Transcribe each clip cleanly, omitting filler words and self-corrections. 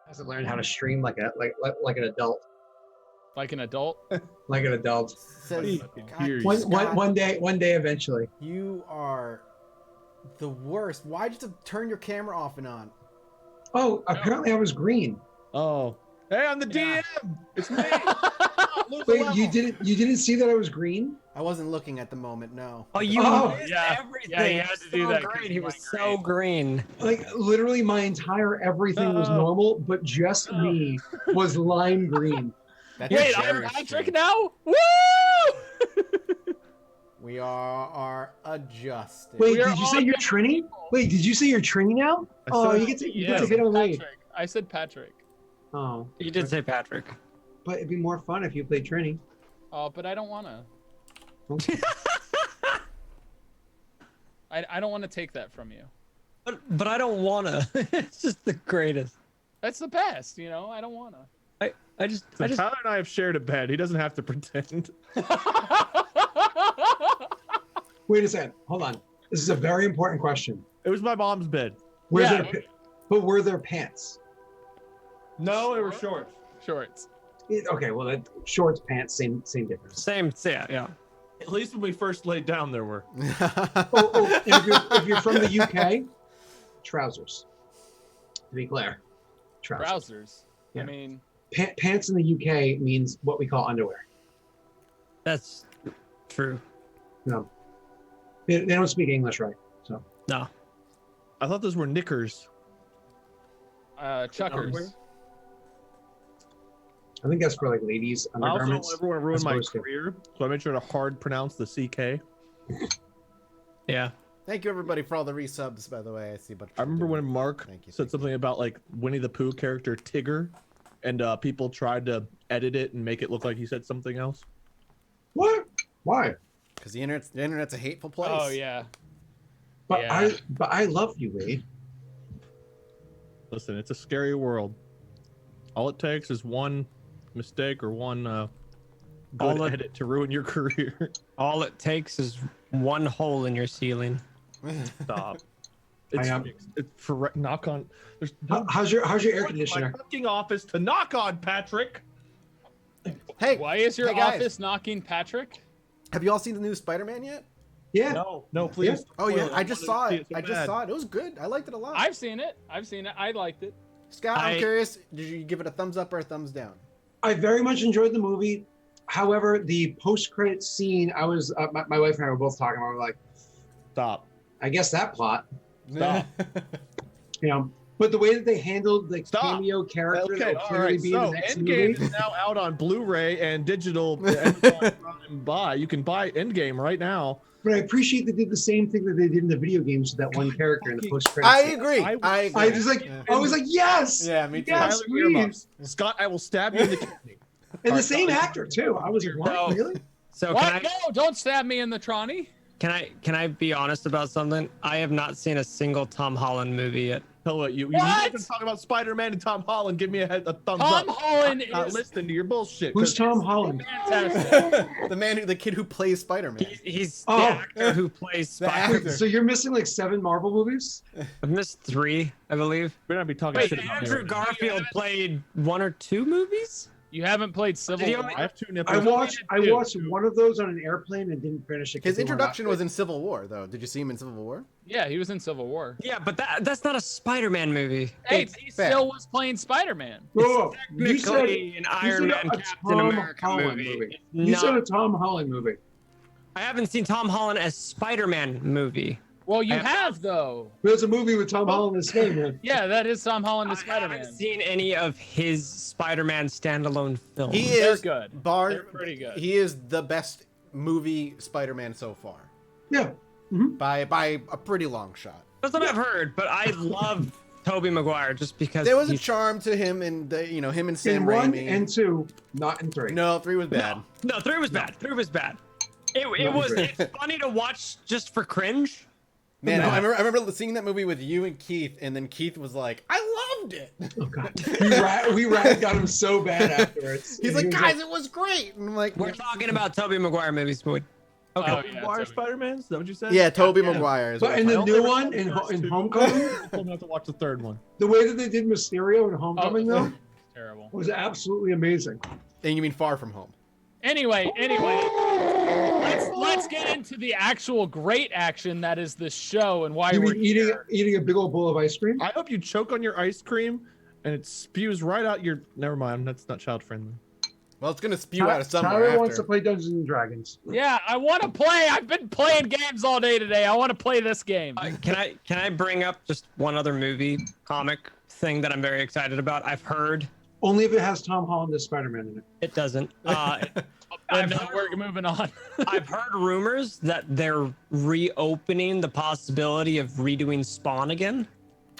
Hasn't learned how to stream like an adult. Like an adult? Like an adult. Says, One day, eventually. You are the worst. Why'd you have to turn your camera off and on? Oh, apparently I was green. Oh, hey, I'm the DM. It's me. Wait, you didn't see that I was green? I wasn't looking at the moment. No. Oh, you missed everything. Yeah, he had to do that. Green. He was so green. Like literally, my entire everything was normal, but just me was lime green. Wait, I'm Patrick now? Woo! We are adjusted. Wait, did you say you're Trini? Wait, did you say you're Trini now? Oh, you get to hit on me. I said Patrick. Oh, You did say Patrick. but it'd be more fun if you played Trini. Oh, but I don't want to. I don't want to take that from you. But I don't wanna. It's just the greatest. That's the best, you know. I don't want to. I just. Tyler and I have shared a bed. He doesn't have to pretend. Wait a second. Hold on. This is a very important question. It was my mom's bed. Were there pants? No, it were shorts. Shorts. Okay, well, shorts, pants, same difference. Same. Yeah. At least when we first laid down, there were. And if you're from the UK, trousers. To be clear, trousers. I Yeah. mean, Pants in the UK means what we call underwear. That's true. No, they don't speak English, right? So No. I thought those were knickers. chuckers. I think that's for like ladies I also undergarments. don't ever want to ruin my As opposed to- career, so I made sure to hard pronounce the CK. Yeah. Thank you everybody for all the resubs. By the way, I see a bunch. I remember when Mark Thank you. said something about like Winnie the Pooh character Tigger, and people tried to edit it and make it look like he said something else. What? Why? Because the internet's a hateful place. Oh yeah. But Yeah. I love you, Wade. Listen, it's a scary world. All it takes is one mistake or one good edit to ruin your career. All it takes is one hole in your ceiling. Stop. I It's for knock on. There's How's your air my conditioner? fucking office to knock on, Patrick. Hey, Why is your hey, guys. office knocking, Patrick? Have you all seen the new Spider-Man yet? Yeah. No, please. Oh yeah, I just saw wanted it. to see I so just bad. saw it. It was good. I liked it a lot. I've seen it. I liked it. Scott, I'm curious. Did you give it a thumbs up or a thumbs down? I very much enjoyed the movie. However, the post-credit scene, I was my wife and I were both talking about. We're like, Stop. I guess that plot, Stop. you know. But the way that they handled the Stop. cameo character Okay, that will all clearly right. be So in the next Endgame movie. is now out on Blu-ray and digital. Amazon Prime buy. You can buy Endgame right now. But I appreciate they did the same thing that they did in the video games to that one character in the post-credit I scene. agree. I agree. I just like Yeah. I was like, yes. Yeah, me too. Yes, Tyler, earmuffs. please. Scott, I will stab you in the kidney. And the same actor too. I was like, what? No. Really? So What? No, don't stab me in the Tronny. can I be honest about something? I have not seen a single Tom Holland movie yet. Tell what you What? can talk about Spider-Man and Tom Holland. Give me a thumbs Tom up. Holland I'm not is listening to your bullshit. Who's 'cause Tom Holland? fantastic. the kid who plays Spider-Man. He's Oh. the actor who plays The Spider. actor. So you're missing like 7 Marvel movies? I've missed 3, I believe. We're not be talking Wait, shit about Andrew him. Garfield played 1 or 2 movies? You haven't played Civil Did he War. only- I have 2 nipples. I watched one of those on an airplane and didn't finish it. 'cause His they were not introduction was good. in Civil War, though. Did you see him in Civil War? Yeah, he was in Civil War. Yeah, but that's not a Spider-Man movie. Hey, It's he fair. still was playing Spider-Man. Whoa, you said Technically an Iron said Man a Captain Tom America Holland movie. You Not- said a Tom Holland movie. I haven't seen Tom Holland as Spider-Man movie. Well, you I have have though. There's a movie with Tom Holland in this game, man. Yeah, that is Tom Holland as I Spider-Man. haven't seen any of his Spider-Man standalone films. He They're is good. They're pretty good. He is the best movie Spider-Man so far, Yeah. by a pretty long shot. That's what I've heard, but I love Tobey Maguire just because There was a he's- charm to him, and him and Sam In 1 Raimi. and 2, not in 3. No, 3 was bad. No, 3 was bad. 3 was bad. It's funny to watch just for cringe. Man, No. I remember seeing that movie with you and Keith, and then Keith was like, "I loved it." Oh, God. We ragged on him so bad afterwards. He's And like, he was "Guys, it was great." And I'm like, We're talking about Tobey Maguire movies, Boyd. Okay. Oh, yeah, Maguire Tobey. Spider-Man? Is that what you said? Yeah, Toby Yeah. Maguire. Is But what in I the thought. new one, in Two. Homecoming, I told him not to watch the third one. the way that they did Mysterio in Homecoming though Terrible. was absolutely amazing. And you mean Far From Home? Anyway, let's get into the actual great action that is the show and why You we're mean eating here. a big old bowl of ice cream? I hope you choke on your ice cream and it spews right out your. Never mind, that's not child friendly. Well, it's gonna spew out of somewhere Tyler after. wants to play Dungeons and Dragons. Yeah, I want to play. I've been playing games all day today. I want to play this game. Can I bring up just one other movie comic thing that I'm very excited about? I've heard Only if it has Tom Holland as Spider-Man in it. it doesn't. We're moving on. I've heard rumors that they're reopening the possibility of redoing Spawn again.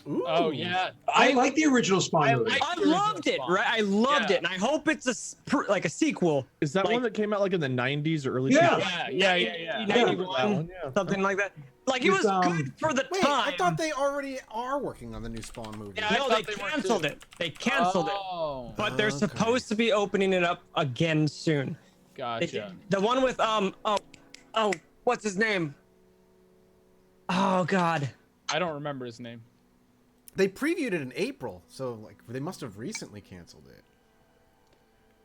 Ooh. Oh yeah, I like the original Spawn I movie. like- I loved it, right? I loved Yeah. it, and I hope it's like a sequel. Is that Like- one that came out like in the 90s or early Yeah. 2000s? yeah. 91, That one, yeah. something like that. Like it With, was good for the Wait, time. I thought they already are working on the new Spawn movie. Yeah, I no, thought they they were canceled too. it. They canceled it. Oh, But they're Okay. supposed to be opening it up again soon. gotcha. The one with what's his name? Oh God. I don't remember his name. They previewed it in April, so like they must have recently canceled it.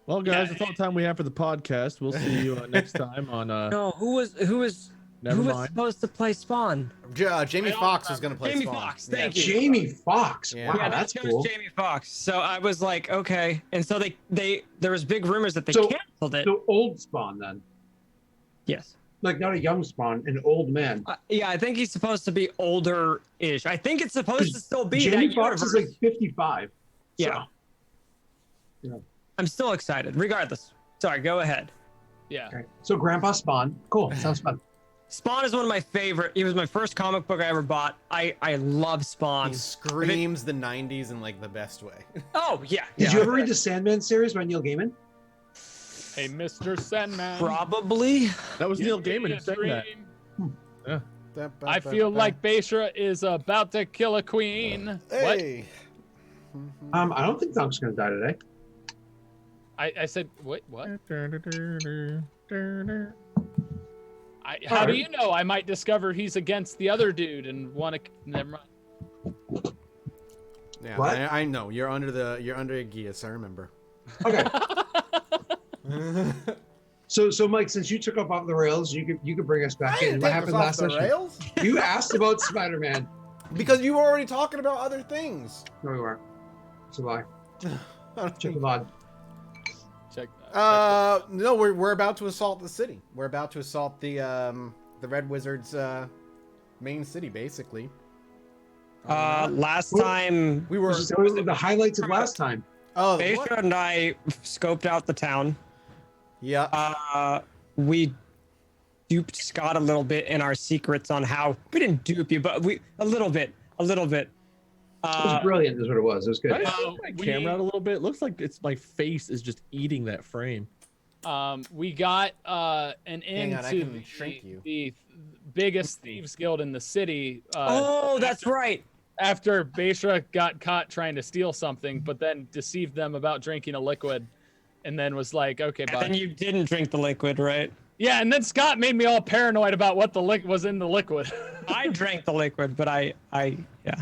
Well, guys, Yeah. that's all the time we have for the podcast. We'll see you next time on. No, who was Never mind. supposed to play Spawn? Jamie don't Foxx was gonna play Jamie Spawn. Foxx, Yeah. thank you. Jamie Foxx. Yeah. Wow, Yeah, that's that cool. was Jamie Foxx. So I was like, okay. And so there was big rumors that they So- canceled it. So old Spawn then, Yes. like not a young Spawn, an old man. Yeah, I think he's supposed to be older-ish. I think it's supposed to still be Jamie that Foxx is universe. like 55. Yeah. So, I'm still excited. Regardless. Sorry, go ahead. Yeah. okay. So Grandpa Spawn. Cool. Sounds fun. Spawn is one of my favorite. He was my first comic book I ever bought. I love Spawn. He screams the 90s in like the best way. Oh yeah. Did yeah. you ever read the Sandman series by Neil Gaiman? Hey, Mr. Sandman. Probably. That was Neil give me Gaiman a who said that. dream. I feel like Bashra is about to kill a queen. What? Hey. I don't think Dom's gonna die today. I said, wait, what? How Alright. do you know? I might discover he's against the other dude and want to. Never mind. Yeah, What? I know. You're under Aegeus, I remember. Okay. So Mike, since you took up off the rails, you could bring us back in. What happened last session? rails? You asked about Spider-Man. Because you were already talking about other things. No, we were. So bye. I don't Check the think- VOD. Check. No, we're about to assault the city. We're about to assault the Red Wizards main city, basically. Last Well, time We were. So the highlights of last time. Oh, Bashra what? and I scoped out the town. Yeah. We duped Scott a little bit in our secrets on how we didn't dupe you, but a little bit. It was brilliant, is what it was. It was good. I Oh, moved my we- camera out a little bit. It looks like it's my face is just eating that frame. We got an Hang end on, I to can shrink you. the biggest thieves guild in the city. oh, that's right. After Bashra got caught trying to steal something, but then deceived them about drinking a liquid, and then was like, "Okay, And bye." then you didn't drink the liquid, right? Yeah, and then Scott made me all paranoid about what the was in the liquid. I drank the liquid, but I yeah.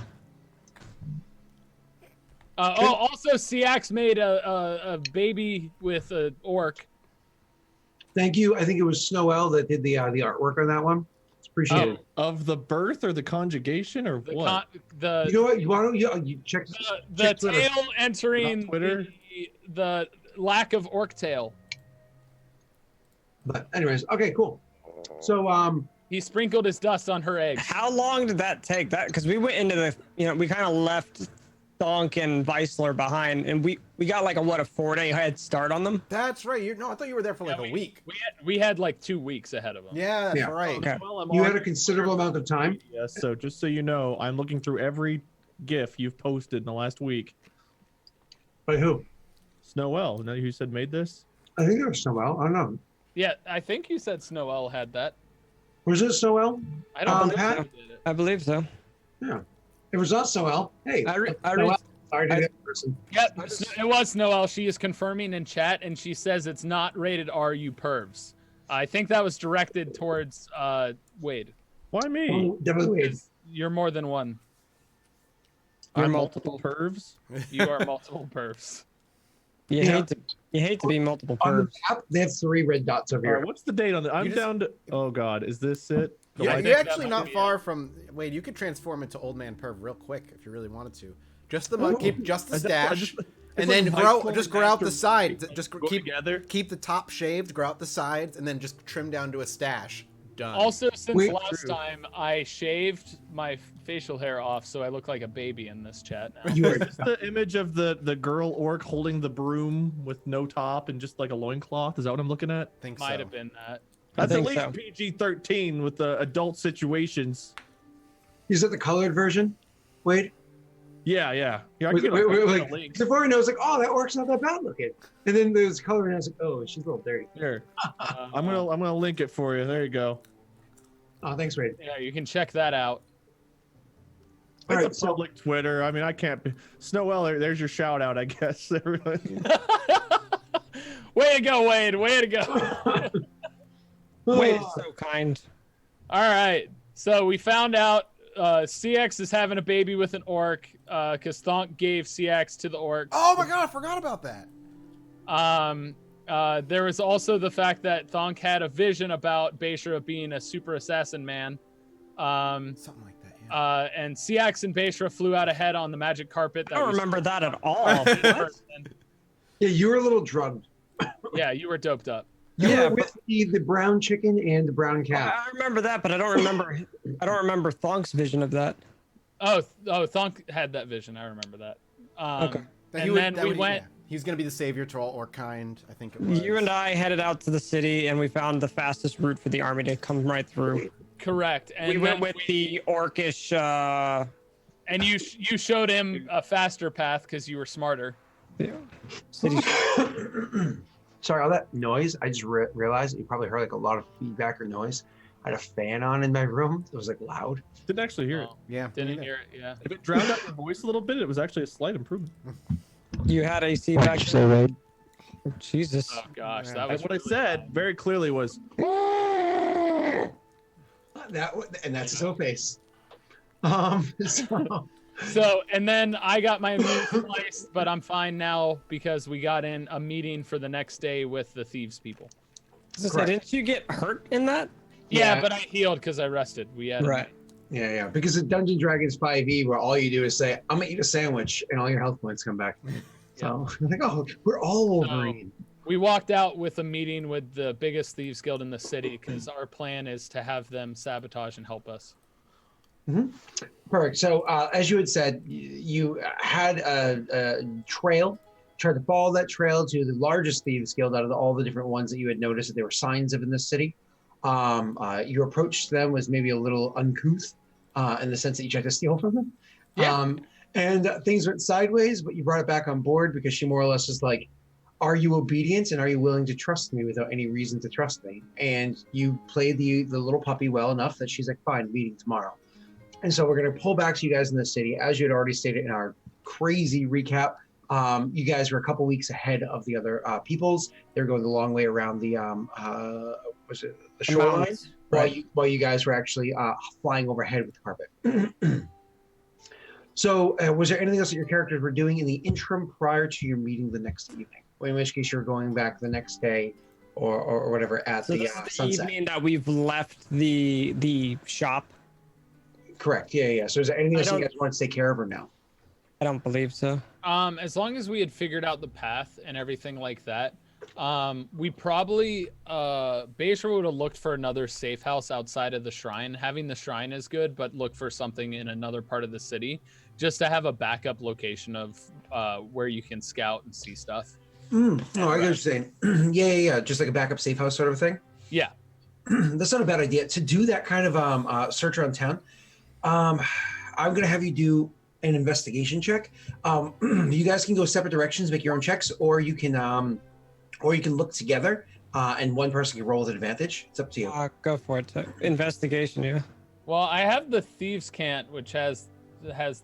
Also, Siax made a baby with an orc. Thank you. I think it was Snow that did the artwork on that one. It's appreciated. Of the birth or the conjugation or The what? You know what? Why don't you check? the check Twitter. tail entering Not Twitter? the lack of orc tail. But anyways, okay, cool. So He sprinkled his dust on her eggs. How long did that take? That because we went into the we kind of left Donk and Weissler behind, and we got like a 4-day head start on them. That's right. I thought you were there for like a week. We had like 2 weeks ahead of him. Yeah, that's Yeah. right. Okay. Well, I'm you on- had a considerable amount of time. Yes, so just so you know, I'm looking through every GIF you've posted in the last week. By who? Snowell, know who said made this? I think it was Snowell. I don't know. Yeah, I think you said Snowell had that. Was it Snowell? I don't believe Pat? he did it. I believe so. Yeah. If it was not Snowell, hey. I re- Snowell, sorry to I- the other person. Yep, it was Snowell. She is confirming in chat, and she says it's not rated RU pervs. I think that was directed towards Wade. Why me? Definitely Wade. You're more than one. You're I'm multiple. pervs. You are multiple pervs. You Yeah. hate to be multiple On the pervs. map, they have 3 red dots over All right, here. what's the date on that? I'm just- down to. Oh God, is this it? The Yeah, light- you're that actually might not be far from. Wait, you could transform into Old Man Perv real quick if you really wanted to. Just the keep just the I stash, just- and it's then like high grow. school Just grow out the master- sides. Just go together. keep the top shaved, grow out the sides, and then just trim down to a stash. Done. Also, since Wait, last true. time I shaved my facial hair off, so I look like a baby in this chat now. You Is are this the image of the girl orc holding the broom with no top and just like a loincloth? Is that what I'm looking at? think Might so. have been that. That's at think least so. PG-13 with the adult situations. Is that the colored version? Wait. Yeah. I Wait, can wait, get a like, link. before he knows, like, oh, that orc's not that bad looking. And then there's color, and I was like, oh, she's a little dirty. Here, I'm gonna link it for you. There you go. Oh, thanks, Wade. Yeah, you can check that out. All It's right, a so public Twitter. I mean, I can't be. Snowell, there's your shout out, I guess. Everyone. Way to go, Wade. Way to go. Wade is so kind. All right. So we found out CX is having a baby with an orc because Thonk gave CX to the orcs. Oh my god, I forgot about that. There was also the fact that Thonk had a vision about Beishra being a super assassin man. Something like that. Yeah. And CX and Beishra flew out ahead on the magic carpet. I don't remember that at all. yeah, you were a little drugged. Yeah, you were doped up. You Yeah, were with the brown chicken and the brown cat. I remember that, but I don't remember. Thonk's vision of that. Oh, Thonk had that vision. I remember that. Okay. That And then we went. Yeah. He's gonna be the savior to all orc-kind. I think it was. You and I headed out to the city, and we found the fastest route for the army to come right through. Correct. And We went then with the orcish. And you showed him a faster path because you were smarter. City. Sorry, all that noise. I just realized you probably heard like a lot of feedback or noise. I had a fan on in my room. It was like loud. Didn't actually hear it. Oh, Yeah. didn't hear it. Yeah. If it drowned out your voice a little bit, it was actually a slight improvement. You had AC back. Raid? Jesus. Oh gosh, that And was. what I really said loud. very clearly was, And that's his whole face. So, So, and then I got my immune sliced, but I'm fine now because we got in a meeting for the next day with the thieves people. Correct. Didn't you get hurt in that? Yeah, Yeah. but I healed because I rested. We had yeah, because of Dungeon Dragons 5e, where all you do is say, "I'm gonna eat a sandwich," and all your health points come back. So like, oh, we're all Wolverine. We walked out with a meeting with the biggest thieves guild in the city because our plan is to have them sabotage and help us. Perfect. So, as you had said, you had a trail. Tried to follow that trail to the largest thieves guild out of all the different ones that you had noticed that there were signs of in this city. Your approach to them was maybe a little uncouth in the sense that you tried to steal from them. Yeah. And things went sideways, but you brought it back on board because she more or less is like, are you obedient and are you willing to trust me without any reason to trust me? And you played the little puppy well enough that she's like, fine, meeting tomorrow. And so we're going to pull back to you guys in the city. As you had already stated in our crazy recap, you guys were a couple weeks ahead of the other peoples. They're going the long way around the the shoreline, while you guys were actually flying overhead with the carpet. So was there anything else that your characters were doing in the interim prior to your meeting the next evening? Well, in which case you're going back the next day or whatever at So the this is the sunset. evening that we've left the shop. Correct. Yeah. So is there anything I else you don't- guys want to take care of or no? I don't believe so. As long as we had figured out the path and everything like that, we probably Beishra would have looked for another safe house outside of the shrine. Having the shrine is good, but look for something in another part of the city just to have a backup location of where you can scout and see stuff. Oh, I get what you're saying. Yeah. Just like a backup safe house sort of thing. Yeah. That's not a bad idea. To do that kind of search around town, I'm going to have you do an investigation check. You guys can go separate directions, make your own checks, or you can look together, and one person can roll with advantage. It's up to you. Go for it. Investigation, yeah. Well, I have the thieves' cant, which has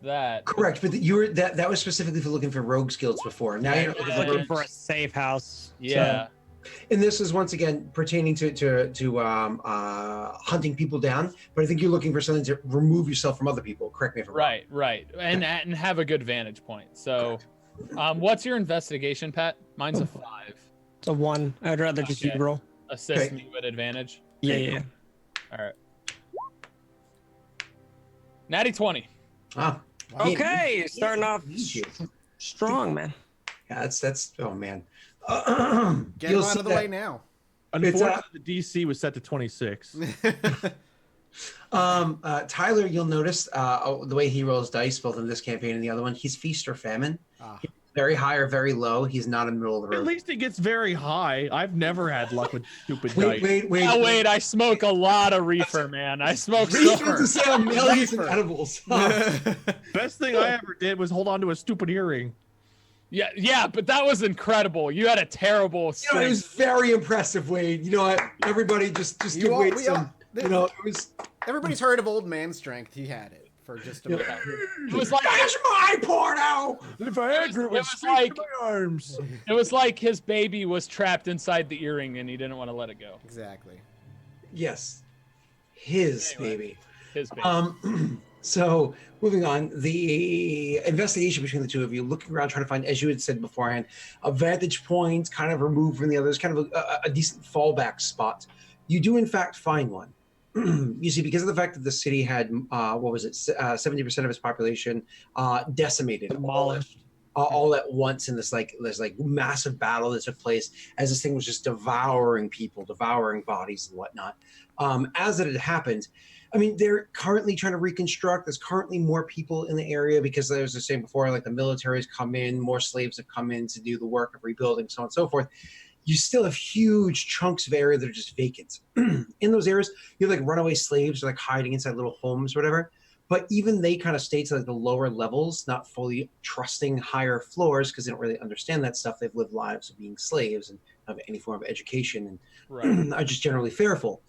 that. Correct, but you were that was specifically for looking for rogue skills before. Now you're Looking for a safe house. Yeah. And this is once again pertaining to hunting people down, but I think you're looking for something to remove yourself from other people. Correct me if I'm wrong. Right, and have a good vantage point. So, what's your investigation, Pat? Mine's a 5. It's a 1. I'd rather just Okay. you roll. Assist Okay. me with advantage. Yeah. All right. Natty 20. Ah, Okay, starting off Need you. strong, man. Yeah, that's. Oh man. Get You'll him out see of the that. way now. Unfortunately, the DC was set to 26. Tyler, you'll notice the way he rolls dice, both in this campaign and the other one, he's feast or famine. Ah. He's very high or very low. He's not in the middle of the At road. least it gets very high. I've never had luck with stupid Wait, dice. wait. Oh wait, I smoke a lot of reefer, man. I smoke so Reefer to sell millions of edibles. Best thing I ever did was hold on to a stupid earring. Yeah, but that was incredible. You had a terrible You know, string. it was very impressive, Wade. You know what? Everybody just You give all- Wade we some. all- You know, it was. Everybody's heard of old man strength. He had it for just a minute. It was like That's my porno. If I had it was like- my arms. it was like his baby was trapped inside the earring and he didn't want to let it go. Exactly. Yes, his Anyway. baby. His baby. So moving on, the investigation between the two of you, looking around, trying to find, as you had said beforehand, a vantage point, kind of removed from the others, kind of a decent fallback spot. You do in fact find one. You see, because of the fact that the city had, 70% of its population decimated, Demolished. all at once in this massive battle that took place as this thing was just devouring people, devouring bodies and whatnot. As it had happened, I mean, they're currently trying to reconstruct. There's currently more people in the area because, as I was saying before, like the military has come in, more slaves have come in to do the work of rebuilding, so on and so forth. You still have huge chunks of area that are just vacant. In those areas, you have like runaway slaves like hiding inside little homes or whatever. But even they kind of stay to like the lower levels, not fully trusting higher floors because they don't really understand that stuff. They've lived lives of being slaves and have any form of education and Right. are just generally fearful.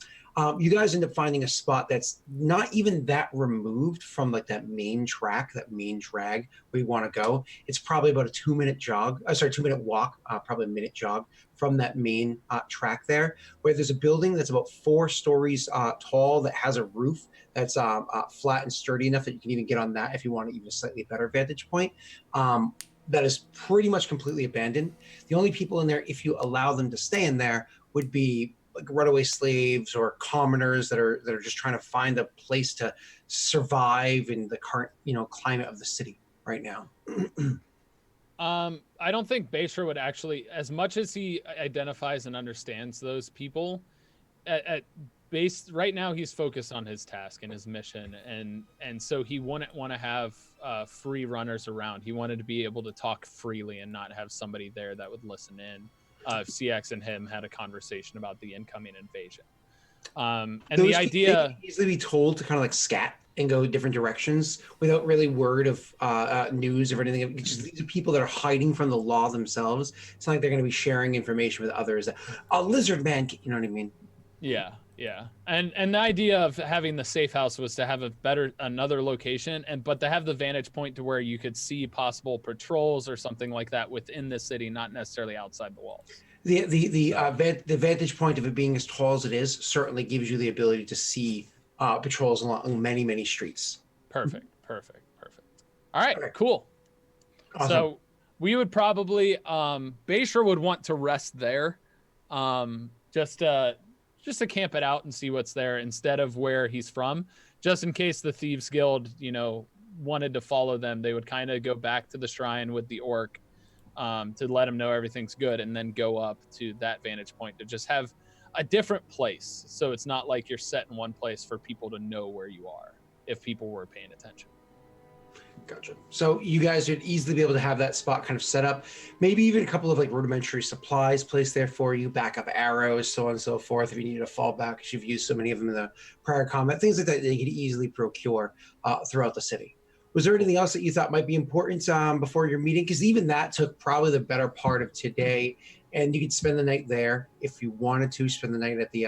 You guys end up finding a spot that's not even that removed from like that main track, that main drag where you want to go. It's probably about a 2-minute jog. 2-minute walk, probably a minute jog from that main track there, where there's a building that's about 4 stories tall that has a roof that's flat and sturdy enough that you can even get on that if you want even a slightly better vantage point. That is pretty much completely abandoned. The only people in there, if you allow them to stay in there, would be like runaway slaves or commoners that are just trying to find a place to survive in the current climate of the city right now. I don't think Basher would actually, as much as he identifies and understands those people, at base right now he's focused on his task and his mission, and so he wouldn't want to have free runners around. He wanted to be able to talk freely and not have somebody there that would listen in. If CX and him had a conversation about the incoming invasion, and Those the idea they can easily be told to kind of like scat and go different directions without really word of news or anything. It's just, these are people that are hiding from the law themselves. It's not like they're going to be sharing information with others. A lizard man, you know what I mean? Yeah, and the idea of having the safe house was to have another location, but to have the vantage point to where you could see possible patrols or something like that within the city, not necessarily outside the walls. The vantage point of it being as tall as it is certainly gives you the ability to see patrols along many streets. Perfect. All right, Okay. cool. Awesome. So we would probably Basher would want to rest there, just to camp it out and see what's there instead of where he's from, just in case the Thieves Guild, wanted to follow them. They would kind of go back to the shrine with the orc to let him know everything's good, and then go up to that vantage point to just have a different place. So it's not like you're set in one place for people to know where you are if people were paying attention. Gotcha. So you guys would easily be able to have that spot kind of set up, maybe even a couple of like rudimentary supplies placed there for you, backup arrows, so on and so forth. If you needed a fallback, because you've used so many of them in the prior combat, things like that, they could easily procure throughout the city. Was there anything else that you thought might be important before your meeting? Because even that took probably the better part of today, and you could spend the night there if you wanted to. Spend the night at the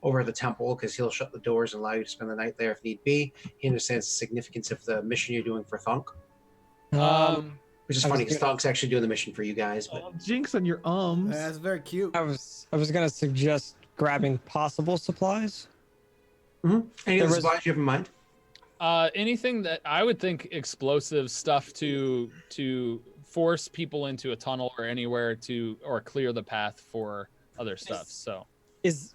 over at the temple, because he'll shut the doors and allow you to spend the night there if need be. He understands the significance of the mission you're doing for Thunk. Which is I was funny because gonna- Thonk's actually doing the mission for you guys. But Oh, Jinx on your ums. That's very cute. I was gonna suggest grabbing possible supplies. any of There the was- supplies you have in mind? Anything that I would think explosive stuff to force people into a tunnel or anywhere or clear the path for other stuff. So Is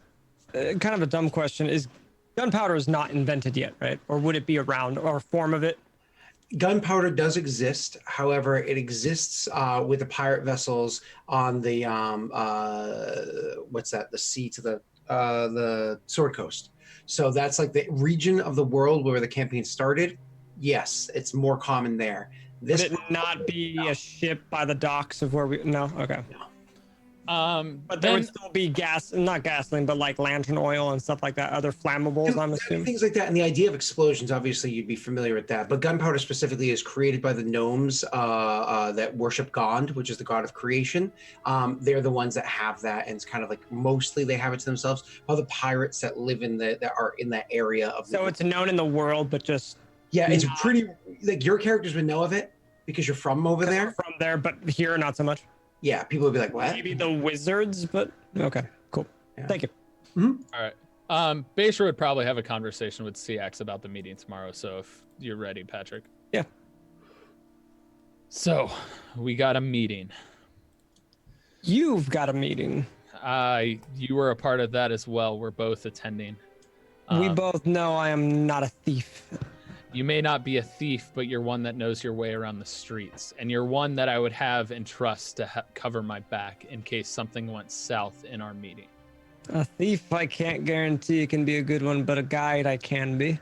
kind of a dumb question. Is gunpowder is not invented yet, right? Or would it be around or a form of it? Gunpowder does exist. However, it exists with the pirate vessels on the what's that? The sea to the Sword Coast. So that's like the region of the world where the campaign started. Yes, it's more common there. This Would it not be a ship by the docks of where we? No, okay. But there would still be not gasoline, but like lantern oil and stuff like that. Other flammables, I'm assuming. Things like that, and the idea of explosions. Obviously, you'd be familiar with that. But gunpowder specifically is created by the gnomes that worship Gond, which is the god of creation. They're the ones that have that, and it's kind of like mostly they have it to themselves. While the pirates that live that are in that area of So it's known in the world, but just it's pretty like your characters would know of it because you're from over there. from there, but here not so much. Yeah, people would be like, "What?" Maybe the wizards, but okay, cool. Yeah. Thank you. all right. Basher would probably have a conversation with CX about the meeting tomorrow. So if you're ready, Patrick. Yeah. So we got a meeting. You've got a meeting. You were a part of that as well. We're both attending. We both know I am not a thief. You may not be a thief, but you're one that knows your way around the streets, and you're one that I would have and trust to cover my back in case something went south in our meeting. A thief, I can't guarantee can be a good one, but a guide I can be.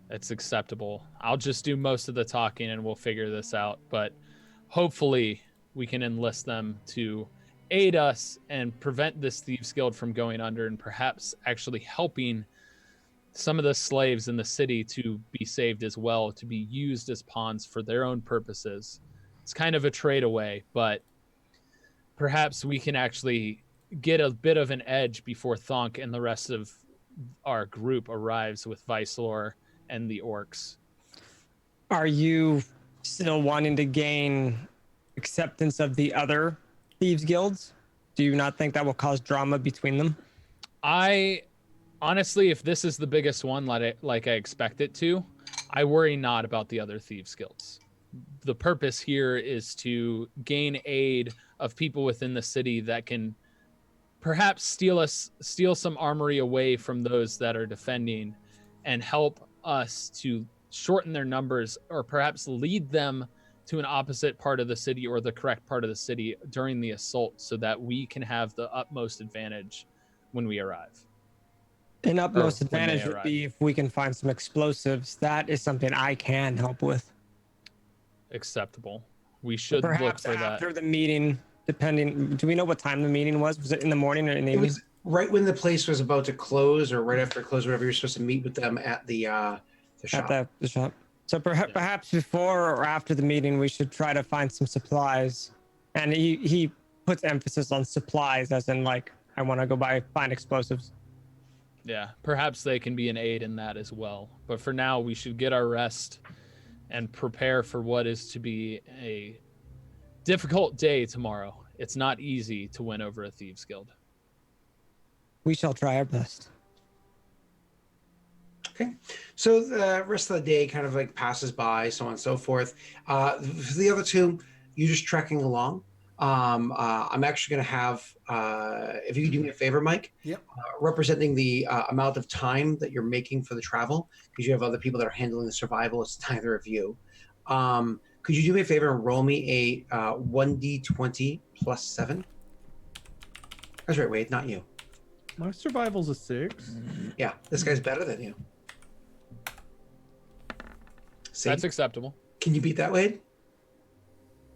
It's acceptable. I'll just do most of the talking and we'll figure this out, but hopefully we can enlist them to aid us and prevent this Thieves Guild from going under and perhaps actually helping some of the slaves in the city to be saved as well, to be used as pawns for their own purposes. It's kind of a trade away, but perhaps we can actually get a bit of an edge before Thonk and the rest of our group arrives with Vicelor and the orcs. Are you still wanting to gain acceptance of the other thieves guilds? Do you not think that will cause drama between them? Honestly, if this is the biggest one, like I expect it to, I worry not about the other thieves guilds. The purpose here is to gain aid of people within the city that can perhaps steal some armory away from those that are defending and help us to shorten their numbers or perhaps lead them to an opposite part of the city or the correct part of the city during the assault so that we can have the utmost advantage when we arrive. An utmost Or when they advantage would arrive. be if we can find some explosives. That is something I can help with. Acceptable. We should look Perhaps for that. after the meeting, depending. Do we know what time the meeting was? Was it in the morning or in the It evening? was right when the place was about to close, or right after it closed, whatever. You're supposed to meet with them at the shop. At the shop. So perhaps before or after the meeting, we should try to find some supplies. And he puts emphasis on supplies, as in like I want to go find explosives. Yeah, perhaps they can be an aid in that as well. But for now, we should get our rest and prepare for what is to be a difficult day tomorrow. It's not easy to win over a Thieves Guild. We shall try our best. Okay, so the rest of the day kind of like passes by, so on and so forth. For the other two, you're just trekking along. I'm actually going to have, if you could do me a favor, Mike, Yep. Representing the amount of time that you're making for the travel, because you have other people that are handling the survival. It's neither of you. Could you do me a favor and roll me a 1d20 plus 7? That's right, Wade, not you. My survival's a 6. Yeah, this guy's better than you. See? That's acceptable. Can you beat that, Wade?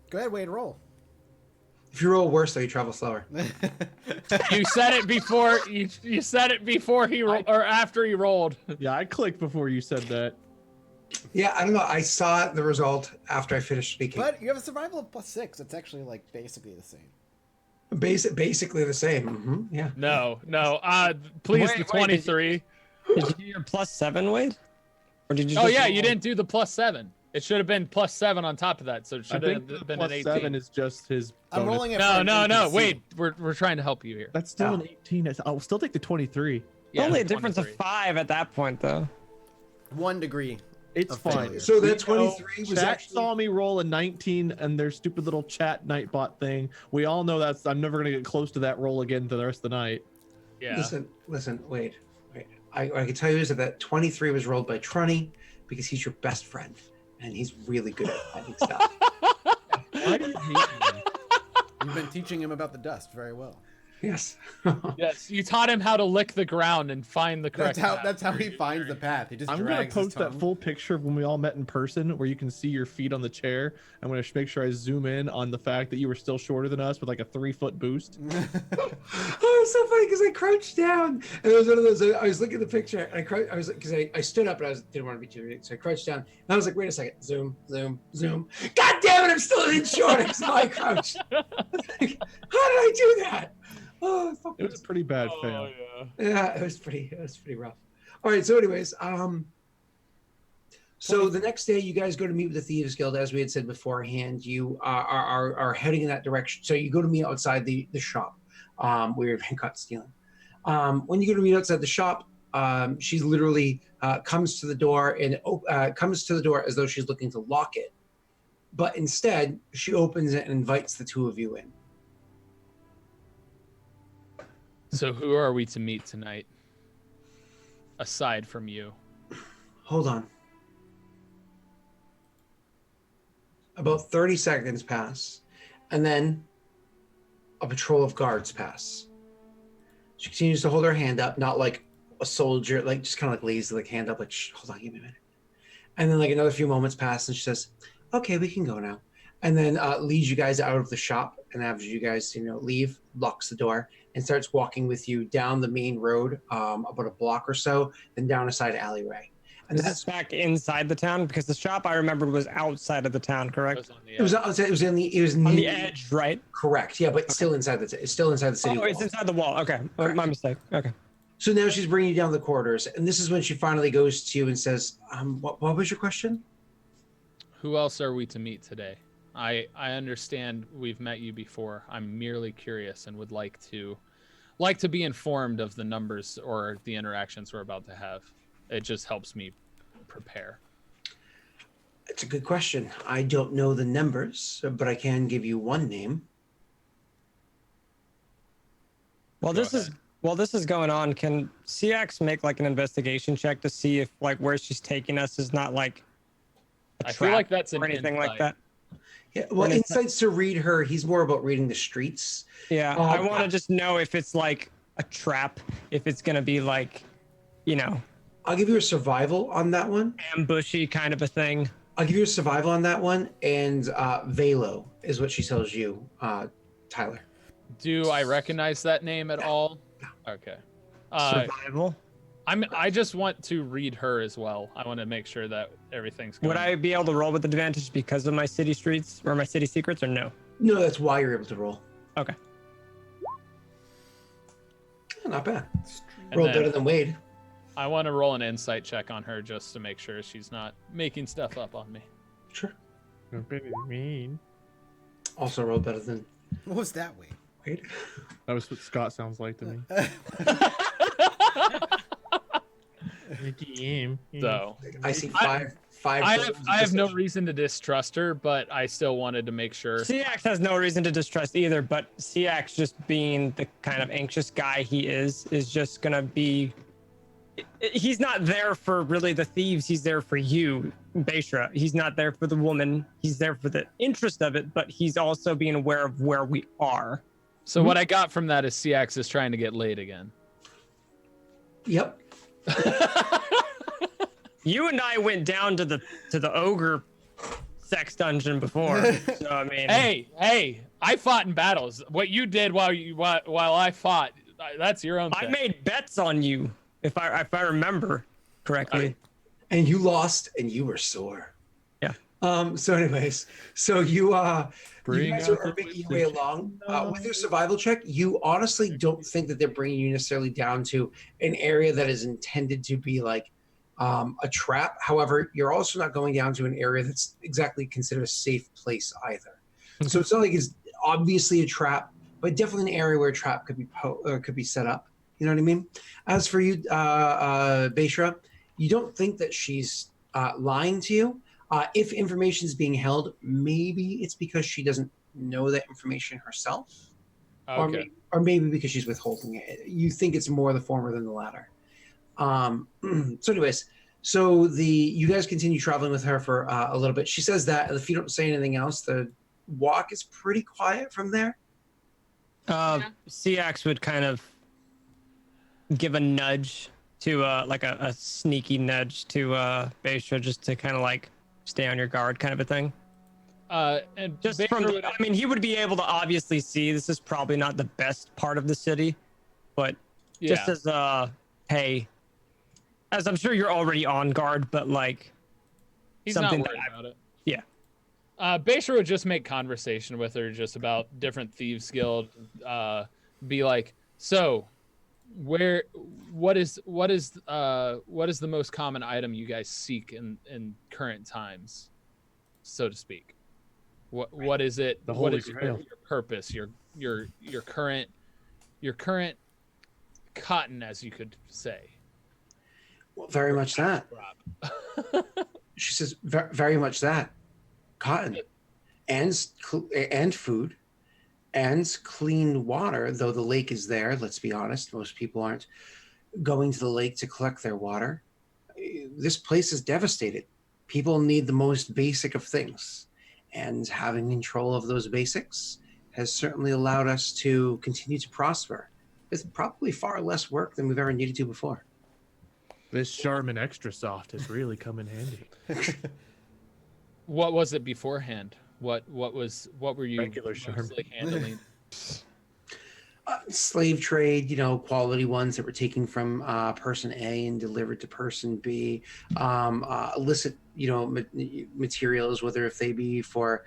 Go ahead, Wade, roll. If you roll worse, though, you travel slower. You said it before. You said it before or after he rolled. Yeah, I clicked before you said that. Yeah, I don't know. I saw the result after I finished speaking. But you have a survival of +6. It's actually like basically the same. Basically the same. Yeah. No. Please, Wait, the 23. Did you do your +7, Wade? Or did you? Oh just yeah, roll- you didn't do the +7. It should have been +7 on top of that, so it I should think have the been an plus 18. 7 is just his. I'm bonus. rolling it. No, for an no, no. NPC. Wait, we're trying to help you here. That's still Oh. an 18. I'll still take the 23. Yeah, Only a it's difference of 23. 5 at that point, though. 1 degree. It's Of fine. failure. So We that 23 know was chat actually saw me roll a 19 and their stupid little chat nightbot thing. We all know I'm never gonna get close to that roll again for the rest of the night. Yeah. Listen, wait. I can tell you is that 23 was rolled by Trunny because he's your best friend and he's really good at finding stuff. Why do you hate me? You've been teaching him about the dust very well. Yes. Yes, you taught him how to lick the ground and find the correct. That's how he finds the path. He just I'm gonna drags his post that tongue. full picture of when we all met in person, where you can see your feet on the chair. I'm gonna make sure I zoom in on the fact that you were still shorter than us with like a 3-foot boost. Oh, it's so funny because I crouched down and it was one of those. I was looking at the picture and I was because I stood up and didn't want to be too big, so I crouched down and I was like, wait a second, zoom, zoom, zoom. God damn it, I'm still in short. So I crouched. Like, how did I do that? Oh, fuck. It was a pretty bad Oh, fail. yeah. Yeah, it was pretty rough. All right, so anyways, so the next day you guys go to meet with the Thieves Guild, as we had said beforehand. You are heading in that direction. So you go to meet outside the shop where you've been caught stealing. When you go to meet outside the shop, she's literally comes to the door as though she's looking to lock it, but instead she opens it and invites the two of you in. So who are we to meet tonight? Aside from you. Hold on. About 30 seconds pass, and then a patrol of guards pass. She continues to hold her hand up, not like a soldier, like just kind of like lazy, like hand up, like, shh, hold on, give me a minute. And then like another few moments pass, and she says, okay, we can go now. And then leads you guys out of the shop, and after you guys, leave, locks the door, and starts walking with you down the main road, about a block or so, then down a side alleyway. And Is that's this back inside the town? Because the shop I remembered was outside of the town, correct? it was On near the edge, right? Correct. Yeah, but still inside it's still inside the city Oh, wall. it's inside the wall. Okay, Correct. my mistake. Okay. So now she's bringing you down the corridors, and this is when she finally goes to you and says, what was your question? Who else are we to meet today? I understand we've met you before. I'm merely curious and would like to be informed of the numbers or the interactions we're about to have. It just helps me prepare. It's a good question. I don't know the numbers, but I can give you one name. While this is going on, can CX make like an investigation check to see if like where she's taking us is not like a I feel trap like that's an or anything like insight. that? Yeah, well, insights to read her. He's more about reading the streets. Yeah, I want to just know if it's like a trap, if it's gonna be like, I'll give you a survival on that one. ambushy kind of a thing. I'll give you a survival on that one, and Velo is what she tells you, Tyler. Do I recognize that name at all? Okay. Survival. I just want to read her as well. I want to make sure that everything's going. Would I be able to roll with advantage because of my city streets or my city secrets, or no? No, that's why you're able to roll. Okay. Not bad. And Roll then better than Wade. I want to roll an insight check on her just to make sure she's not making stuff up on me. Sure. Don't be mean. Also roll better than What was that way? Wade. That was what Scott sounds like to me. So I see five. I have no reason to distrust her, but I still wanted to make sure. CX has no reason to distrust either, but CX just being the kind of anxious guy he is just gonna be. He's not there for really the thieves. He's there for you, Beishra. He's not there for the woman. He's there for the interest of it, but he's also being aware of where we are. So what I got from that is CX is trying to get laid again. Yep. You and I went down to the ogre sex dungeon before, so I mean. Hey! I fought in battles. What you did while I fought, that's your own I thing. made bets on you, if I remember correctly. And you lost, and you were sore. Yeah. So, anyways, so you Bring guys out are the making your way wisdom. along with your survival check. You honestly don't think that they're bringing you necessarily down to an area that is intended to be like a trap. However, you're also not going down to an area that's exactly considered a safe place either. So it's not like it's obviously a trap, but definitely an area where a trap could be set up. You know what I mean? As for you, Beishra, you don't think that she's lying to you. If information is being held, maybe it's because she doesn't know that information herself, Okay. or maybe because she's withholding it. You think it's more the former than the latter. So, anyways, you guys continue traveling with her for a little bit. She says that if you don't say anything else, the walk is pretty quiet from there. Ciax would kind of give a nudge to like a sneaky nudge to Beishra, just to kind of like stay on your guard kind of a thing. And Just Baker from, would- I mean, he would be able to obviously see this is probably not the best part of the city, but just as hey, as I'm sure you're already on guard, but like he's something not worried about it. Yeah. Baisha would just make conversation with her just about different thieves guild. Be like, so what is the most common item you guys seek in current times, so to speak? What is it? The What Holy is your Grail. purpose? Your current cotton, as you could say. Well, very much that. She says, very much that. Cotton and food and clean water, though the lake is there. Let's be honest, most people aren't going to the lake to collect their water. This place is devastated. People need the most basic of things, and having control of those basics has certainly allowed us to continue to prosper with probably far less work than we've ever needed to before. This Charmin Extra Soft has really come in handy. What was it beforehand? What were you Regular Charmin. mostly handling? Slave trade, quality ones that were taken from person A and delivered to person B. Illicit, materials, whether if they be for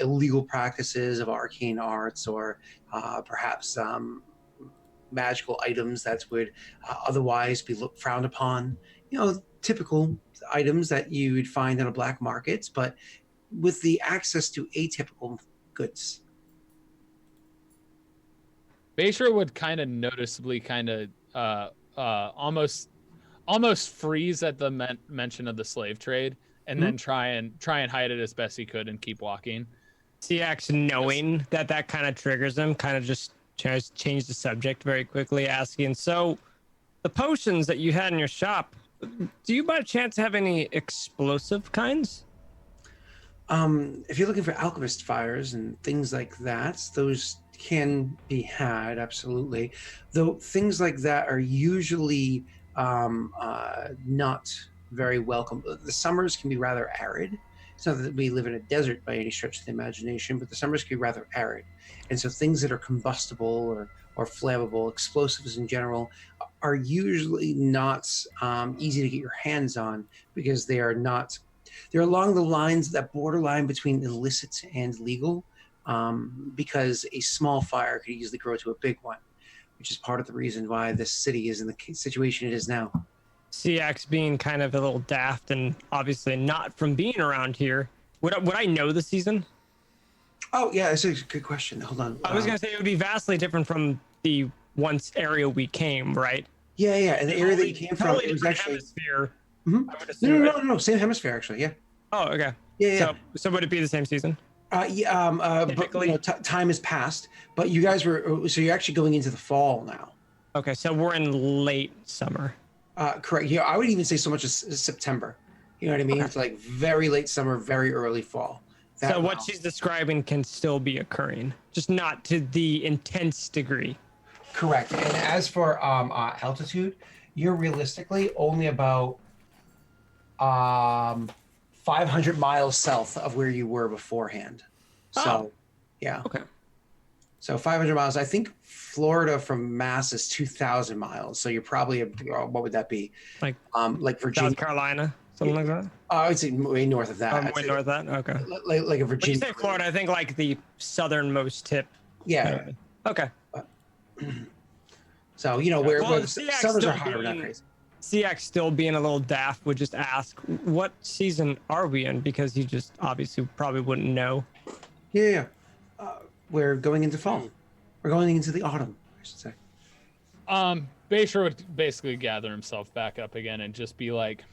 illegal practices of arcane arts or perhaps magical items that would otherwise be frowned upon. Typical items that you would find on a black market, but with the access to atypical goods. Baisha would kind of noticeably almost freeze at the mention of the slave trade, and then try and hide it as best he could and keep walking. Ciax, knowing that kind of triggers him, kind of just tries to change the subject very quickly, asking, so the potions that you had in your shop, do you by chance have any explosive kinds? If you're looking for alchemist fires and things like that, those can be had, absolutely. Though things like that are usually not very welcome. The summers can be rather arid. It's not that we live in a desert by any stretch of the imagination, but the summers can be rather arid. And so things that are combustible or flammable, explosives in general, are usually not easy to get your hands on because they're along the lines, that borderline between illicit and legal, because a small fire could easily grow to a big one, which is part of the reason why this city is in the situation it is now. Ciax being kind of a little daft and obviously not from being around here. Would I know the season? Oh, yeah, that's a good question. Hold on. I was going to say it would be vastly different from the once area we came, right? Yeah, and the area that you came from, Totally it was different actually... hemisphere. Mhm. I would assume, No, same hemisphere, actually, yeah. Oh, okay. Yeah. So would it be the same season? But time has passed, but you guys so you're actually going into the fall now. Okay, so we're in late summer. Correct. Yeah, I would even say so much as September. You know what I mean? Okay. It's like very late summer, very early fall. So what she's describing can still be occurring, just not to the intense degree. Correct. And as for altitude, you're realistically only about 500 miles south of where you were beforehand. So, yeah. Okay. So 500 miles. I think Florida from Mass is 2,000 miles. So you're probably, what would that be? Like Virginia. South Carolina, something like that? I would say way north of that. Way north of that? Okay. Like a When Virginia. you say Florida, I think like the southernmost tip. Yeah. Okay. So, where the Ciax summers still are hotter, not being- crazy. CX still being a little daft would just ask, what season are we in? Because he just obviously probably wouldn't know. Yeah. We're going into fall. We're going into the autumn, I should say. Bayshore would basically gather himself back up again and just be like,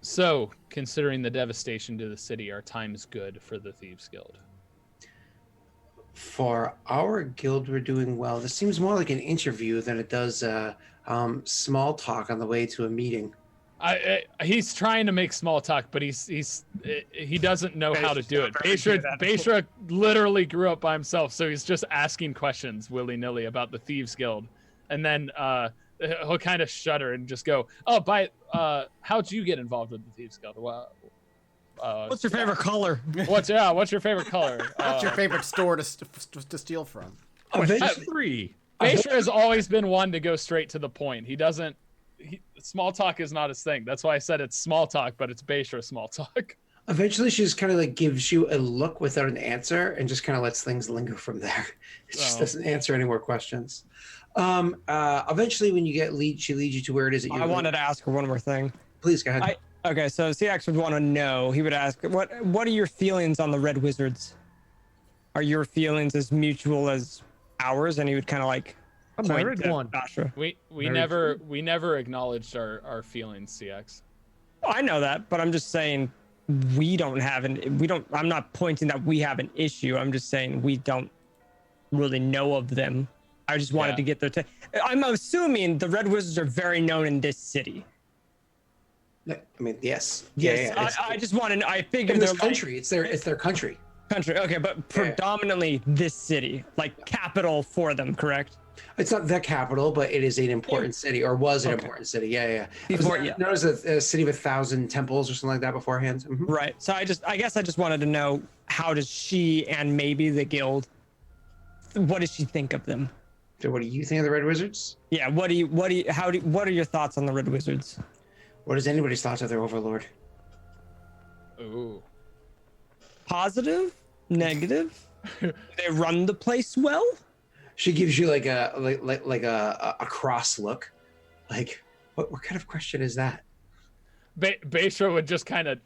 so, considering the devastation to the city, our time's good for the Thieves Guild. For our guild, we're doing well. This seems more like an interview than it does small talk on the way to a meeting. He's trying to make small talk, but he doesn't know how to do it. Bayshore literally grew up by himself, so he's just asking questions willy-nilly about the Thieves Guild. And then he'll kind of shudder and just go, how'd you get involved with the Thieves Guild? What's your favorite color? What's your favorite color? What's your favorite store to steal from? Three. Bayshore has always been one to go straight to the point. Small talk is not his thing. That's why I said it's small talk, but it's Bayshore small talk. Eventually, she just kind of like gives you a look without an answer and just kind of lets things linger from there. It just doesn't answer any more questions. Eventually, when you get she leads you to where it is that you. I wanted to ask her one more thing. Please go ahead. Okay, so CX would want to know. He would ask, "What are your feelings on the Red Wizards? Are your feelings as mutual as ours?" And he would kind of like. I'm married one. Joshua. We never acknowledged our feelings, CX. I know that, but I'm just saying I'm not pointing that we have an issue. I'm just saying we don't really know of them. I just wanted to get their I'm assuming the Red Wizards are very known in this city. I mean, yes. Yes. Yeah. I just want to. I figured in this country. It's their country. Country. Okay, but predominantly this city, like capital for them, correct? It's not the capital, but it is an important city, or was an important city. Yeah. Before, known as a city of 1,000 temples or something like that beforehand. Mm-hmm. Right. So I guess I just wanted to know, how does she and maybe the guild, what does she think of them? So what do you think of the Red Wizards? Yeah. What are your thoughts on the Red Wizards? What is anybody's thoughts of their overlord? Ooh. Positive? Negative? They run the place well? She gives you like a cross look, like what kind of question is that? Bayshore would just kind of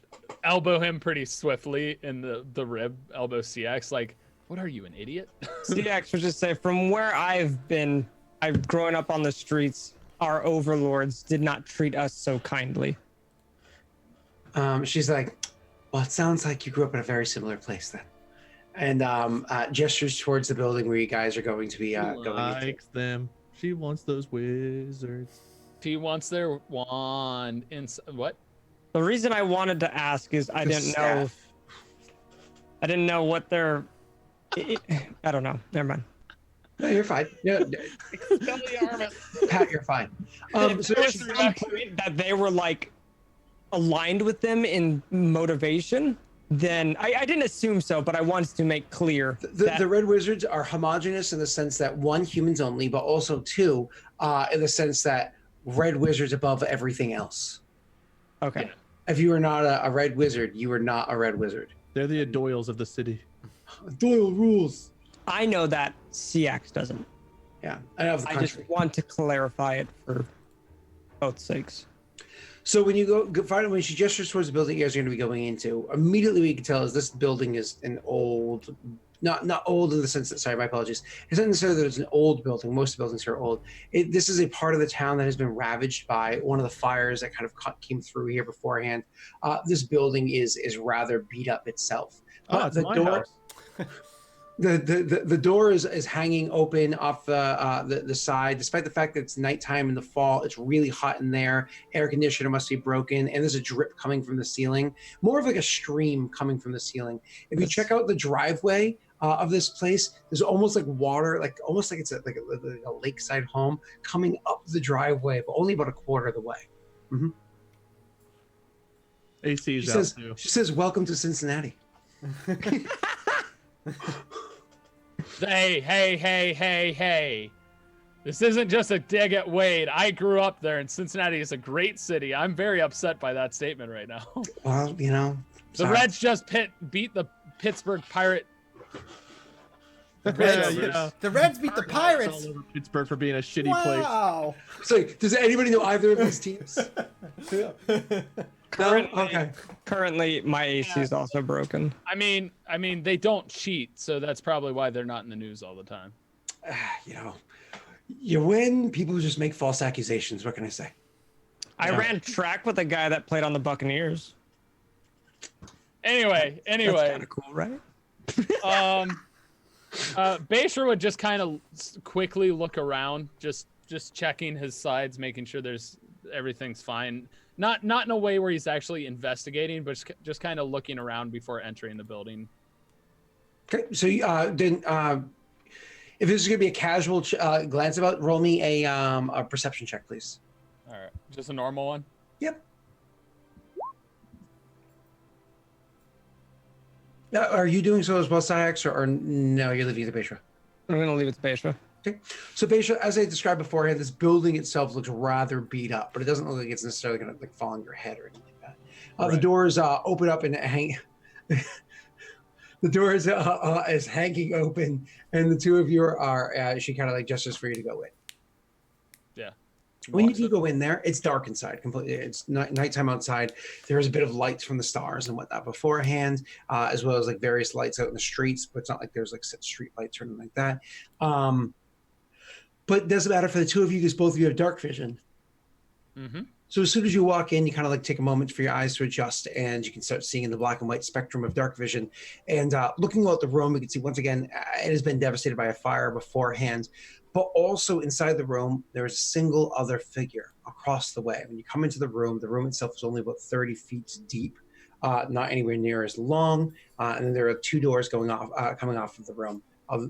elbow him pretty swiftly in the rib, elbow CX. Like, what are you, an idiot? CX would just say, from where I've grown up on the streets, our overlords did not treat us so kindly. She's like, well, it sounds like you grew up in a very similar place then. And gestures towards the building where you guys are going to be going likes into. Them. She wants those wizards. She wants their wand. What? The reason I wanted to ask is I didn't know what their. I don't know. Never mind. No, you're fine. No, Pat, you're fine. So there was some point that they were like aligned with them in motivation. Then I didn't assume so, but I wanted to make clear the Red Wizards are homogenous in the sense that one, humans only, but also two, in the sense that Red Wizards above everything else. Okay. Yeah. If you are not a Red Wizard, you are not a Red Wizard. They're the Doyles of the city. Doyle rules. I know that CX doesn't. Yeah, I know the country. I just want to clarify it for both sakes. So when you when she gestures towards the building you guys are going to be going into, immediately what you can tell is this building is an old, not old in the sense that, sorry, my apologies. It's not necessarily that it's an old building. Most buildings are old. This is a part of the town that has been ravaged by one of the fires that kind of came through here beforehand. This building is rather beat up itself. It's the my door. house. The door is hanging open off the side, despite the fact that it's nighttime in the fall. It's really hot in there. Air conditioner must be broken, and there's a drip coming from the ceiling, more of like a stream coming from the ceiling. If you check out the driveway of this place, there's almost like water, almost like it's a lakeside home coming up the driveway, but only about a quarter of the way. Mm-hmm. AC is out too. She says, "Welcome to Cincinnati." Hey. This isn't just a dig at Wade. I grew up there, and Cincinnati is a great city. I'm very upset by that statement right now. Well, the Reds just beat the Pittsburgh Pirate The Reds- Reds, the Reds beat the Pirates. All over Pittsburgh for being a shitty place. Wow. So, does anybody know either of these teams? Currently, No? Okay. currently, my AC is also broken. I mean, they don't cheat, so that's probably why they're not in the news all the time. You know, you win. People just make false accusations. What can I say? I ran track with a guy that played on the Buccaneers. Anyway, That's kind of cool, right? Basher would just kind of quickly look around, just checking his sides, making sure everything's fine. Not in a way where he's actually investigating, but just kind of looking around before entering the building. Okay. So then, if this is going to be a casual glance about, roll me a perception check, please. All right, just a normal one. Yep. Are you doing so as well, Syax, or no? You're leaving the Beishra. I'm gonna leave it to Beisha. Okay. So Beishra, as I described beforehand, this building itself looks rather beat up, but it doesn't look like it's necessarily going to like fall on your head or anything like that. The doors open up and hang. The door is hanging open, and the two of you are. She kind of like gestures for you to go in. Yeah. When you do go in there, it's dark inside completely. It's nighttime outside. There's a bit of lights from the stars and whatnot beforehand, as well as like various lights out in the streets, but it's not like there's like set street lights or anything like that. But it doesn't matter for the two of you because both of you have dark vision. Mm-hmm. So as soon as you walk in, you kind of like take a moment for your eyes to adjust, and you can start seeing in the black and white spectrum of dark vision. And looking out the room, you can see once again it has been devastated by a fire beforehand. But also inside the room, there is a single other figure across the way. When you come into the room itself is only about 30 feet deep, not anywhere near as long. And then there are two doors coming off of the room.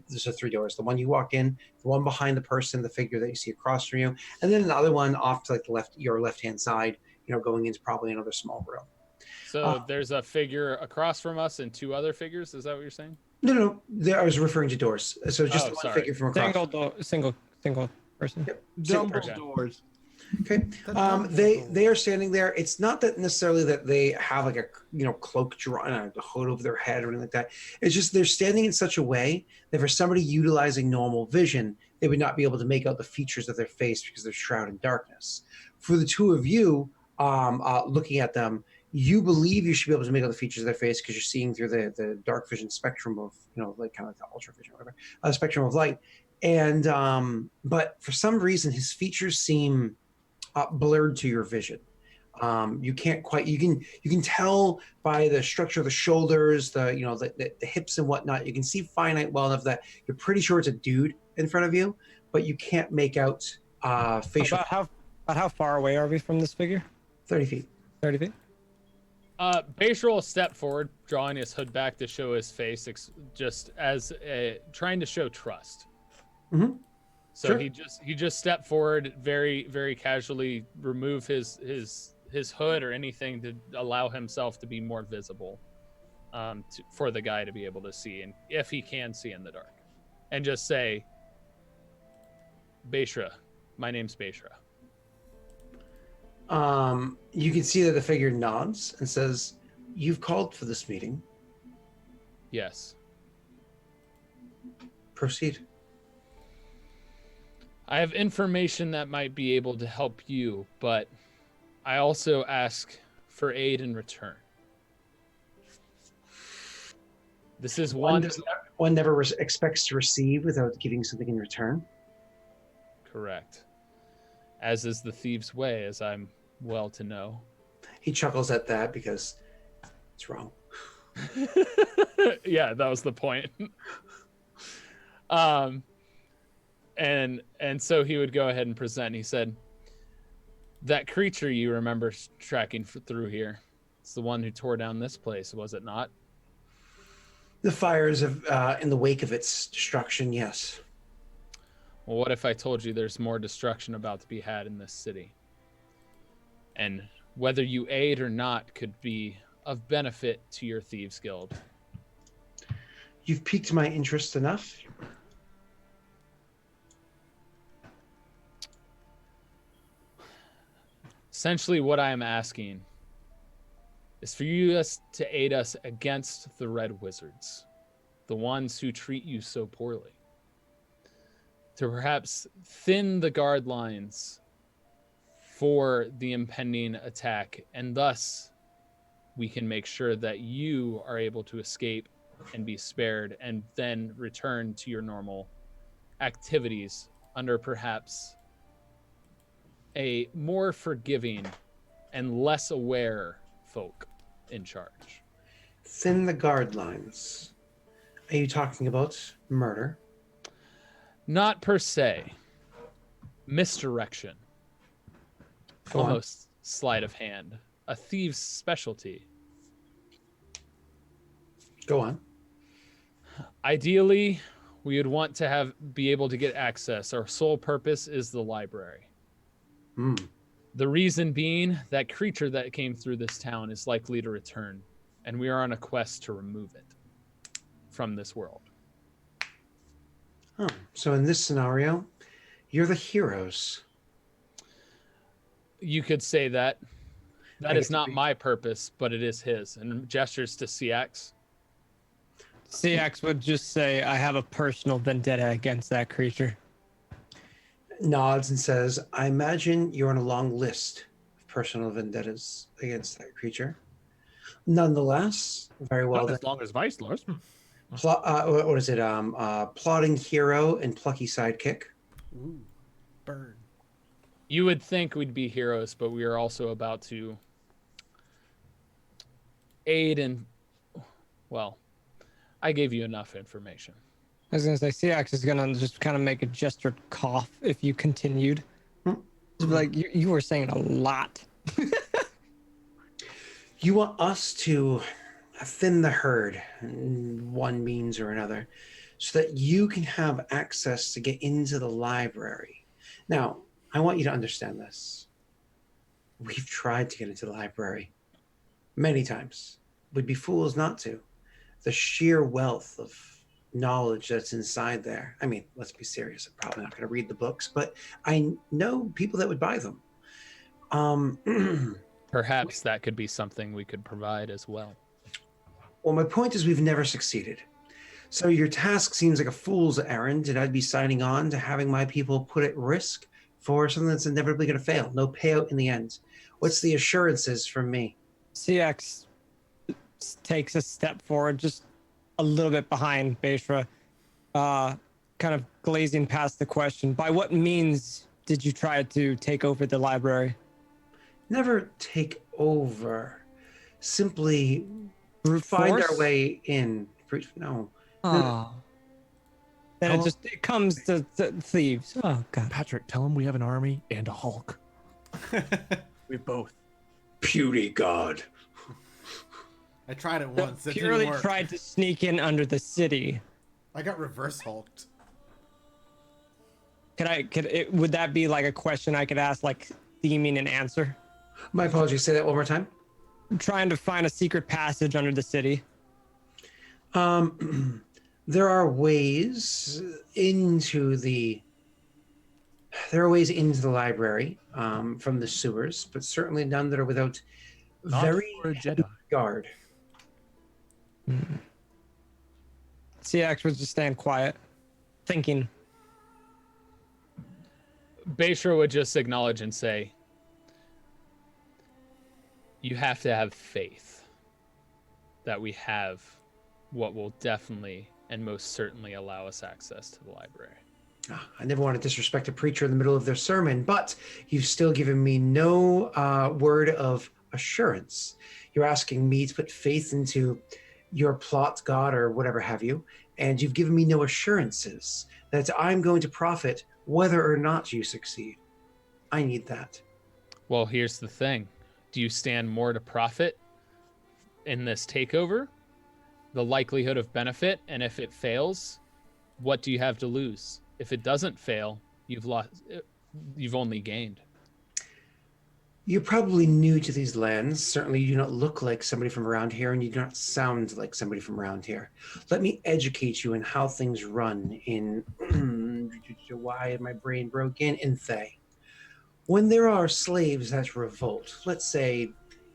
There's three doors. The one you walk in, the one behind the person, the figure that you see across from you, and then another one off to like your left-hand side, going into probably another small room. So there's a figure across from us and two other figures. Is that what you're saying? No. I was referring to doors. So just the one sorry. figure from across. Single person. Yep. Double doors. Okay. They are standing there. It's not that necessarily that they have like a cloak drawn, a hood over their head or anything like that. It's just they're standing in such a way that for somebody utilizing normal vision, they would not be able to make out the features of their face because they're shrouded in darkness. For the two of you, looking at them, you believe you should be able to make out the features of their face because you're seeing through the dark vision spectrum of like kind of like the ultra vision or whatever, spectrum of light. And but for some reason his features seem blurred to your vision. You can't quite. You can tell by the structure of the shoulders, the hips and whatnot. You can see finite well enough that you're pretty sure it's a dude in front of you, but you can't make out facial. About how far away are we from this figure? 30 feet. 30 feet. Basher will step forward, drawing his hood back to show his face, just as trying to show trust. Mm-hmm. So sure. he just stepped forward, very very casually, remove his hood or anything to allow himself to be more visible, for the guy to be able to see, and if he can see in the dark, and just say, "Beishra, my name's Beishra." You can see that the figure nods and says, "You've called for this meeting." Yes. Proceed. I have information that might be able to help you, but I also ask for aid in return. This is one never expects to receive without giving something in return. Correct. As is the thieves' way, as I'm well to know. He chuckles at that because it's wrong. Yeah, that was the point. And so he would go ahead and present. He said, "That creature you remember tracking through here, it's the one who tore down this place, was it not?" The fires of in the wake of its destruction, yes. Well, what if I told you there's more destruction about to be had in this city? And whether you aid or not could be of benefit to your Thieves Guild. You've piqued my interest enough. Essentially, what I am asking is for you to aid us against the Red Wizards. the ones who treat you so poorly, to perhaps thin the guard lines for the impending attack, and thus we can make sure that you are able to escape and be spared and then return to your normal activities under perhaps a more forgiving and less aware folk in charge. Thin the guard lines. Are you talking about murder? Not per se. Misdirection. Go on. Almost sleight of hand. A thieves' specialty. Go on. Ideally, we would want to be able to get access. Our sole purpose is the library. Hmm. The reason being that creature that came through this town is likely to return, and we are on a quest to remove it from this world. Oh, so in this scenario, you're the heroes. You could say that. That I is get to not be- my purpose, but it is his. And gestures to CX. CX would just say, I have a personal vendetta against that creature. Nods and says, I imagine you're on a long list of personal vendettas against that creature. Nonetheless, very well Not done. as long as Vice Lord. What is it? Plotting hero and plucky sidekick. Ooh, burn. You would think we'd be heroes, but we are also about to aid in. Well, I gave you enough information. I was gonna say CX is gonna just kind of make a gestured cough if you continued. Just be like you were saying a lot. You want us to thin the herd in one means or another so that you can have access to get into the library. Now, I want you to understand this. We've tried to get into the library many times. We'd be fools not to. The sheer wealth of knowledge that's inside there. I mean, let's be serious. I'm probably not going to read the books, but I know people that would buy them. Perhaps that could be something we could provide as well. Well, my point is we've never succeeded. So your task seems like a fool's errand, and I'd be signing on to having my people put at risk for something that's inevitably going to fail. No payout in the end. What's the assurances from me? CX takes a step forward, just a little bit behind Beishra, kind of glazing past the question. By what means did you try to take over the library? Never take over. Simply Brute find force? our way in. No. Oh. Then it comes to thieves. Oh god. Patrick, tell him we have an army and a Hulk. We both. Puny God. I tried it once. It Purely didn't work. tried to sneak in under the city. I got reverse hulked. Would that be like a question I could ask, like theming an answer? My apologies. Say that one more time. I'm trying to find a secret passage under the city. There are ways into the library from the sewers, but certainly none that are without Not very for a heavy Jedi. guard. CX was just staying quiet, thinking. Beishra would just acknowledge and say, you have to have faith that we have what will definitely and most certainly allow us access to the library. I never want to disrespect a preacher in the middle of their sermon, but you've still given me no word of assurance. You're asking me to put faith into your plot, God, or whatever have you, and you've given me no assurances that I'm going to profit whether or not you succeed. I need that. Well, here's the thing. Do you stand more to profit in this takeover? The likelihood of benefit, and if it fails, what do you have to lose? If it doesn't fail, you've only gained. You're probably new to these lands. Certainly you do not look like somebody from around here, and you do not sound like somebody from around here. Let me educate you in how things run in why my brain broke in Thay. When there are slaves that revolt, let's say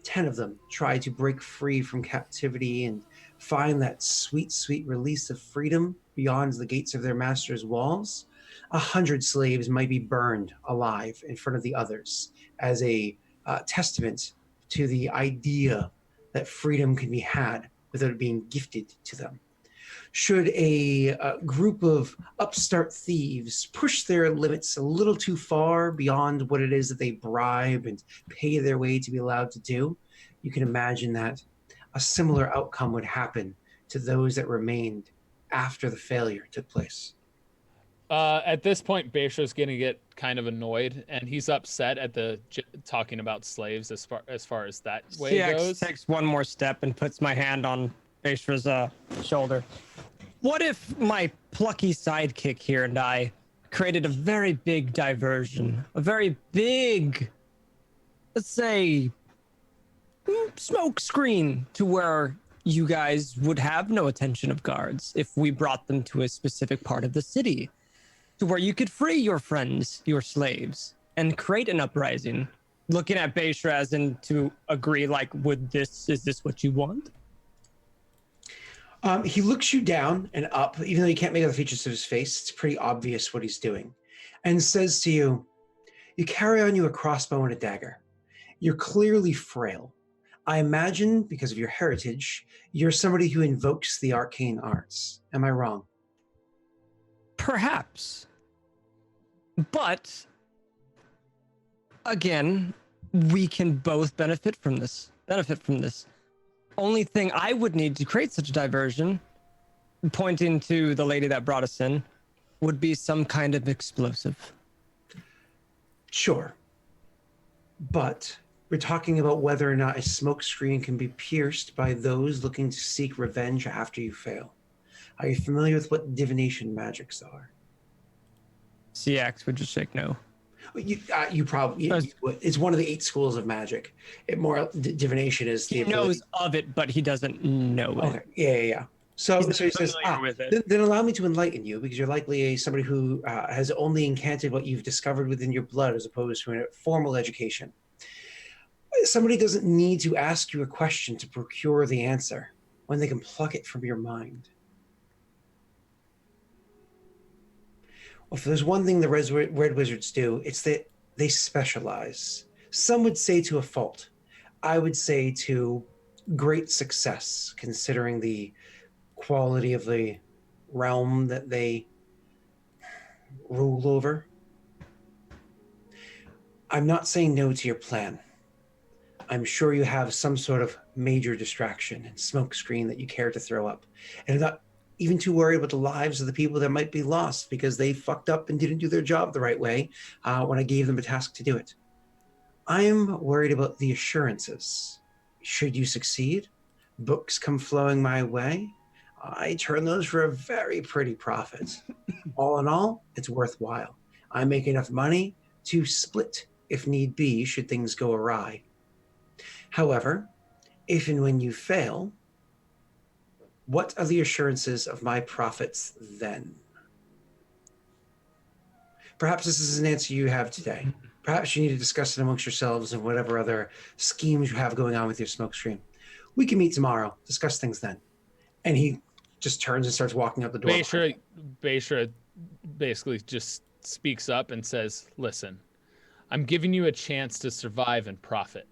10 of them try to break free from captivity and find that sweet, sweet release of freedom beyond the gates of their master's walls, 100 slaves might be burned alive in front of the others as a testament to the idea that freedom can be had without it being gifted to them. Should a group of upstart thieves push their limits a little too far beyond what it is that they bribe and pay their way to be allowed to do, you can imagine that a similar outcome would happen to those that remained after the failure took place. At this point, Beisha's gonna get kind of annoyed, and he's upset at the talking about slaves as far as that way CX goes. takes one more step and puts my hand on Beisha's shoulder. What if my plucky sidekick here and I created a very big diversion, a very big, let's say, smoke screen to where you guys would have no attention of guards if we brought them to a specific part of the city, to where you could free your friends, your slaves, and create an uprising? Looking at Beisha as in to agree, like, is this what you want? He looks you down and up, even though you can't make out the features of his face. It's pretty obvious what he's doing, and says to you, "You carry on you a crossbow and a dagger. You're clearly frail. I imagine, because of your heritage, you're somebody who invokes the arcane arts. Am I wrong?" Perhaps. But again, we can both benefit from this. Only thing I would need to create such a diversion, pointing to the lady that brought us in, would be some kind of explosive. Sure. But we're talking about whether or not a smoke screen can be pierced by those looking to seek revenge after you fail. Are you familiar with what divination magics are? CX would just shake no. You probably it's one of the 8 schools of magic. Divination is the He ability. knows of it, but he doesn't know it. Okay, yeah. So he says, with it. then allow me to enlighten you, because you're likely somebody who has only encountered what you've discovered within your blood as opposed to a formal education. Somebody doesn't need to ask you a question to procure the answer when they can pluck it from your mind. Well, if there's one thing the Red Wizards do, it's that they specialize. Some would say to a fault. I would say to great success, considering the quality of the realm that they rule over. I'm not saying no to your plan. I'm sure you have some sort of major distraction and smokescreen that you care to throw up. And I'm not even too worried about the lives of the people that might be lost because they fucked up and didn't do their job the right way when I gave them a task to do it. I'm worried about the assurances. Should you succeed, books come flowing my way, I turn those for a very pretty profit. All in all, it's worthwhile. I make enough money to split if need be should things go awry. However, if and when you fail, what are the assurances of my profits then? Perhaps this is an answer you have today. Perhaps you need to discuss it amongst yourselves and whatever other schemes you have going on with your smoke stream. We can meet tomorrow, discuss things then. And he just turns and starts walking out the door. Beisha basically just speaks up and says, "Listen, I'm giving you a chance to survive and profit.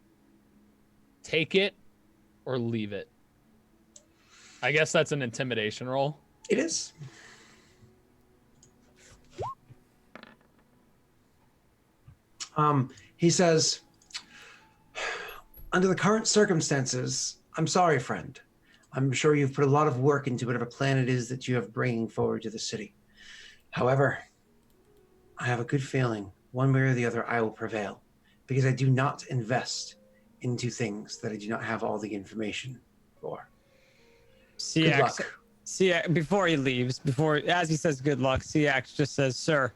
Take it or leave it." I guess that's an intimidation roll. It is. He says, "Under the current circumstances, I'm sorry, friend. I'm sure you've put a lot of work into whatever plan it is that you have bringing forward to the city. However, I have a good feeling, one way or the other, I will prevail, because I do not invest into things that I do not have all the information for." Good luck. Before he leaves, as he says good luck, CX just says, "Sir."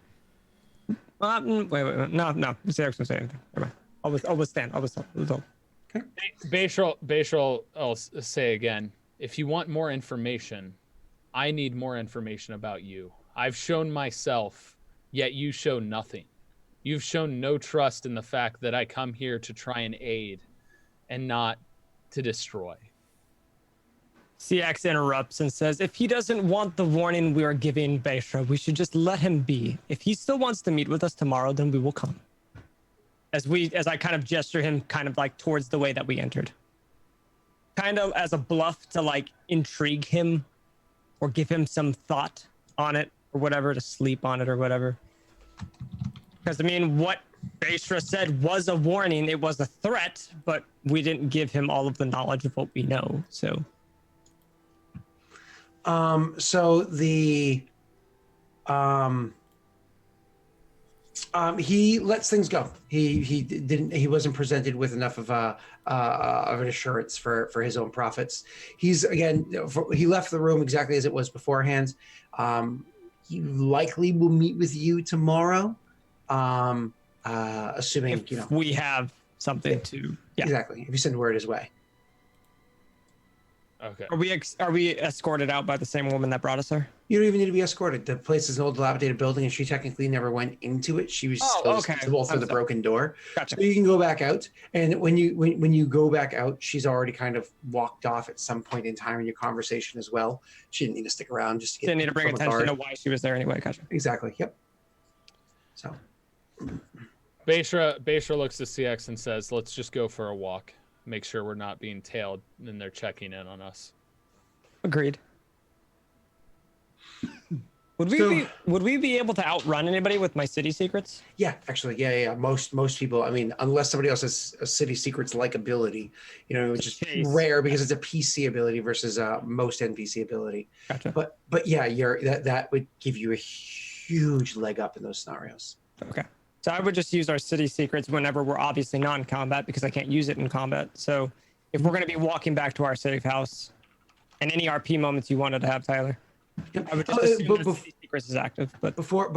Wait, no. CX won't say anything. Never mind. I'll withstand. Okay. Beisha, I'll say again, if you want more information, I need more information about you. I've shown myself, yet you show nothing. You've shown no trust in the fact that I come here to try and aid. and not to destroy. CX interrupts and says, if he doesn't want the warning we are giving Beisra, we should just let him be. If he still wants to meet with us tomorrow, then we will come. As I kind of gesture him kind of like towards the way that we entered. Kind of as a bluff to like intrigue him or give him some thought on it or whatever, to sleep on it or whatever. Because I mean, what Beisra said was a warning. It was a threat, but we didn't give him all of the knowledge of what we know. So he lets things go. He wasn't presented with enough of an assurance for his own profits. He left the room exactly as it was beforehand. He likely will meet with you tomorrow. Assuming if we have something to, yeah, exactly. If you send word his way. Okay. Are we escorted out by the same woman that brought us there? You don't even need to be escorted. The place is an old dilapidated building, and she technically never went into it. She was visible through the broken door. Gotcha. So you can go back out, and when you go back out, she's already kind of walked off at some point in time in your conversation as well. She didn't need to stick around just to get. Didn't need to bring attention to why she was there anyway. Gotcha. Exactly. Yep. So. Beisra looks to CX and says, "Let's just go for a walk. Make sure we're not being tailed, and they're checking in on us." Agreed. Would we be able to outrun anybody with my city secrets? Yeah, actually, yeah. Most people. I mean, unless somebody else has a city secrets like ability, which is rare because it's a PC ability versus most NPC ability. Gotcha. But yeah, that would give you a huge leg up in those scenarios. Okay. So I would just use our city secrets whenever we're obviously not in combat because I can't use it in combat. So if we're going to be walking back to our safe house, and any RP moments you wanted to have, Tyler, I would just assume that city secrets is active. But before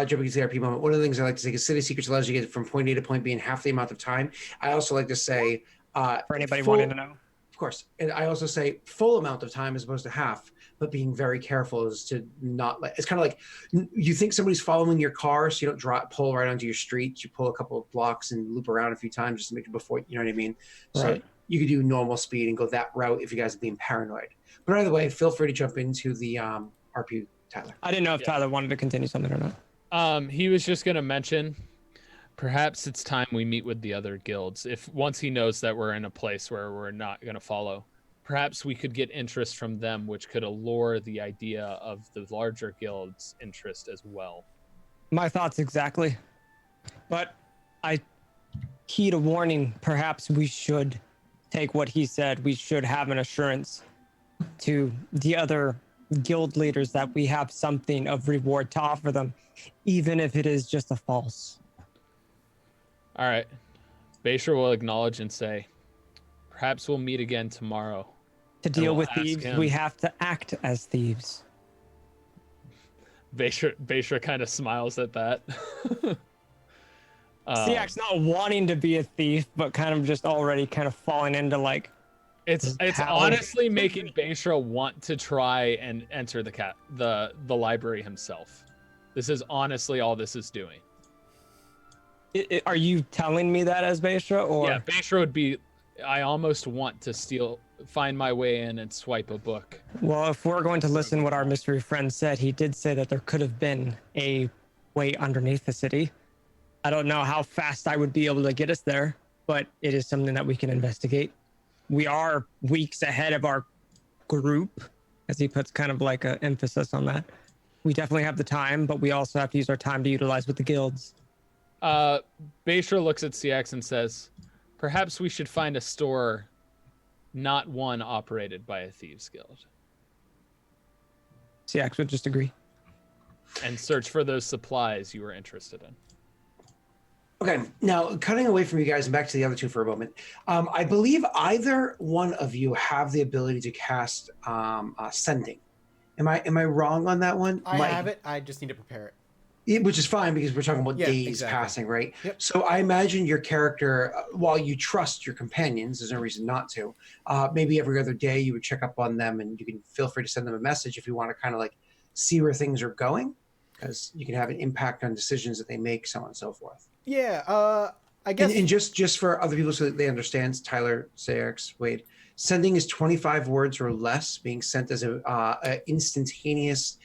jumping into the RP moment, one of the things I like to say is city secrets allows you to get from point A to point B in half the amount of time. I also like to say for anybody wanting to know, of course, and I also say full amount of time as opposed to half. But being very careful is to not let. It's kind of like you think somebody's following your car, so you don't pull right onto your street. You pull a couple of blocks and loop around a few times just to make it before. You know what I mean? So right. You could do normal speed and go that route if you guys are being paranoid. But either way, feel free to jump into the RP, Tyler. I didn't know if Tyler wanted to continue something or not. He was just going to mention, perhaps it's time we meet with the other guilds. Once he knows that we're in a place where we're not going to follow, perhaps we could get interest from them, which could allure the idea of the larger guild's interest as well. My thoughts exactly. But I heed a warning. Perhaps we should take what he said. We should have an assurance to the other guild leaders that we have something of reward to offer them, even if it is just a false. All right. Beisra will acknowledge and say, perhaps we'll meet again tomorrow. To deal with thieves, we have to act as thieves. Beisra kind of smiles at that. CX not wanting to be a thief, but kind of just already kind of falling into like. It's honestly making Beisra want to try and enter the library himself. This is honestly all this is doing. Are you telling me that as Beisra, or? Yeah, Beisra would be. I almost want to find my way in and swipe a book. Well, if we're going to listen what our mystery friend said, he did say that there could have been a way underneath the city. I don't know how fast I would be able to get us there, but it is something that we can investigate. We are weeks ahead of our group, as he puts kind of like an emphasis on that. We definitely have the time, but we also have to use our time to utilize with the guilds. Beisra looks at CX and says, perhaps we should find a store, not one operated by a thieves guild. CX would just agree. And search for those supplies you were interested in. Okay, now cutting away from you guys and back to the other two for a moment. I believe either one of you have the ability to cast sending. Am I wrong on that one? I have it. I just need to prepare it. Which is fine because we're talking about days passing, right? Yep. So I imagine your character, while you trust your companions, there's no reason not to. Maybe every other day you would check up on them, and you can feel free to send them a message if you want to kind of like see where things are going, because you can have an impact on decisions that they make, so on and so forth. Yeah, I guess. And just for other people so that they understand, Tyler, Sayrex, Wade, sending is 25 words or less being sent as a instantaneous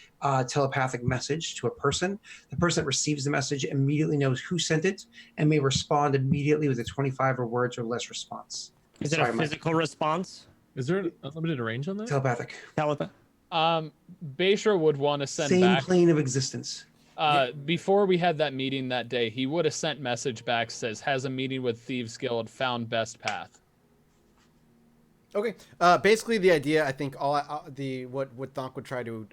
telepathic message to a person. The person that receives the message immediately knows who sent it and may respond immediately with a 25 or words or less response. Is it a physical response? Is there a limited range on that? Telepathic. Beishra would want to send Same back. plane of existence. Before we had that meeting that day, he would have sent message back says has a meeting with Thieves Guild, found best path. Okay. Basically, the idea, I think, what Thonk would try to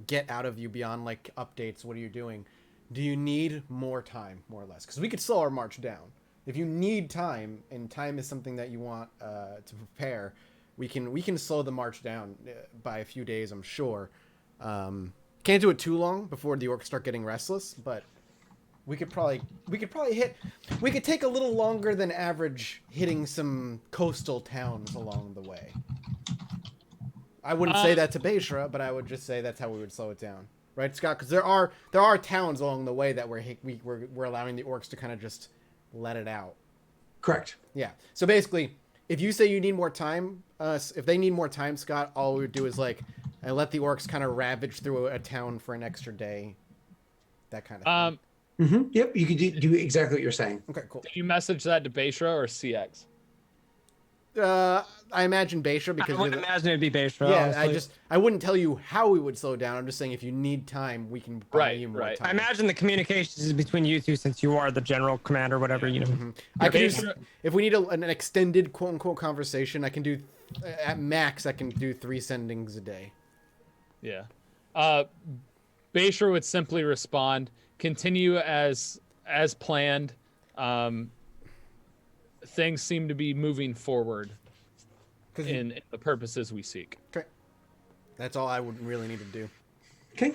get out of you beyond like updates. What are you doing? Do you need more time, more or less? Because we could slow our march down. If you need time, and time is something that you want to prepare, we can slow the march down by a few days, I'm sure. Can't do it too long before the orcs start getting restless, but we could take a little longer than average hitting some coastal towns along the way. I wouldn't say that to Beishra, but I would just say that's how we would slow it down, right, Scott? Because there are towns along the way that we're allowing the orcs to kind of just let it out. Correct. Yeah. So basically, if you say you need more time, if they need more time, Scott, all we would do is I let the orcs kind of ravage through a town for an extra day. That kind of thing. Yep, you could do exactly what you're saying. Okay, cool. Did you message that to Beishra or CX? I imagine Beishra because I would imagine it'd be Beishra. yeah, honestly. I wouldn't tell you how we would slow down. I'm just saying if you need time, we can buy you more time. I imagine the communications is between you two since you are the general commander, whatever, you know. I can do, if we need an extended quote unquote conversation, I can do at max I can do 3 sendings a day. Yeah. Beishra would simply respond, continue as planned. Things seem to be moving forward in the purposes we seek. Okay. That's all I would really need to do. Okay.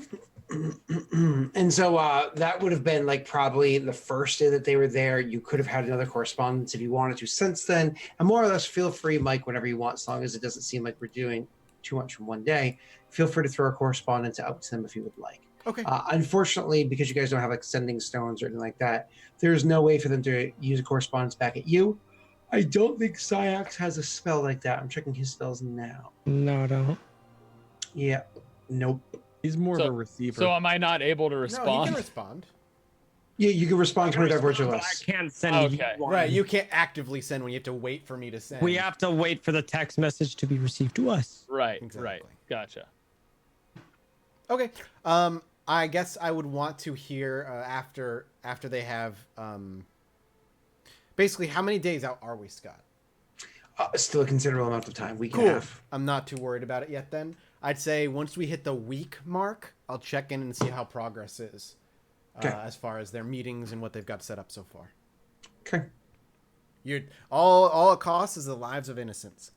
And so that would have been like probably the first day that they were there. You could have had another correspondence if you wanted to since then. And more or less, feel free, Mike, whenever you want, as long as it doesn't seem like we're doing too much from one day. Feel free to throw a correspondence out to them if you would like. Okay. Unfortunately, because you guys don't have like sending stones or anything like that, there's no way for them to use a correspondence back at you. I don't think Syax has a spell like that. I'm checking his spells now. No, I don't. Yeah. Nope. He's more of a receiver. So am I not able to No, respond? you can respond. Yeah, you can respond 25 words or I less. can't send Okay. you one. Right, you can't actively send when you have to wait for me to send. We have to wait for the text message to be received to us. Right, Exactly. right. Gotcha. Okay. I guess I would want to hear after they have basically how many days out are we, Scott? Still a considerable amount of time. Week and a Cool. half. I'm not too worried about it yet then. I'd say once we hit the week mark, I'll check in and see how progress is Okay. as far as their meetings and what they've got set up so far. Okay. You're all it costs is the lives of innocents.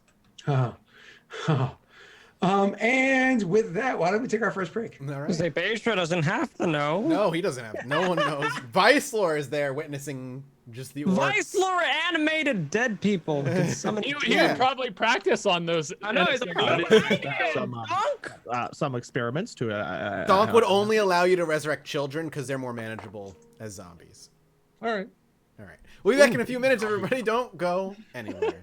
And with that, why don't we take our first break? All right. Say Beishra doesn't have to know. No, he doesn't have. No one knows. Vicelor is there witnessing just the orcs. Vicelor animated dead people. He Yeah. would probably practice on those. I know, he's some experiments to Donk would only allow you to resurrect children because they're more manageable as zombies. All right. All right. We'll be back in a few minutes, everybody. Don't go anywhere.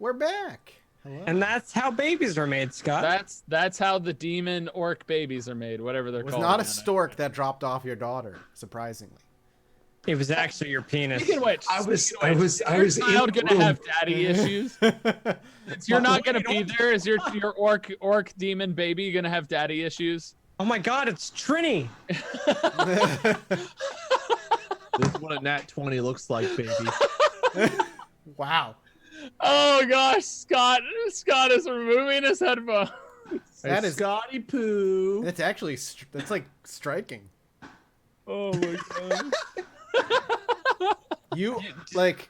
We're back. Hello. And that's how babies are made, Scott. That's how the demon orc babies are made, whatever they're It was called. not a down there. stork that dropped off your daughter, surprisingly. It was actually your penis. Speaking of which, is your child in gonna room. have daddy issues? Since you're not gonna be there, is your orc demon baby gonna have daddy issues? Oh my God, it's Trini. This is what a nat 20 looks like, baby. Wow. Oh gosh, Scott is removing his headphones. That is Scotty Poo. That's actually that's like striking. Oh my god. You like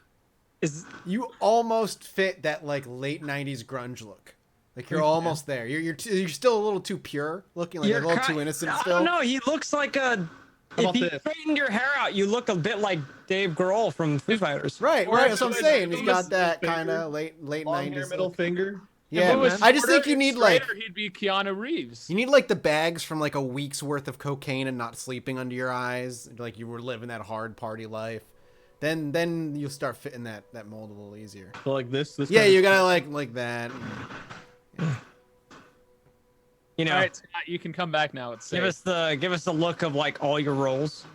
Is you almost fit that like late 90s grunge look. Like you're almost there. You're still a little too pure looking, like a little too innocent I still. don't know. He looks like a. If about you this? straightened your hair out, you look a bit like Dave Grohl from Foo Fighters. Right, Or right. That's what I'm actually, saying. He's got middle that finger, kind of late Long 90s hair, middle look. finger. If Yeah, it was I just think shorter you and need like straighter, he'd be Keanu Reeves. you need like the bags from like a week's worth of cocaine and not sleeping under your eyes, like you were living that hard party life. Then you'll start fitting that mold a little easier. So like this. Yeah, kind you of- gotta like that. You know, All right, Scott, you can come back now. It's safe. give us the look of like all your roles.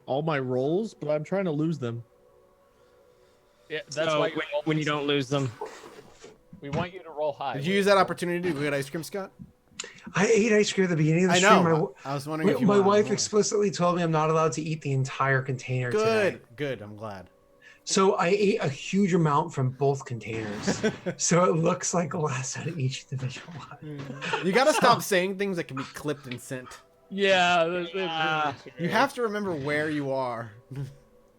all my rolls, but I'm trying to lose them. Yeah, that's So why when you don't lose them. we want you to roll high. Did you use that opportunity to go get ice cream, Scott? I ate ice cream at the beginning of the I stream. know. I was wondering if you My wanted wife more. explicitly told me I'm not allowed to eat the entire container today. Good. I'm glad. So I ate a huge amount from both containers. So it looks like less out of each individual one. You gotta stop saying things that can be clipped and sent. Yeah. You have to remember where you are.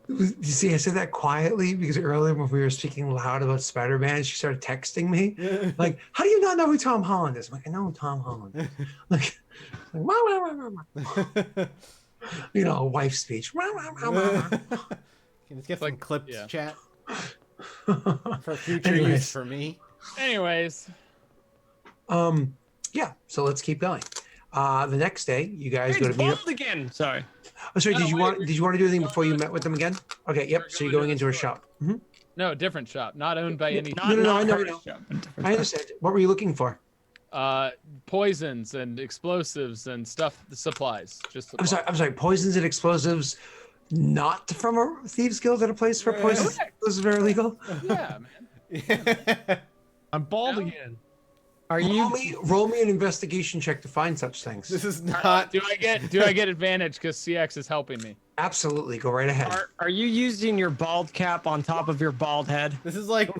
You see, I said that quietly because earlier when we were speaking loud about Spider-Man, she started texting me. Like, how do you not know who Tom Holland is? I'm like, I know who Tom Holland is. Like wah, wah, wah, wah, wah. You know, wife speech. Wah, wah, wah, wah, wah. Let's get some clipped yeah. chat for future Anyways. use for me. Anyways, Yeah, so let's keep going. The next day, you guys go It's to meet up. bald again. Sorry. Oh, sorry, No, did you wait, want to do anything before you met with them again? Okay, yep. So you're going into a shop. no, different shop, not owned by any. Not, no, not I know, her I know. show, but different I show. understand. What were you looking for? Poisons and explosives and stuff, supplies. Just I'm supplies. sorry. Poisons and explosives, not from a thieves guild at a place where poisons and explosives are illegal. Yeah, man. I'm bald No. again. Are you? Roll me an investigation check to find such things. This is not. Do I get advantage because CX is helping me? Absolutely, go right ahead. Are you using your bald cap on top of your bald head? This is like a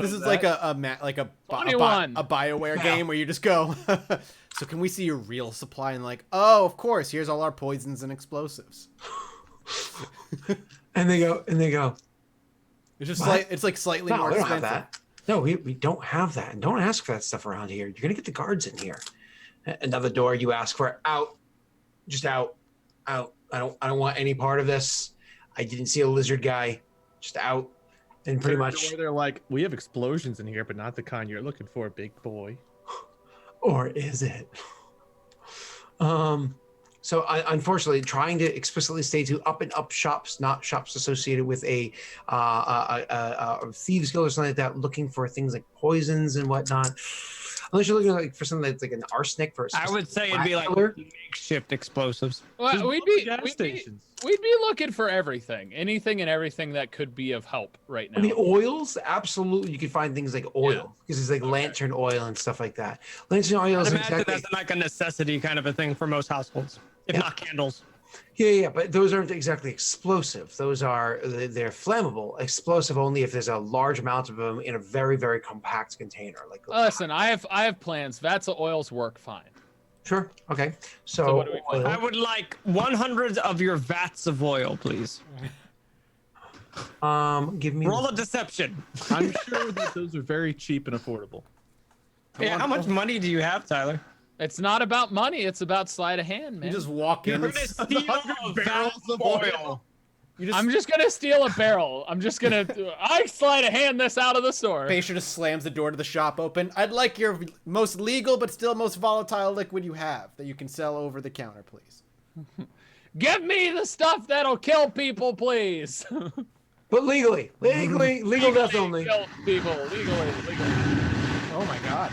21. BioWare game where you just go. So can we see your real supply? And like, oh, of course. Here's all our poisons and explosives. And they go. It's just What? it's like slightly No, more we don't have expensive. that. No, we don't have that. And don't ask for that stuff around here. You're gonna get the guards in here. Another door you ask for, out. Just out. I don't want any part of this. I didn't see a lizard guy. Just out. And pretty much, They're like, we have explosions in here, but not the kind you're looking for, big boy. or is it? So unfortunately, trying to explicitly stay to up and up shops, not shops associated with a thieves guild or something like that, looking for things like poisons and whatnot. Unless you're looking like for something that's like an arsenic for a I would say it'd be like killer. makeshift explosives. Well, we'd be gas stations. we'd be looking for everything, anything and everything that could be of help right now. I mean, oils, absolutely. You can find things like oil because it's like lantern oil and stuff like that. Lantern oil I'd is imagine exactly. that's like a necessity kind of a thing for most households, if not candles. Yeah, but those aren't exactly explosive. Those they're flammable. Explosive only if there's a large amount of them in a very, very compact container. Like Listen, I have plans. Vats of oils work fine. sure, okay. So So, what do we find? I would like 100 of your vats of oil, please. give me. Roll a deception. I'm sure that those are very cheap and affordable. Yeah, how much money do you have, Tyler? It's not about money. It's about sleight of hand, man. You just walk in. You're gonna steal a vat of oil. I'm just gonna steal a barrel. I'm just gonna. I sleight of hand this out of the store. Facer just slams the door to the shop open. I'd like your most legal but still most volatile liquid you have that you can sell over the counter, please. Give me the stuff that'll kill people, please. But legal death only. Kill people legally. Oh my god.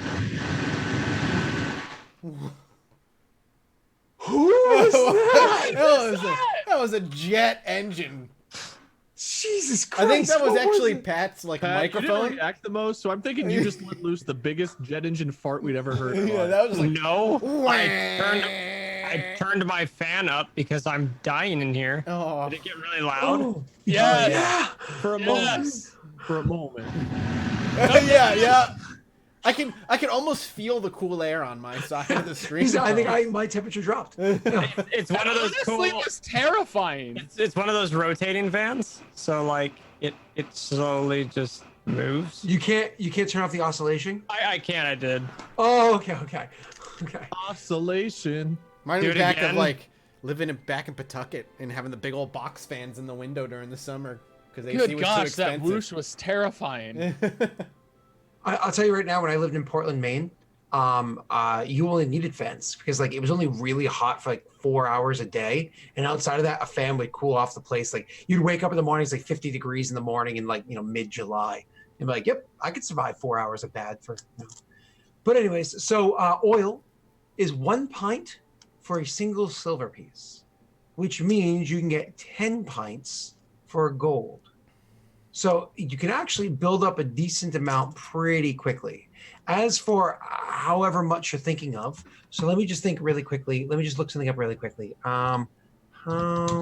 Who was that? That was a jet engine. Jesus Christ! I think that was what actually it? Pat's like Pat, you microphone. didn't react the most, so I'm thinking you just let loose the biggest jet engine fart we'd ever heard. Yeah, that was like No, Wah. I turned my fan up because I'm dying in here. Oh, Did it get really loud? Oh, Yeah. for a moment. For a moment. yeah. I can almost feel the cool air on my side of the screen. I think my temperature dropped. It's one of those Honestly, cool. it was terrifying. It's one of those rotating fans, so like it slowly just moves. You can't turn off the oscillation. I can't. I did. Oh, okay. Oscillation. Mine Do was it back of again. like living back in Pawtucket and having the big old box fans in the window during the summer because AC Good was gosh, too that expensive. whoosh was terrifying. I'll tell you right now, when I lived in Portland, Maine, you only needed fans because like it was only really hot for like 4 hours a day, and outside of that, a fan would cool off the place. Like you'd wake up in the morning, it's like 50 degrees in the morning in like mid-July, and be like, yep, I could survive 4 hours of bad for. But anyways, so oil is 1 pint for a single silver piece, which means you can get 10 pints for gold. So you can actually build up a decent amount pretty quickly. As for however much you're thinking of, so let me just think really quickly. Let me just look something up really quickly. How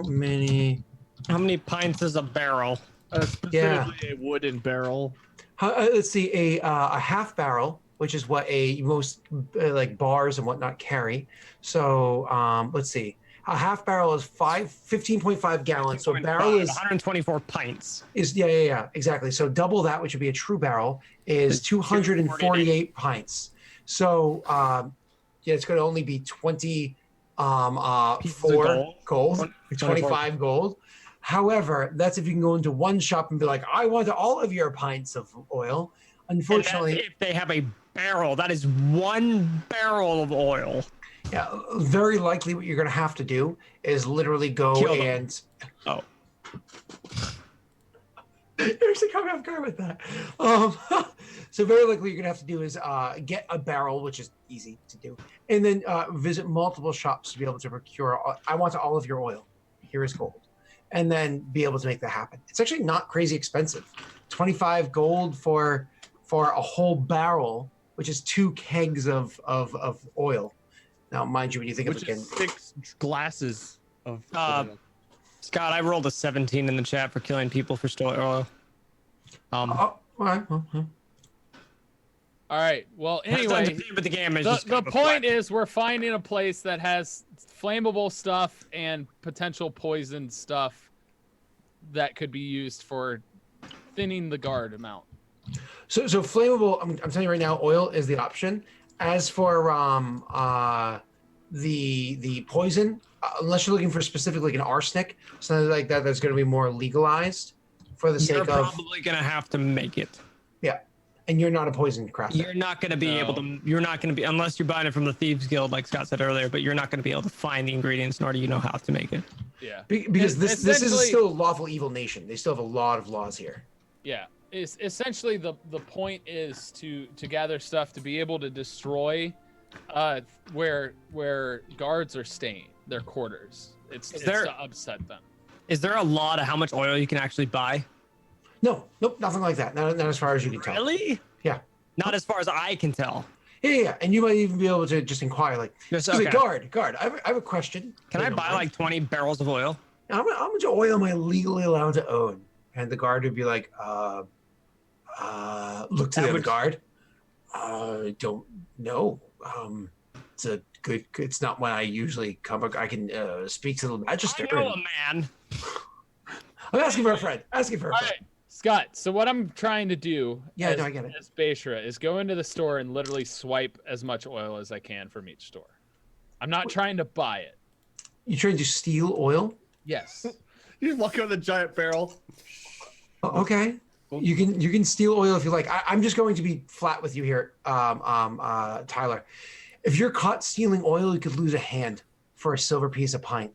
many? How many pints is a barrel? Specifically a wooden barrel. Let's see, a half barrel, which is what most like bars and whatnot carry. So let's see. A half barrel is 15.5 gallons. So a barrel is 124 pints. Yeah, exactly. So double that, which would be a true barrel, is 248 pints. So it's going to only be 20 Pieces of gold, 25 gold. However, that's if you can go into one shop and be like, I want all of your pints of oil. Unfortunately, And that's if they have a barrel, that is 1 barrel of oil. yeah, very likely what you're going to have to do is literally go Kill them. and. Oh. You're actually coming off guard with that. So very likely you're gonna have to do is get a barrel, which is easy to do, and then visit multiple shops to be able to procure. I want all of your oil. Here is gold, and then be able to make that happen. It's actually not crazy expensive. 25 gold for a whole barrel, which is 2 kegs of oil. Now, mind you, when you think Which of it is again, 6 glasses of Scott, I rolled a 17 in the chat for killing people for stolen oil. all right, All right. Well, Has nothing anyway, to do with the game. It's the just kind of a point flat- is we're finding a place that has flammable stuff and potential poison stuff that could be used for thinning the guard amount. So flammable. I'm telling you right now, oil is the option. As for the poison, unless you're looking for specifically like an arsenic, something like that, that's going to be more legalized for the You're sake of. probably gonna have to make it. Yeah, and you're not a poison crafter. You're not gonna be able to. You're not gonna be unless you're buying it from the Thieves Guild, like Scott said earlier. But you're not gonna be able to find the ingredients, nor do you know how to make it. Yeah. Because this is Essentially- still a lawful evil nation. They still have a lot of laws here. Yeah. It's essentially the point is to gather stuff to be able to destroy where guards are staying, their quarters. It's there- to upset them. Is there a law to how much oil you can actually buy? Nope, nothing like that. Not as far as you can tell. Really? Yeah. Not as far as I can tell. Yeah, and you might even be able to just inquire, like, Just, excuse me, okay. guard. I have a question. Can I If you don't buy mind. like 20 barrels of oil? How much oil am I legally allowed to own? And the guard would be like, look to That the other would- guard. Don't know. It's not when I usually come. I can speak to the magister. I know a man. I'm asking for a friend. All right, Scott. So what I'm trying to do, Yeah, as, no, I get it. as Beishra, is go into the store and literally swipe as much oil as I can from each store. I'm not trying to buy it. You trying to steal oil? Yes. You just walk out with a giant barrel. Oh, okay. You can steal oil if you like. I'm just going to be flat with you here, Tyler. If you're caught stealing oil, you could lose a hand for a silver piece a pint.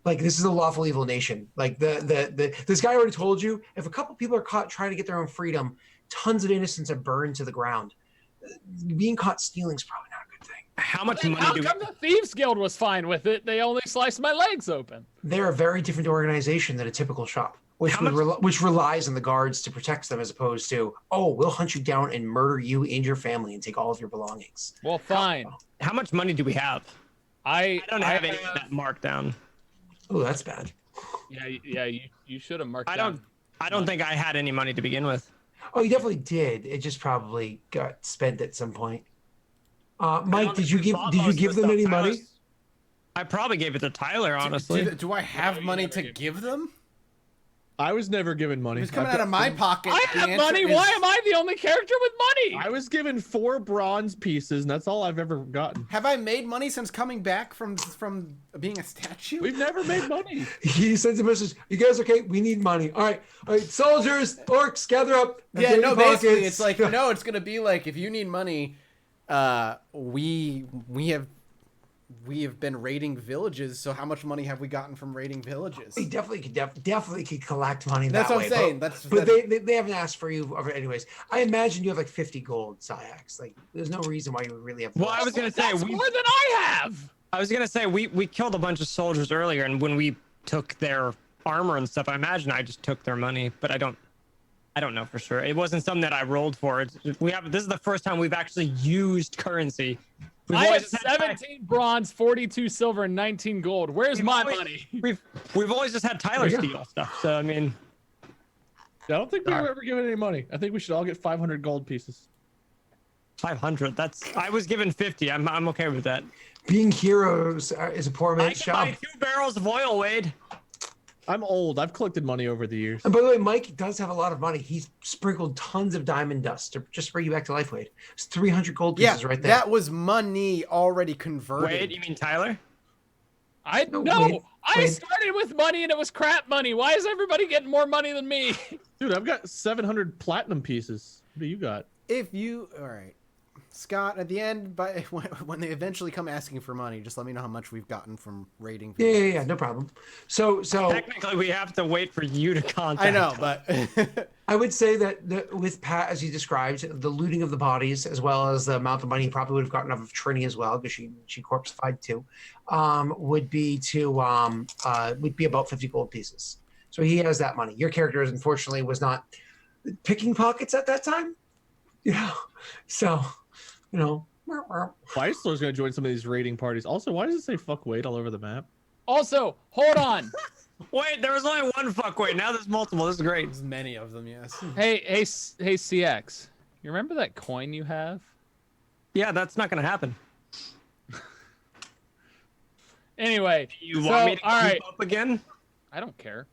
Like this is a lawful evil nation. Like this guy already told you, if a couple people are caught trying to get their own freedom, tons of innocents are burned to the ground. Being caught stealing is probably not a good thing. How much Then money how do we? come the Thieves Guild was fine with it? They only sliced my legs open. They're a very different organization than a typical shop, which which relies on the guards to protect them, as opposed to, oh, we'll hunt you down and murder you and your family and take all of your belongings. Well, fine. How much money do we have? I don't have any of that marked down. Oh, that's bad. Yeah. You should have marked. I down. don't think I had any money to begin with. Oh, you definitely did. It just probably got spent at some point. Mike, did you give them any money? I probably gave it to Tyler, honestly. Do I have money to give them? I was never given money. It's coming out of my pocket. I have money. Why am I the only character with money? I was given 4 bronze pieces, and that's all I've ever gotten. Have I made money since coming back from being a statue? We've never made money. He sends a message. You guys okay? We need money. All right, soldiers, orcs, gather up. Yeah, no, basically, it's like, no, it's gonna be like, if you need money, we have been raiding villages. So how much money have we gotten from raiding villages? We definitely could collect money That's that what way. I'm saying. But they haven't asked for you. Anyways, I imagine you have like 50 gold, Syax. Like, there's no reason why you would really have. Well, I was gonna say That's more than I have. I was gonna say we killed a bunch of soldiers earlier, and when we took their armor and stuff, I imagine I just took their money, but I don't know for sure. It wasn't something that I rolled for. This is the first time we've actually used currency. I have 17 bronze, 42 silver, and 19 gold. Where's my money? We've always just had Tyler steal stuff. So I mean, I don't think we were ever given any money. I think we should all get 500 gold pieces. 500. I was given 50. I'm okay with that. Being heroes is a poor man's job. I can buy 2 barrels of oil, Wade. I'm old. I've collected money over the years. And by the way, Mike does have a lot of money. He's sprinkled tons of diamond dust to just bring you back to life, Wade. It's 300 gold pieces right there. That was money already converted. Wade, you mean Tyler? I started with money and it was crap money. Why is everybody getting more money than me? Dude, I've got 700 platinum pieces. What do you got? All right, Scott, at the end, when they eventually come asking for money, just let me know how much we've gotten from raiding. Yeah, no problem. So technically, we have to wait for you to contact. I know, but I would say that with Pat, as he described, the looting of the bodies, as well as the amount of money he probably would have gotten off of Trini as well, because she corpseified too, would be about 50 gold pieces. So he has that money. Your character, unfortunately, was not picking pockets at that time. So. Weisler's going to join some of these raiding parties. Also, why does it say fuck Wade all over the map? Also, hold on. Wait, there was only one fuckway. Now there's multiple. This is great. there's many of them, yes. Hey, CX. You remember that coin you have? Yeah, that's not going to happen. Anyway, You want me to keep up again? I don't care.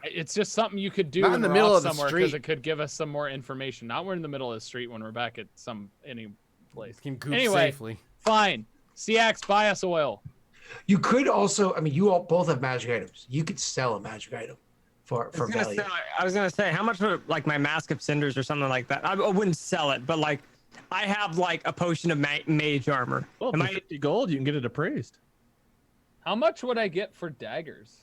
It's just something you could do Not when in the we're middle off of the somewhere, because street. it could give us some more information. Not we're in the middle of the street when we're back at any place. Can goop Anyway, safely. fine. CX, buy us oil. You could also, you all both have magic items. You could sell a magic item for value. I was gonna say, how much would like my Mask of Cinders or something like that? I wouldn't sell it, but like, I have like a potion of mage armor. Well, for 50 gold, you can get it appraised. How much would I get for daggers?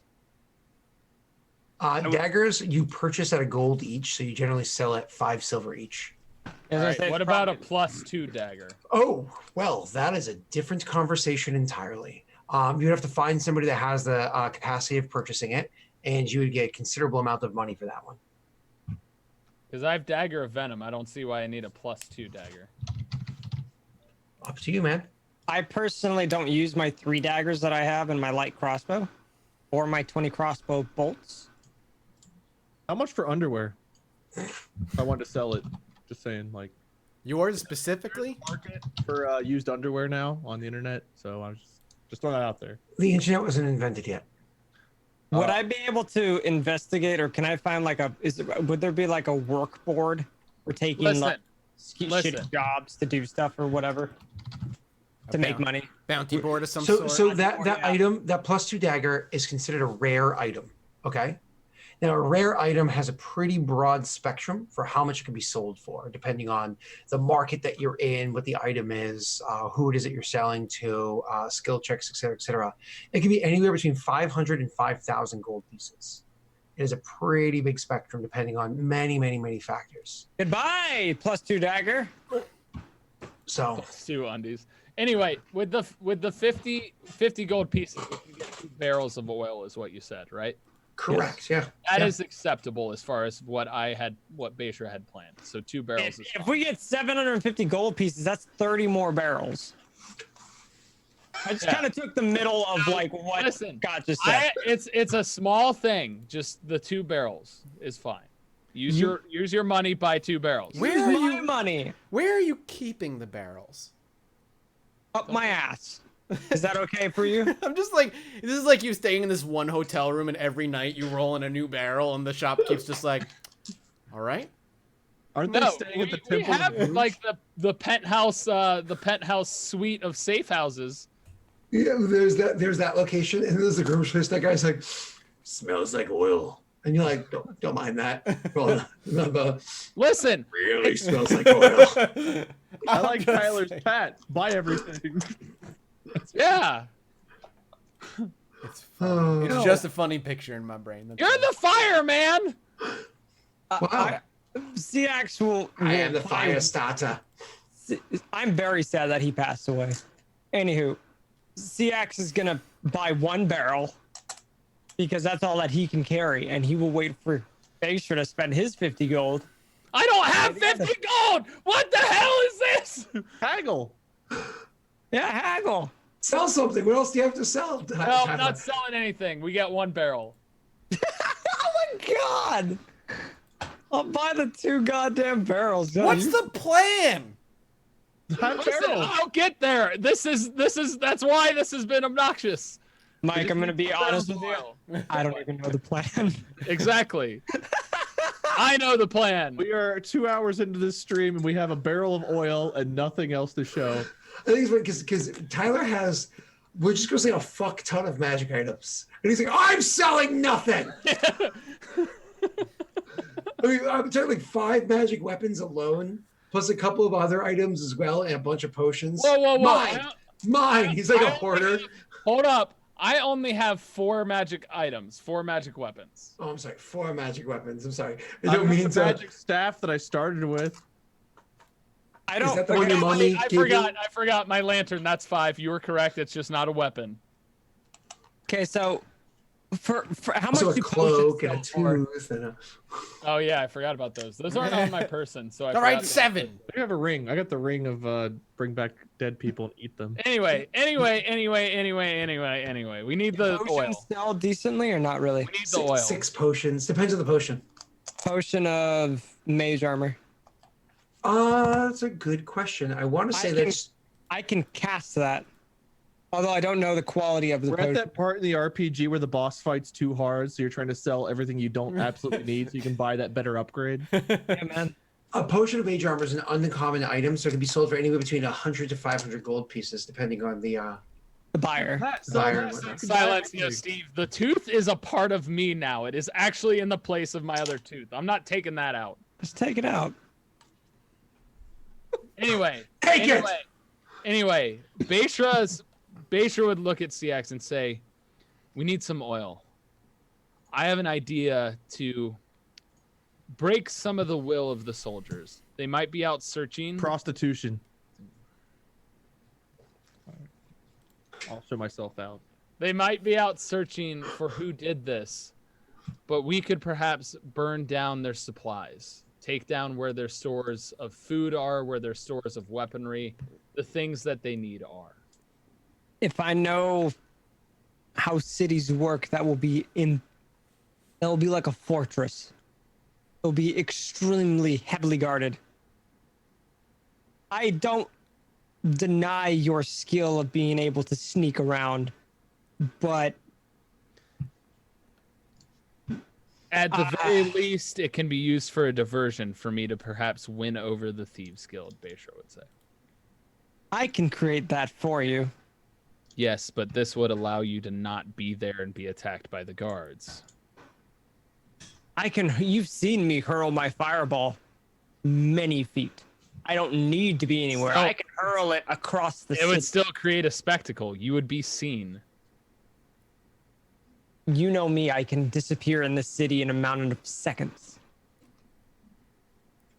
Daggers you purchase at a gold each, so you generally sell at 5 silver each. All right, what about a +2 dagger? Oh, well, that is a different conversation entirely. You'd have to find somebody that has the capacity of purchasing it, and you would get a considerable amount of money for that one. Because I have Dagger of Venom. I don't see why I need a +2 dagger. Up to you, man. I personally don't use my 3 daggers that I have in my light crossbow, or my 20 crossbow bolts. How much for underwear? I wanted to sell it. Just saying, like. Yours specifically? Market for used underwear now on the internet, so I was just throwing that out there. The internet wasn't invented yet. Would I be able to investigate, or can I find like would there be like a work board for taking like shitty jobs to do stuff or whatever to make money? Bounty board of some sort. So that item, that +2 dagger, is considered a rare item. Okay. Now, a rare item has a pretty broad spectrum for how much it can be sold for, depending on the market that you're in, what the item is, who it is that you're selling to, skill checks, et cetera, et cetera. It can be anywhere between 500 and 5,000 gold pieces. It is a pretty big spectrum, depending on many, many, many factors. Goodbye, +2 dagger. So, Two undies. Anyway, with the 50 gold pieces, we can get 2 barrels of oil, is what you said, right? correct, yeah. That yeah. is acceptable as far as what Beishra had planned. So 2 barrels If we get 750 gold pieces, that's 30 more barrels. I just kind of took the middle of like what Scott just said. It's a small thing. Just the 2 barrels is fine. Use your money, buy 2 barrels. Where are you money? Where are you keeping the barrels? Up my ass. Is that okay for you? I'm just like, this is like you staying in this one hotel room and every night you roll in a new barrel and the shopkeep's just like, all right. Aren't they staying at the Temple? We have like the penthouse suite of safe houses. Yeah, there's that location, and there's the groom's place. That guy's like, smells like oil, and you're like, don't mind that. Well, Listen, really smells like oil. I like Tyler's pat. Buy everything. Yeah. It's funny. It's just a funny picture in my brain. That's You're the fireman. Wow. CX will. I am the fire starter. I'm very sad that he passed away. Anywho, CX is gonna buy 1 barrel because that's all that he can carry, and he will wait for Beishra to spend his 50 gold. I don't have 50 gold. What the hell is this? Haggle. Yeah, haggle. Sell something. What else do you have to sell? No, I'm not selling anything. We get 1 barrel. Oh my god! I'll buy the 2 goddamn barrels. What's the plan? Listen, I'll get there. That's why this has been obnoxious. Mike, I'm gonna be honest with you. I don't even know the plan. Exactly. I know the plan. We are 2 hours into this stream and we have a barrel of oil and nothing else to show. I think it's because Tyler has, we're just gonna say a fuck ton of magic items, and he's like, I'm selling nothing. I mean, I'm talking like 5 magic weapons alone, plus a couple of other items as well, and a bunch of potions. Whoa! Mine. He's like a hoarder. Hold up. I only have 4 magic items, 4 magic weapons. Oh, I'm sorry. 4 magic weapons. I'm sorry. I don't mean the magic staff that I started with. I don't. Is that the one your mommy I forgot my lantern. That's 5. You were correct. It's just not a weapon. Okay, so for how much So a do cloak potions and a sell for? tooth and a. Oh yeah, I forgot about those. Those aren't on my person, so I. All right, forgot 7. I have a ring. I got the ring of bring back dead people and eat them. Anyway. We need the oil. Potions sell decently or not really? We need the oil. 6 potions. Depends on the potion. Potion of mage armor. That's a good question. I want to say that's. I can cast that. Although I don't know the quality of the We're potion. at that part in the RPG where the boss fights too hard, so you're trying to sell everything you don't absolutely need so you can buy that better upgrade. Yeah, man. A potion of mage armor is an uncommon item, so it can be sold for anywhere between 100 to 500 gold pieces, depending on the buyer. buyer and whatnot. Silence, Steve. The tooth is a part of me now. It is actually in the place of my other tooth. I'm not taking that out. Just take it out. Anyway. Take it! Anyway, Beishra would look at CX and say, we need some oil. I have an idea to break some of the will of the soldiers. They might be out searching. Prostitution. I'll show myself out. They might be out searching for who did this, but we could perhaps burn down their supplies. Take down where their stores of food are, where their stores of weaponry, the things that they need are. If I know how cities work, that will be like a fortress. It'll be extremely heavily guarded. I don't deny your skill of being able to sneak around, but at the very least, it can be used for a diversion for me to perhaps win over the Thieves Guild, Beishra would say. I can create that for you. Yes, but this would allow you to not be there and be attacked by the guards. You've seen me hurl my fireball many feet. I don't need to be anywhere. So- I can hurl it across the It city. would still create a spectacle. You would be seen. You know me, I can disappear in the city in a matter of seconds.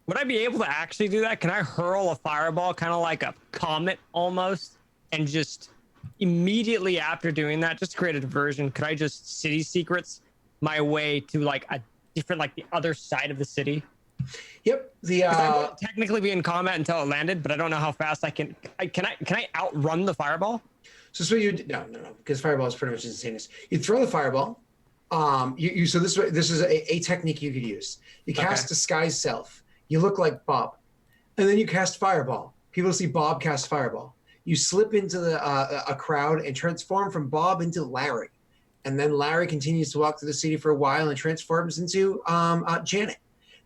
Would I be able to actually do that? Can I hurl a fireball kind of like a comet almost? And just immediately after doing that, just create a diversion, could I just city secrets my way to like a different, like the other side of the city? Yep. The 'Cause I won't technically be in combat until it landed, but I don't know how fast I can. Can I outrun the fireball? so you no, because fireball is pretty much instantaneous. You throw the fireball. So this is a technique you could use. You cast disguise self. You look like Bob, and then you cast fireball. People see Bob cast fireball. You slip into a crowd and transform from Bob into Larry, and then Larry continues to walk through the city for a while and transforms into Janet.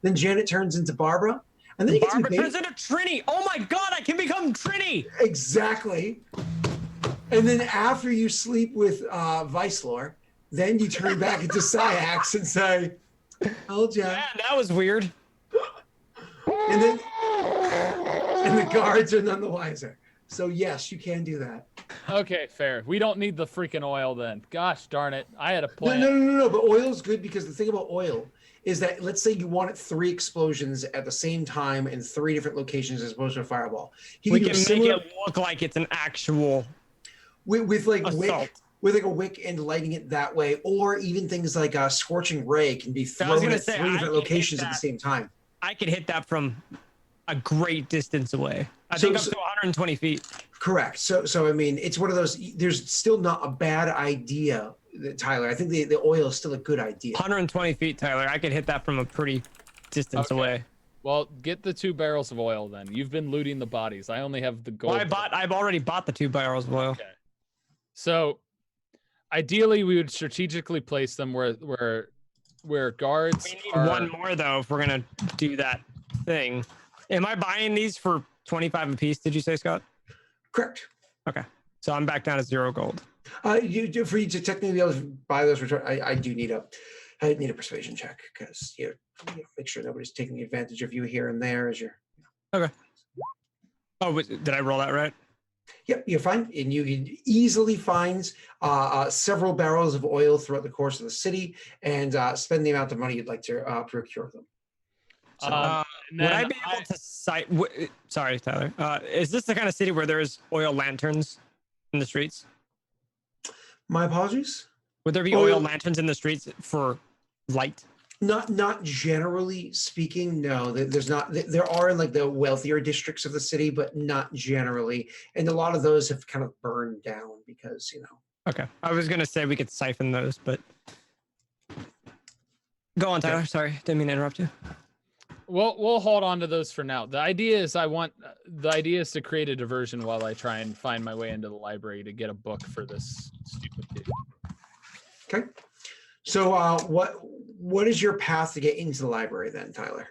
Then Janet turns into Barbara, and then you get to Barbara turns into Trini. Oh my God, I can become Trini. exactly. And then after you sleep with Vicelor, then you turn back into Syax and say, "Told ya." Man, that was weird. And the guards are none the wiser. So yes, you can do that. Okay, fair. We don't need the freaking oil then. Gosh darn it. I had a No, plan. no. But oil's good because the thing about oil is that let's say you wanted 3 explosions at the same time in 3 different locations as opposed to a fireball. We can make it look like it's an actual with like assault. wick, with like a wick and lighting it that way, or even things like a scorching ray can be thrown gonna at say, 3 I different can locations hit at the that. same time. I could hit that from a great distance away. I So- think up to 120 feet. Correct. So I mean, it's one of those. There's still not a bad idea, Tyler. I think the oil is still a good idea. 120 feet, Tyler. I could hit that from a pretty distance Okay. away. Well, get the 2 barrels of oil then. You've been looting the bodies. I only have the gold. Well, I've already bought the 2 barrels of oil. Okay. So, ideally, we would strategically place them where guards We need are. one more though if we're gonna do that thing. Am I buying these for 25 apiece? Did you say, Scott? Correct. Okay, so I'm back down to 0 gold. For you to technically be able to buy those return, I need a persuasion check because make sure nobody's taking advantage of you here and there as you're. Okay. Oh, did I roll that right? Yep, you're fine, and you can easily find several barrels of oil throughout the course of the city, and spend the amount of money you'd like to procure them. So, And Would then I be able to cite? Sorry, Tyler. Is this the kind of city where there's oil lanterns in the streets? my apologies. Would there be Oh, oil yeah. lanterns in the streets for light? Not generally speaking, no. There's not. There are in like the wealthier districts of the city, but not generally. And a lot of those have kind of burned down because Okay, I was gonna say we could siphon those, but go on, Tyler. Sorry, didn't mean to interrupt you. we'll hold on to those for now. The idea is to create a diversion while I try and find my way into the library to get a book for this stupid kid. Okay. So what is your path to get into the library then, Tyler?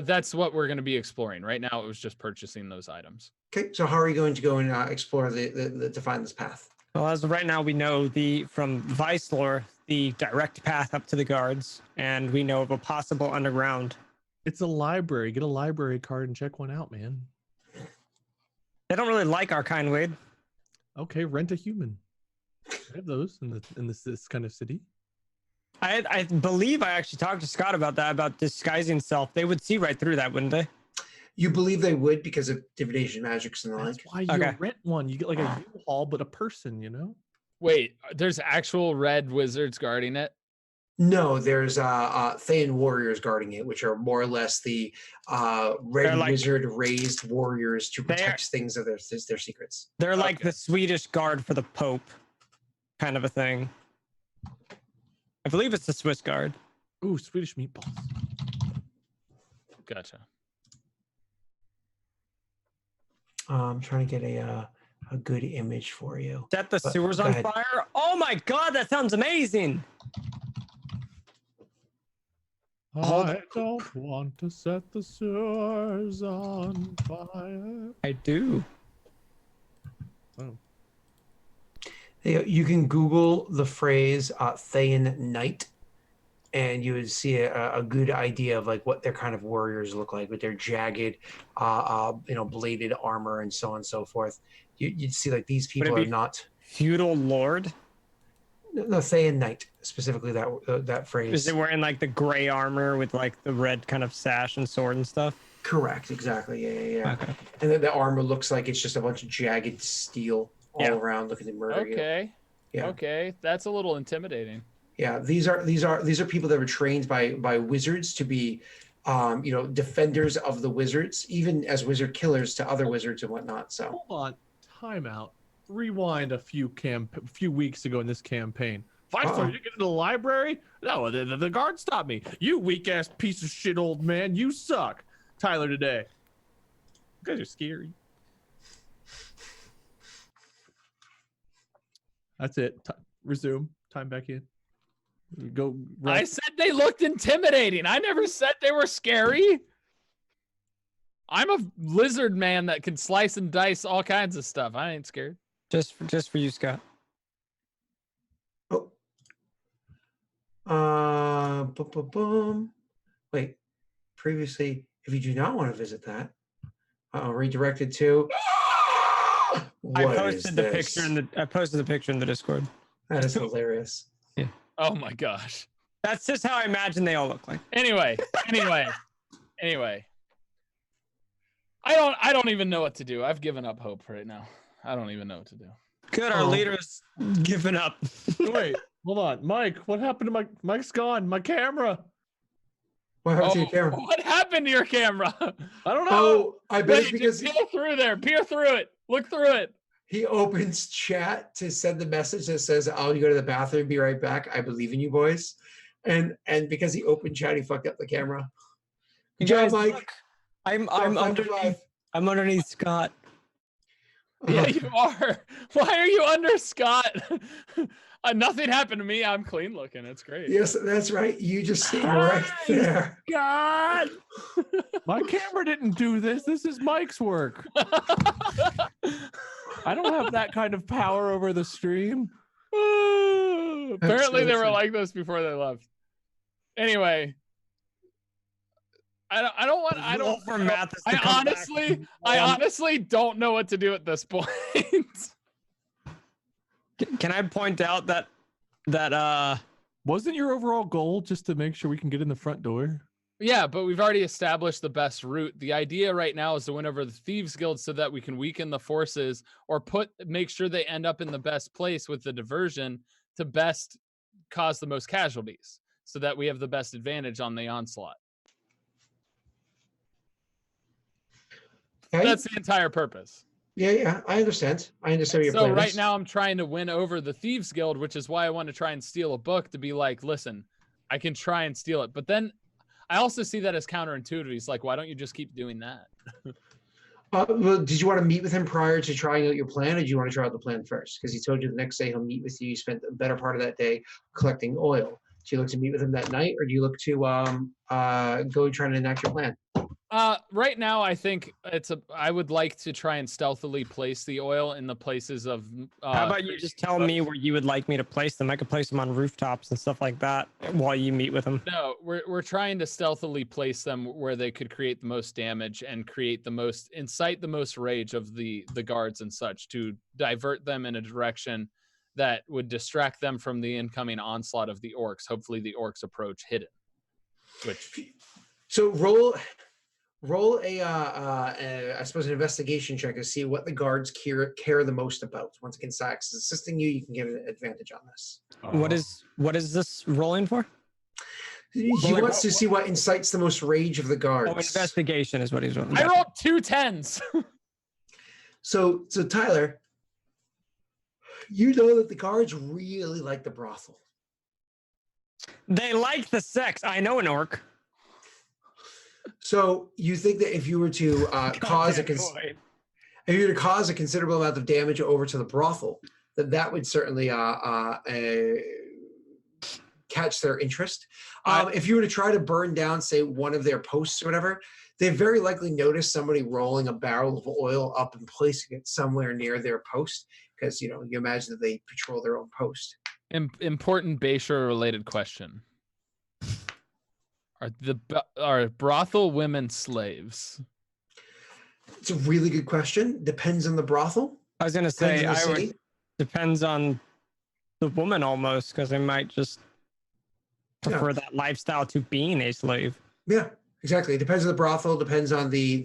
That's what we're going to be exploring. Right now, it was just purchasing those items. Okay. So how are you going to go and explore to find this path? Well, as of right now, we know from Vicelor the direct path up to the guards, and we know of a possible underground. It's a library. Get a library card and check one out, man. They don't really like our kind, Wade. Okay, rent a human. I have those in this kind of city. I believe I actually talked to Scott about that, about disguising self. They would see right through that, wouldn't they? You believe they would because of divination magics and the That's like? why you Okay. rent one. You get like a U-Haul, but a person, Wait, there's actual red wizards guarding it? No, there's Thayan warriors guarding it, which are more or less the red They're like- wizard raised warriors to They're- protect things of their secrets. They're like Okay. the Swedish guard for the Pope, kind of a thing. I believe it's the Swiss guard. Ooh, Swedish meatballs. Gotcha. I'm trying to get a good image for you. Set the But sewers go on ahead. fire. Oh my God, that sounds amazing. Hold- I don't want to set the sewers on fire. I do. Oh. You can Google the phrase Thayan Knight, and you would see a good idea of like what their kind of warriors look like with their jagged, bladed armor and so on and so forth. You'd see like these Would it people are be not. feudal lord? No, Thay and Knight, specifically that phrase. Is it wearing like the gray armor with like the red kind of sash and sword and stuff? Correct, exactly. Yeah. Okay. And then the armor looks like it's just a bunch of jagged steel all around looking to murder you. Okay. Yeah. Okay, that's a little intimidating. Yeah, these are people that were trained by wizards to be, defenders of the wizards, even as wizard killers to other wizards and whatnot. So Hold on, time out. Rewind a few weeks ago in this campaign. Fight for you get in the library? No, the guard stopped me. You weak ass piece of shit, old man. You suck. Tyler today. You guys are scary. That's it. Resume. Time back in. Go. I said they looked intimidating. I never said they were scary. I'm a lizard man that can slice and dice all kinds of stuff. I ain't scared. Just for you, Scott. Boom. Wait. Previously, if you do not want to visit that, redirected to. I posted the picture in the Discord. That is hilarious. Oh my gosh. That's just how I imagine they all look like. Anyway. I don't even know what to do. I've given up hope right now. I don't even know what to do. Good, our leader's given up. Wait, hold on. Mike, what happened to Mike's gone. My camera. What happened to your camera? What happened to your camera? I don't know. Oh, I bet it's Wait, because peer through there. Peer through it. Look through it. he opens chat to send the message that says, "I'll go to the bathroom, be right back. I believe in you, boys." And because he opened chat, he fucked up the camera. Good job, Mike. Look, I'm underneath Scott. Yeah, you are. Why are you under Scott? Nothing happened to me. I'm clean looking. It's great. Yes, that's right. You just see right there. God, my camera didn't do this. This is Mike's work. I don't have that kind of power over the stream. Apparently, they were like this before they left. Anyway, I honestly don't know what to do at this point. Can I point out that wasn't your overall goal just to make sure we can get in the front door? Yeah, but we've already established the best route. The idea right now is to win over the Thieves Guild so that we can weaken the forces or make sure they end up in the best place with the diversion to best cause the most casualties so that we have the best advantage on the onslaught. Okay. That's the entire purpose. Yeah, I understand. I understand your plan. So right now I'm trying to win over the Thieves Guild, which is why I want to try and steal a book to be like, listen, I can try and steal it. But then I also see that as counterintuitive. He's like, why don't you just keep doing that? Well, did you want to meet with him prior to trying out your plan, or do you want to try out the plan first? Because he told you the next day he'll meet with you. You spent the better part of that day collecting oil. Do you look to meet with him that night, or do you look to go try and enact your plan? Right now, I think I would like to try and stealthily place the oil in the places of. How about you just tell me where you would like me to place them? I could place them on rooftops and stuff like that while you meet with them. No, we're trying to stealthily place them where they could create the most damage and incite the most rage of the guards and such to divert them in a direction that would distract them from the incoming onslaught of the orcs. Hopefully, the orcs approach hidden. So roll a I suppose an investigation check to see what the guards care the most about. Once again, Sax is assisting you. You can get an advantage on this. What is this rolling for? He wants to see what incites the most rage of the guards. Oh, investigation is what he's rolling. I rolled 2 10s. So Tyler, you know that the guards really like the brothel. They like the sex. I know an orc. So you think that if you were to cause a considerable amount of damage over to the brothel, that would certainly catch their interest. If you were to try to burn down, say, one of their posts or whatever, they very likely notice somebody rolling a barrel of oil up and placing it somewhere near their post, because you imagine that they patrol their own post. Important Bayshore related question. Are brothel women slaves? It's a really good question. Depends on the brothel. I was gonna Depends say on the I city. would depends on the woman almost because they might just prefer that lifestyle to being a slave. Yeah, exactly. It depends on the brothel. Depends on the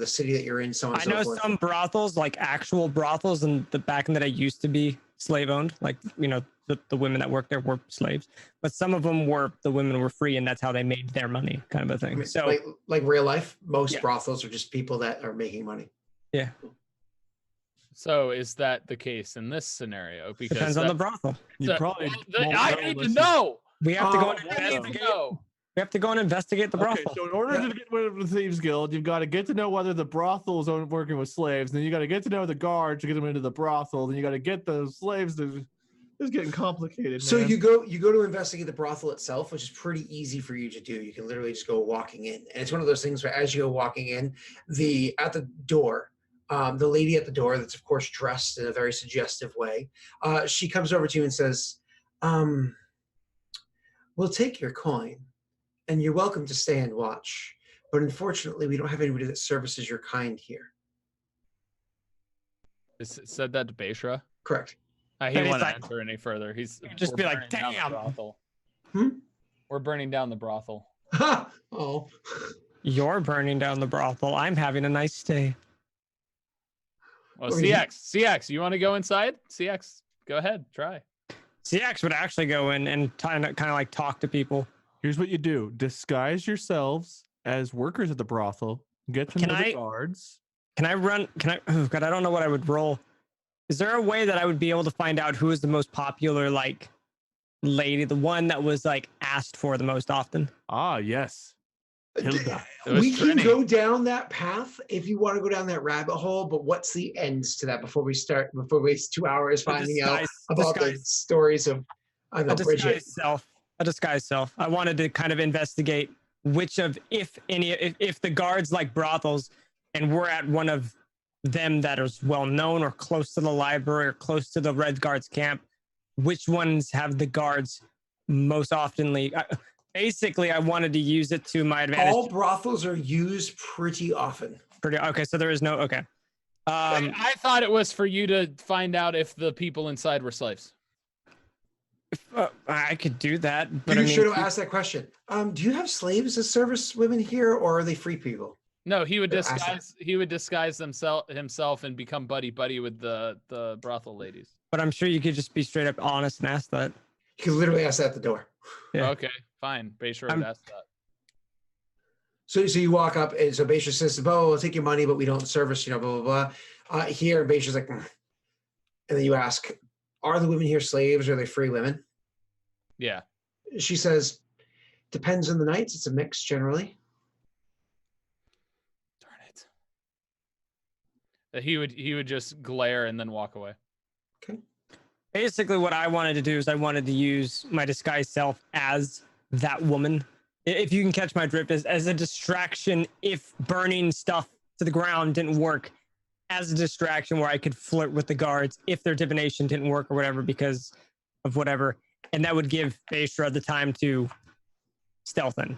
city that you're in. So on and I so know forth. some brothels, like actual brothels, and the back in the day used to be slave owned. Like the women that worked there were slaves, but some of them were the women were free, and that's how they made their money, kind of a thing. I mean, So like real life, most Yeah. brothels are just people that are making money. yeah, So is that the case in this scenario? Because depends on the brothel. You probably won't I know need to unless you- know. We have to go and I need to investigate. know. We have to go and investigate the Okay, brothel. so in order to get rid of the Thieves Guild, you've got to get to know whether the brothels are working with slaves. Then you got to get to know the guards to get them into the brothel. Then you got to get those slaves to. It's getting complicated, So man. you go to investigate the brothel itself, which is pretty easy for you to do. You can literally just go walking in, and it's one of those things where as you go walking in, at the door, the lady at the door, that's of course dressed in a very suggestive way, she comes over to you and says, "We'll take your coin, and you're welcome to stay and watch. But unfortunately, we don't have anybody that services your kind here." Said that to Beishra. Correct. He And he's won't like- answer any further. just we're be like, burning down the "Damn." brothel. Hmm? We're burning down the brothel. Oh. You're burning down the brothel. I'm having a nice stay. Well, Or is he- CX, you want to go inside? CX, go ahead, try. CX would actually go in and kind of like talk to people. Here's what you do: disguise yourselves as workers at the brothel. Get to Can know the I- guards. Can I run? Oh God, I don't know what I would roll. Is there a way that I would be able to find out who is the most popular, like, lady, the one that was like asked for the most often? Ah, yes, Hilda. It was We can Trini. go down that path if you want to go down that rabbit hole, but what's the ends to that before we waste 2 hours finding out about the stories of Bridget? A disguised self. I wanted to kind of investigate which of, if the guards like brothels and we're at one of them that is well known or close to the library or close to the Red Guards camp, which ones have the guards most oftenly. Basically, I wanted to use it to my advantage. All brothels are used pretty often. Okay, so there is no, okay. I thought it was for you to find out if the people inside were slaves. I could do that, but You I mean, should have asked that question. Do you have slaves as service women here, or are they free people? No, he would Ask that. disguise himself and become buddy with the brothel ladies. but I'm sure you could just be straight up honest and ask that. You could literally ask that at the door. Yeah. Okay, fine. Beishra would ask that. So you walk up, and so Beishra says, "Oh, we'll take your money, but we don't service, blah blah blah." Here, Beishra's like, and then you ask, "Are the women here slaves, or are they free women?" Yeah. She says, "Depends on the nights. It's a mix generally." Darn it. He would just glare and then walk away. Okay. Basically, what I wanted to do is I wanted to use my disguised self as that woman. If you can catch my drift, as a distraction, if burning stuff to the ground didn't work, as a distraction where I could flirt with the guards if their divination didn't work or whatever because of whatever. And that would give Beishra the time to stealth in.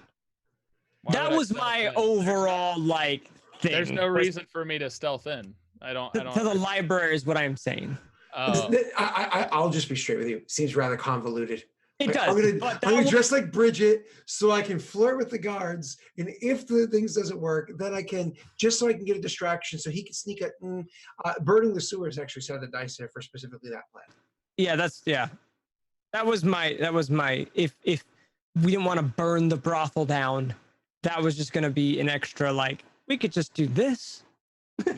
That was my overall, like, thing. There's no reason for me to stealth in. I don't. To the library is what I'm saying. Oh. I'll just be straight with you. It seems rather convoluted. It Like, does. I'm gonna dress like Bridget so I can flirt with the guards, and if the things doesn't work, then I can just so I can get a distraction so he can sneak it. Burning the sewers actually sounded nicer for specifically that plan. Yeah, that was my if we didn't want to burn the brothel down, that was just gonna be an extra, like, we could just do this. Yeah.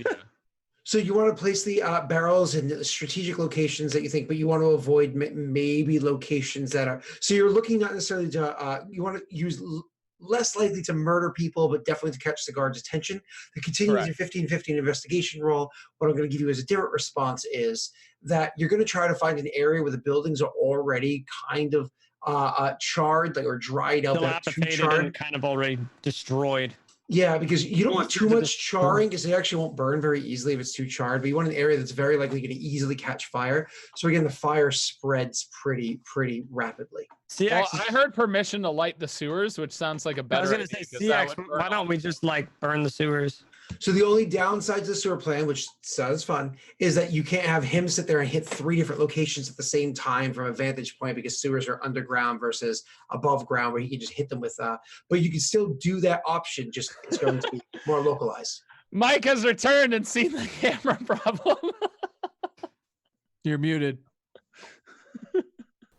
So you want to place the barrels in strategic locations that you think, but you want to avoid maybe locations that are. So you're looking not necessarily to. You want to use less likely to murder people, but definitely to catch the guards' attention. To continue with your 15-15 investigation roll, what I'm going to give you as a different response is that you're going to try to find an area where the buildings are already kind of charred, or dried out. Dilapidated and kind of already destroyed. Yeah, because you don't want too to much charring because they actually won't burn very easily if it's too charred. But you want an area that's very likely going to easily catch fire. So again, the fire spreads pretty rapidly. CX. Well, I heard permission to light the sewers, which sounds like a I better was gonna idea, say 'cause that CX. would burn Why don't we just like burn the sewers? So the only downside to the sewer plan, which sounds fun, is that you can't have him sit there and hit 3 different locations at the same time from a vantage point because sewers are underground versus above ground where he can just hit them with. But you can still do that option. Just it's going to be more localized. Mike has returned and seen the camera problem. You're muted.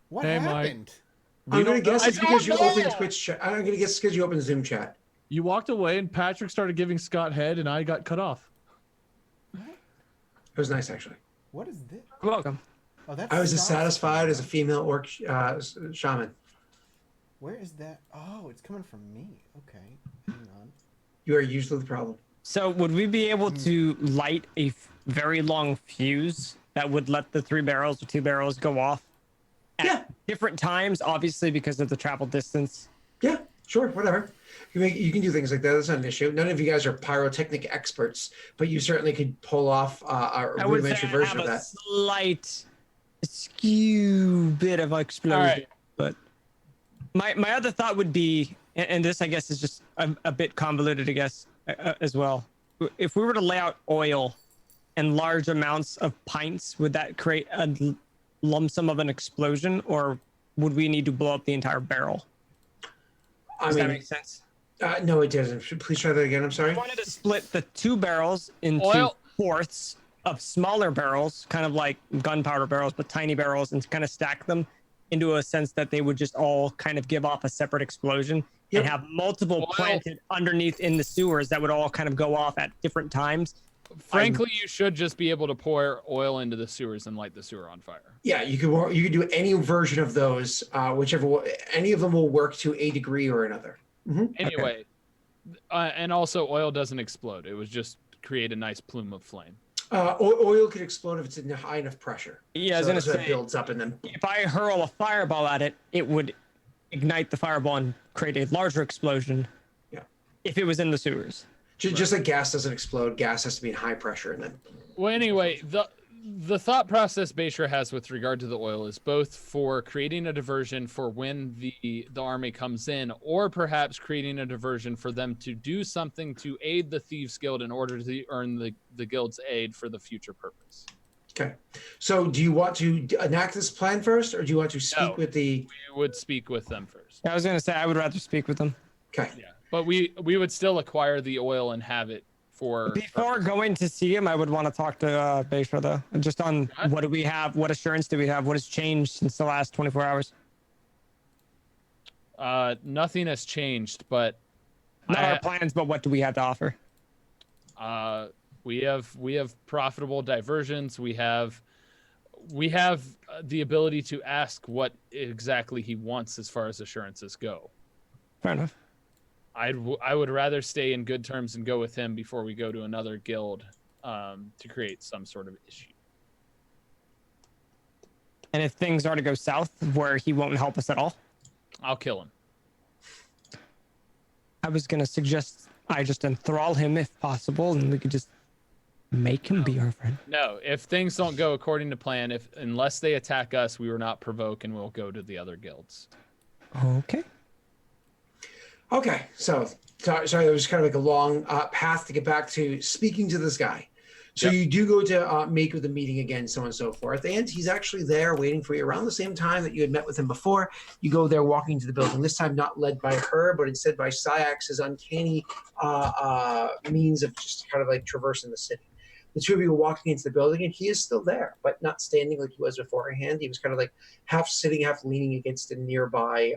What Hey, Mike. happened? I'm gonna don't know. guess it's I because you don't opened know. Twitch chat. I'm gonna guess it's because you opened Zoom chat. You walked away and Patrick started giving Scott head and I got cut off. It was nice actually. What is this? You're welcome. Oh, that's. I was as Scott's satisfied as a camera. female orc shaman. Where is that? Oh, it's coming from me. Okay, hang on. You are usually the problem. So would we be able to light a very long fuse that would let the 3 barrels or 2 barrels go off at Yeah. different times? Obviously, because of the travel distance. Yeah, sure, whatever. You can do things like that. That's not an issue. None of you guys are pyrotechnic experts, but you certainly could pull off a I would say rudimentary I version have of a that. slight skew bit of explosion, right. but my other thought would be, and this I guess is just a bit convoluted, I guess, as well. If we were to lay out oil in large amounts of pints, would that create a lump sum of an explosion, or would we need to blow up the entire barrel? I Does that mean, make sense? no, it doesn't. Please try that again. I'm sorry. I wanted to split the 2 barrels into Oil. fourths of smaller barrels, kind of like gunpowder barrels, but tiny barrels, and kind of stack them into a sense that they would just all kind of give off a separate explosion Yep. and have multiple Oil. planted underneath in the sewers that would all kind of go off at different times. Frankly, you should just be able to pour oil into the sewers and light the sewer on fire. Yeah, you could do any version of those, any of them will work to a degree or another. Anyway, and also oil doesn't explode. It was just create a nice plume of flame. Oil could explode if it's in high enough pressure. Yeah, I was So gonna so it say, builds up and then. if I hurl a fireball at it, it would ignite the fireball and create a larger explosion. Yeah. If it was in the sewers. Just like gas doesn't explode, gas has to be in high pressure and then. Well, anyway, the thought process Bayshore has with regard to the oil is both for creating a diversion for when the army comes in, or perhaps creating a diversion for them to do something to aid the Thieves Guild in order to earn the guild's aid for the future purpose. Okay. So do you want to enact this plan first, or do you want to speak No. with the? We would speak with them first. I was gonna say I would rather speak with them. Okay. Yeah, but we would still acquire the oil and have it for. Before going to see him, I would want to talk to Bayshore though, just on what do we have, what assurance do we have, what has changed since the last 24 hours. Nothing has changed, but Not our plans, but what do we have to offer? we have profitable diversions. We have the ability to ask what exactly he wants as far as assurances go. Fair enough. I would rather stay in good terms and go with him before we go to another guild to create some sort of issue. And if things are to go south where he won't help us at all, I'll kill him. I was gonna suggest I just enthrall him if possible, and we could just make him be our friend. No, if things don't go according to plan, unless they attack us, we will not provoke and we'll go to the other guilds. Okay. Okay. So sorry, there was kind of like a long path to get back to speaking to this guy. So Yep. you do go to make with the meeting again, so on and so forth. And he's actually there waiting for you around the same time that you had met with him before. You go there walking to the building, this time not led by her, but instead by Syax's uncanny means of just kind of like traversing the city. The two of you are walking into the building, and he is still there, but not standing like he was beforehand. He was kind of like half sitting, half leaning against a nearby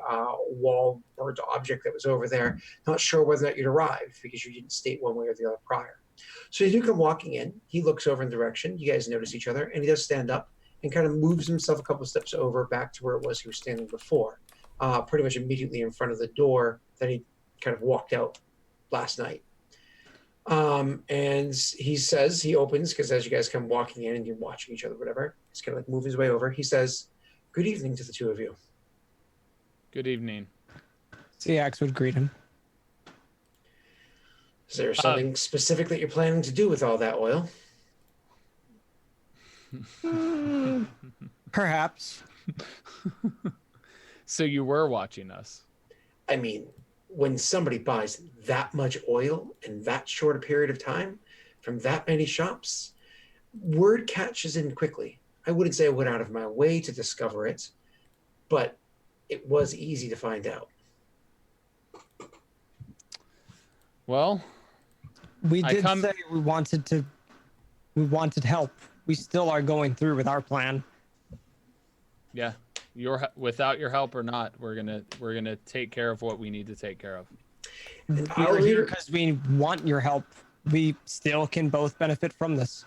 wall or object that was over there, not sure whether or not you'd arrived because you didn't state one way or the other prior. So you do come walking in. He looks over in the direction. You guys notice each other, and he does stand up and kind of moves himself a couple of steps over back to where it was he was standing before, pretty much immediately in front of the door that he kind of walked out last night. And he says, he opens, because as you guys come walking in and you're watching each other, whatever, he's kind of like move his way over. He says, "Good evening to the two of you." Good evening. CX would greet him. Is there something specific that you're planning to do with all that oil? Perhaps. So you were watching us. I mean, when somebody buys that much oil in that short a period of time from that many shops, word catches in quickly. I wouldn't say I went out of my way to discover it, but it was easy to find out. Well, We I did come- say we wanted help. We still are going through with our plan. yeah, without your help or not, we're gonna take care of what we need to take care of. We I'll are leave here it- because we want your help. We still can both benefit from this.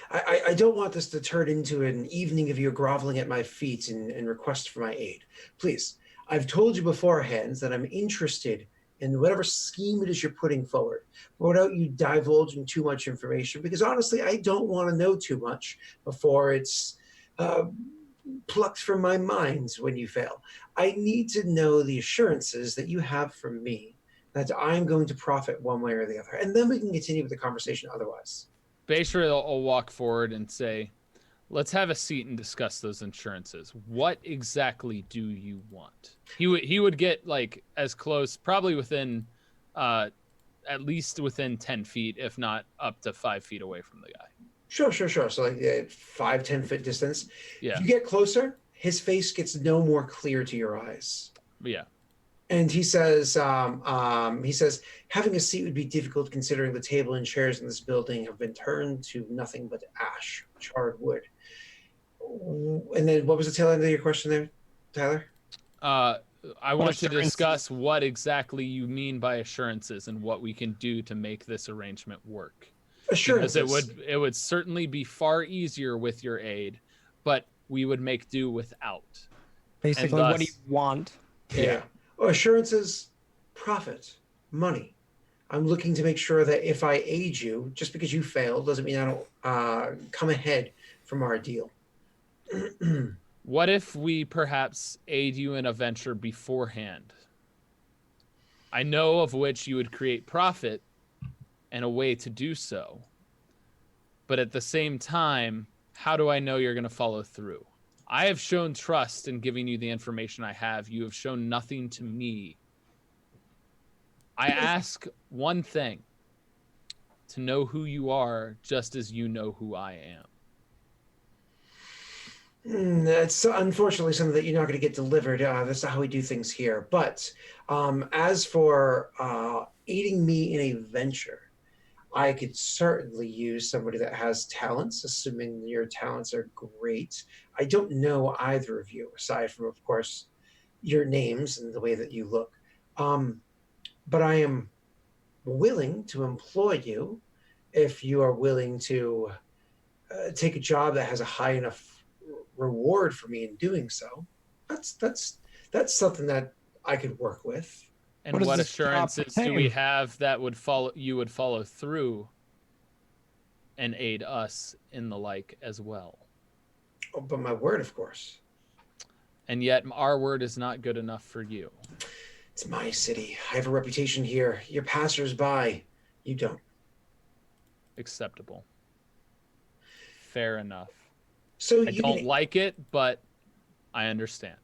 I don't want this to turn into an evening of you groveling at my feet and request for my aid. Please, I've told you beforehand that I'm interested in whatever scheme it is you're putting forward, but without you divulging too much information, because honestly, I don't want to know too much before it's plucked from my mind when you fail. I need to know the assurances that you have from me that I'm going to profit one way or the other, and then we can continue with the conversation otherwise. Basher will walk forward and say, let's have a seat and discuss those insurances. What exactly do you want? He would get like as close, probably within at least within 10 feet, if not up to 5 feet away from the guy. Sure. So like 5-10 foot distance. Yeah. If you get closer, his face gets no more clear to your eyes. Yeah. And he says, having a seat would be difficult considering the table and chairs in this building have been turned to nothing but ash, charred wood. And then what was the tail end of your question there, Tyler? I want to assurances? discuss what exactly you mean by assurances and what we can do to make this arrangement work. Assurances. Because it would certainly be far easier with your aid, but we would make do without. Basically, thus- what do you want? Yeah. Assurances, profit, money. I'm looking to make sure that if I aid you, just because you failed doesn't mean I don't come ahead from our deal. What if we perhaps aid you in a venture beforehand? I know of which you would create profit and a way to do so. But at the same time, how do I know you're going to follow through? I have shown trust in giving you the information I have. You have shown nothing to me. I ask one thing, to know who you are just as you know who I am. That's unfortunately something that you're not going to get delivered. That's not how we do things here. But as for aiding me in a venture, I could certainly use somebody that has talents, assuming your talents are great. I don't know either of you, aside from, of course, your names and the way that you look. But I am willing to employ you if you are willing to take a job that has a high enough reward for me in doing so. That's something that I could work with. And What does what this job assurances do we pertain? have that you would follow through and aid us in the like as well? Oh, but my word, of course. And yet our word is not good enough for you. It's my city. I have a reputation here. Your passers-by, you don't. Acceptable. Fair enough. So I don't like it, but I understand.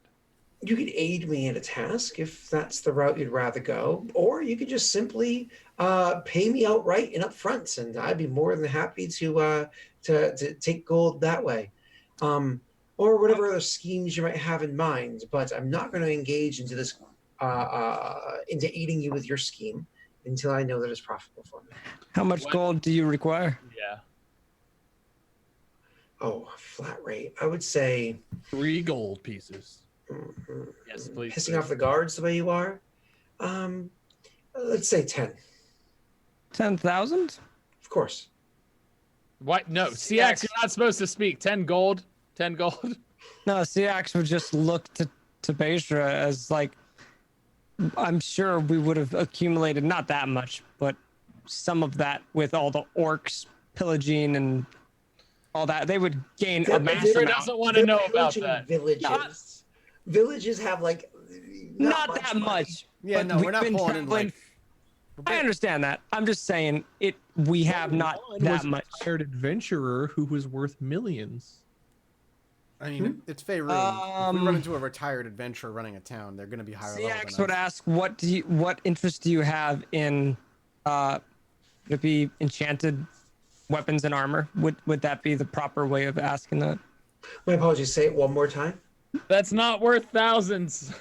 you could aid me in a task if that's the route you'd rather go, or you could just simply pay me outright and upfront, and I'd be more than happy to take gold that way, or whatever other schemes you might have in mind. But I'm not going to engage into this into aiding you with your scheme until I know that it's profitable for me. How much What? gold do you require? Yeah. Oh, flat rate. I would say 3 gold pieces. Yes, please. pissing off the guards the way you are. Let's say 10, 10,000? of course. What? No, CX, you're not supposed to speak. 10 gold. 10 gold. No, Siax would just look to Beistra as like, I'm sure we would have accumulated not that much, but some of that with all the orcs pillaging and all that. They would gain a massive Beistra amount. doesn't want to know about Pillaging that. Villages. Villages have like Not that money. much. Yeah, but no, we're we've not been pulling in traveling- like. I understand that. I'm just saying it. We have not One that was much. a hired adventurer who was worth millions. I mean, it's Faerun. If we run into a retired adventurer running a town, they're going to be higher level than CX would us. ask, what interest do you have in, would it be enchanted weapons and armor? Would that be the proper way of asking that? My apologies. Say it one more time. That's not worth thousands.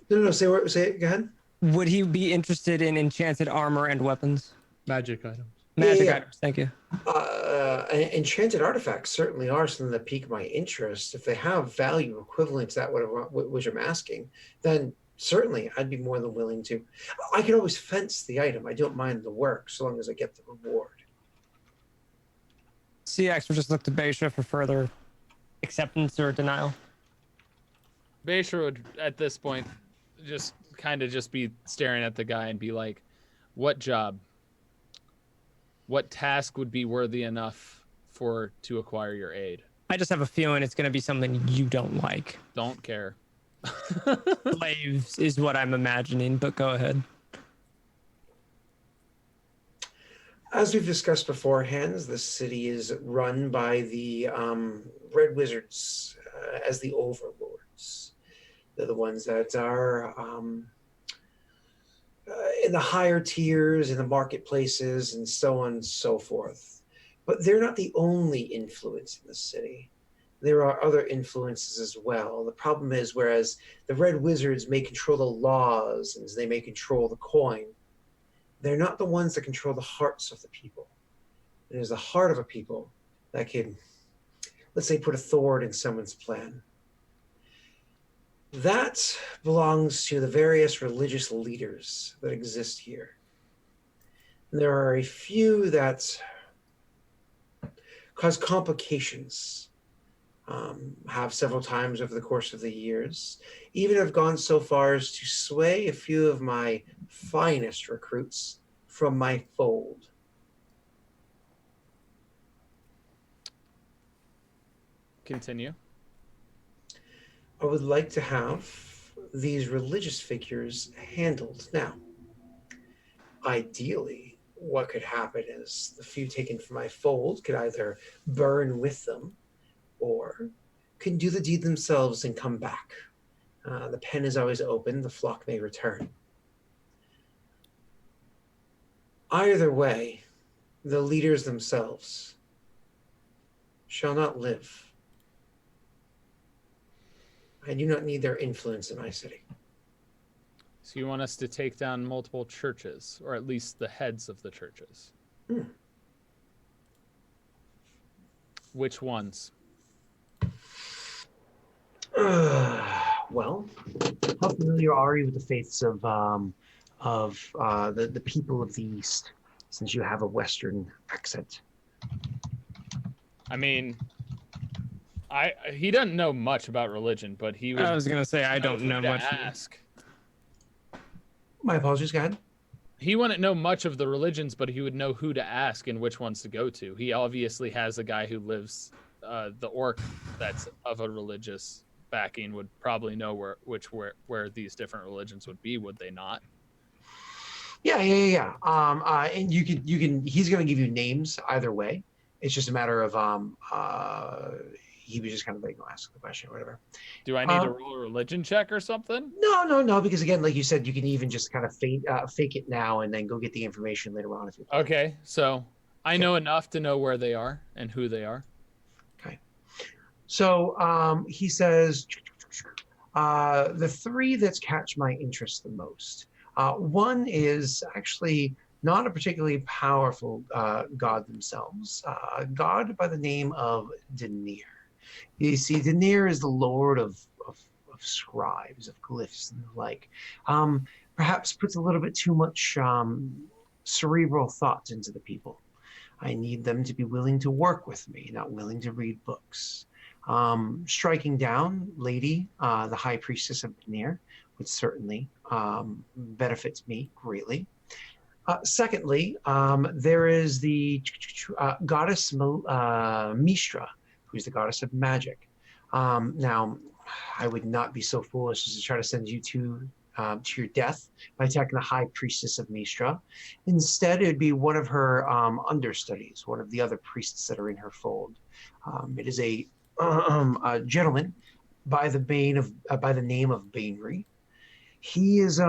No. Say it. Go ahead. Would he be interested in enchanted armor and weapons? Magic items. Magic Yeah. items, thank you. Enchanted artifacts certainly are something that pique my interest. If they have value equivalent to that, which I'm asking, then certainly I'd be more than willing to. I could always fence the item. I don't mind the work so long as I get the reward. CX would just look to Beisha for further acceptance or denial. Beisha would, at this point, just kind of just be staring at the guy and be like, what job? What task would be worthy enough to acquire your aid? I just have a feeling it's going to be something you don't like. Don't care. Slaves is what I'm imagining, but go ahead. As we've discussed beforehand, the city is run by the Red Wizards as the overlords. They're the ones that are in the higher tiers, in the marketplaces, and so on and so forth. But they're not the only influence in the city. There are other influences as well. The problem is, whereas the Red Wizards may control the laws and they may control the coin, they're not the ones that control the hearts of the people. It is the heart of a people that can, let's say, put a thwart in someone's plan. That belongs to the various religious leaders that exist here. There are a few that cause complications, have several times over the course of the years, even have gone so far as to sway a few of my finest recruits from my fold. Continue. I would like to have these religious figures handled. Now, ideally, what could happen is the few taken from my fold could either burn with them or can do the deed themselves and come back. The pen is always open, the flock may return. Either way, the leaders themselves shall not live. I do not need their influence in my city. So you want us to take down multiple churches, or at least the heads of the churches? Which ones? Well, how familiar are you with the faiths of the people of the East, since you have a Western accent? I mean, he doesn't know much about religion, but he I was going to say, I don't know to much. ask. My apologies, go ahead. He wouldn't know much of the religions, but he would know who to ask and which ones to go to. He obviously has a guy who lives, the orc that's of a religious backing would probably know where these different religions would be, would they not? Yeah. And you can. He's going to give you names either way. It's just a matter of he was just kind of like, ask the question or whatever. Do I need to roll a religion check or something? No, because again, like you said, you can even just kind of fake it now and then go get the information later on if you like. Okay, so I know enough to know where they are and who they are. Okay. So he says, the three that catch my interest the most. One is actually not a particularly powerful god themselves. A god by the name of Denir. You see, Denir is the lord of scribes, of glyphs and the like. Perhaps puts a little bit too much cerebral thought into the people. I need them to be willing to work with me, not willing to read books. Striking down Lady, the High Priestess of Denir, would certainly benefit me greatly. Secondly, there is the goddess Mishra, who's the goddess of magic. Now, I would not be so foolish as to try to send you to your death by attacking the High Priestess of Mishra. Instead, it would be one of her understudies, one of the other priests that are in her fold. It is a gentleman by the name of Bainry. He is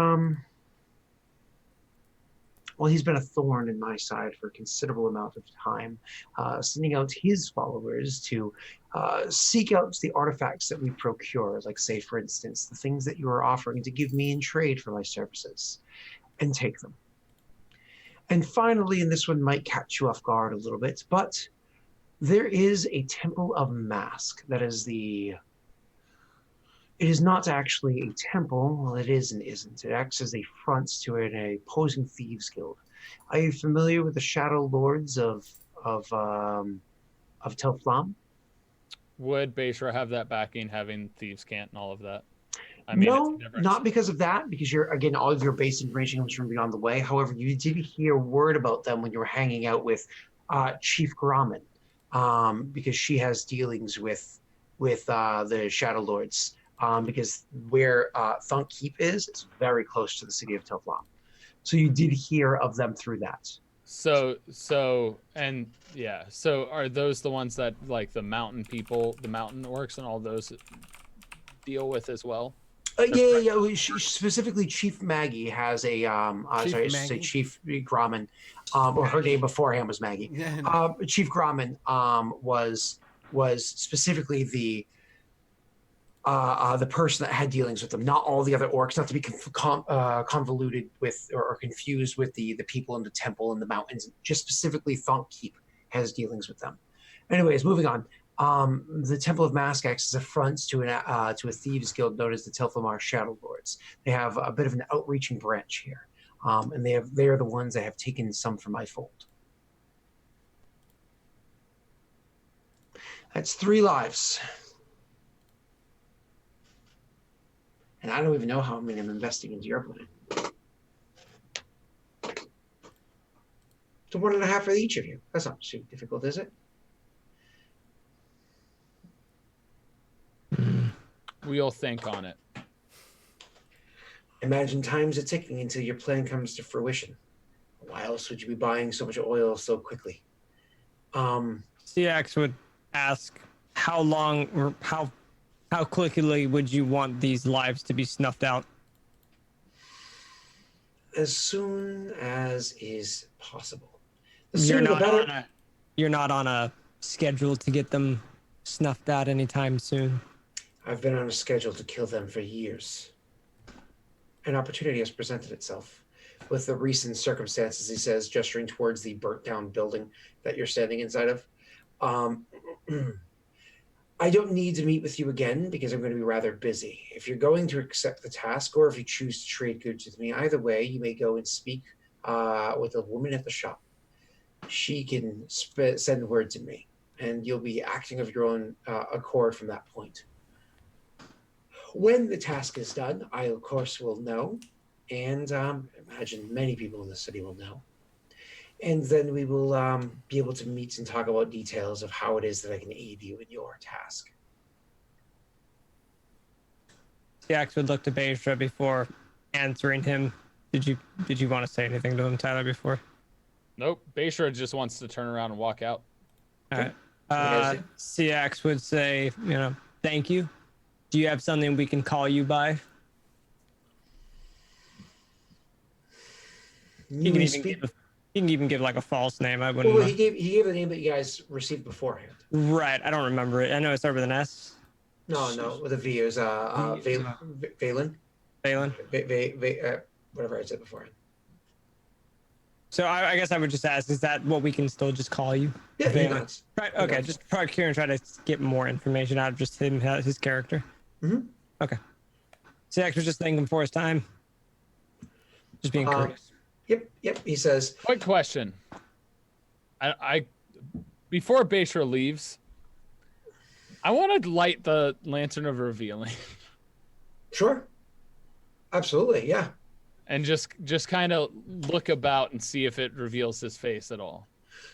well, he's been a thorn in my side for a considerable amount of time, sending out his followers to seek out the artifacts that we procure, like, say, for instance, the things that you are offering to give me in trade for my services, and take them. And finally, and this one might catch you off guard a little bit, but there is a Temple of Mask that is it is not actually a temple. Well, it is and isn't. It acts as a front to an opposing thieves guild. Are you familiar with the Shadow Lords of Telflam? Would Bayshore have that backing, having Thieves' Cant and all of that? I mean, No, it's not because of that, because all of your base information comes from beyond the way. However, you did hear word about them when you were hanging out with Chief Gromman, because she has dealings with the Shadow Lords. Because where Thunk Keep is, it's very close to the city of Telflam. So you did hear of them through that. So are those the ones that, like, the mountain people, the mountain orcs and all those deal with as well? Yeah. Specifically, Chief Maggie has a Chief sorry, I should say Maggie? Chief Gromman, or her name beforehand was Maggie. Chief Gromman was specifically the person that had dealings with them, not all the other orcs, not to be convoluted with or confused with the people in the temple and the mountains. Just specifically, Thonk Keep has dealings with them. Anyways, moving on. The Temple of Mask acts as a front to a thieves guild known as the Telfamar Shadow Lords. They have a bit of an outreaching branch here, and they are the ones that have taken some from my fold. That's 3 lives. And I don't even know how many I'm investing into your plan. So 1.5 for each of you. That's not too difficult, is it? We'll think on it. Imagine time's a ticking until your plan comes to fruition. Why else would you be buying so much oil so quickly? CX would ask, how long or how quickly would you want these lives to be snuffed out? As soon as is possible. The You're sooner the not better. you're not on a schedule to get them snuffed out anytime soon. I've been on a schedule to kill them for years. An opportunity has presented itself. With the recent circumstances, he says, gesturing towards the burnt down building that you're standing inside of. I don't need to meet with you again because I'm going to be rather busy. If you're going to accept the task, or if you choose to trade goods with me, either way, you may go and speak with a woman at the shop. She can send word to me, and you'll be acting of your own accord from that point. When the task is done, I, of course, will know, and imagine many people in the city will know. And then we will be able to meet and talk about details of how it is that I can aid you in your task. CX would look to Beja before answering him. Did you want to say anything to him, Tyler, before? Nope. Bayshore just wants to turn around and walk out. All right. CX would say, thank you. Do you have something we can call you by? You can even give like a false name. I wouldn't. Well, he gave the name that you guys received beforehand. Right. I don't remember it. I know it started with an S. No, with a V. It was Valen. Valen. Whatever I said beforehand. So I guess I would just ask: is that what we can still just call you? Yeah, Valen. Right. Okay. Just procure and try to get more information out of just him, his character. Mm-hmm. Okay. CX was just thanking him for his time. Just being curious. Yep. He says. Quick question. I before Bayshore leaves, I want to light the lantern of revealing. Sure. Absolutely. Yeah. And just kind of look about and see if it reveals his face at all.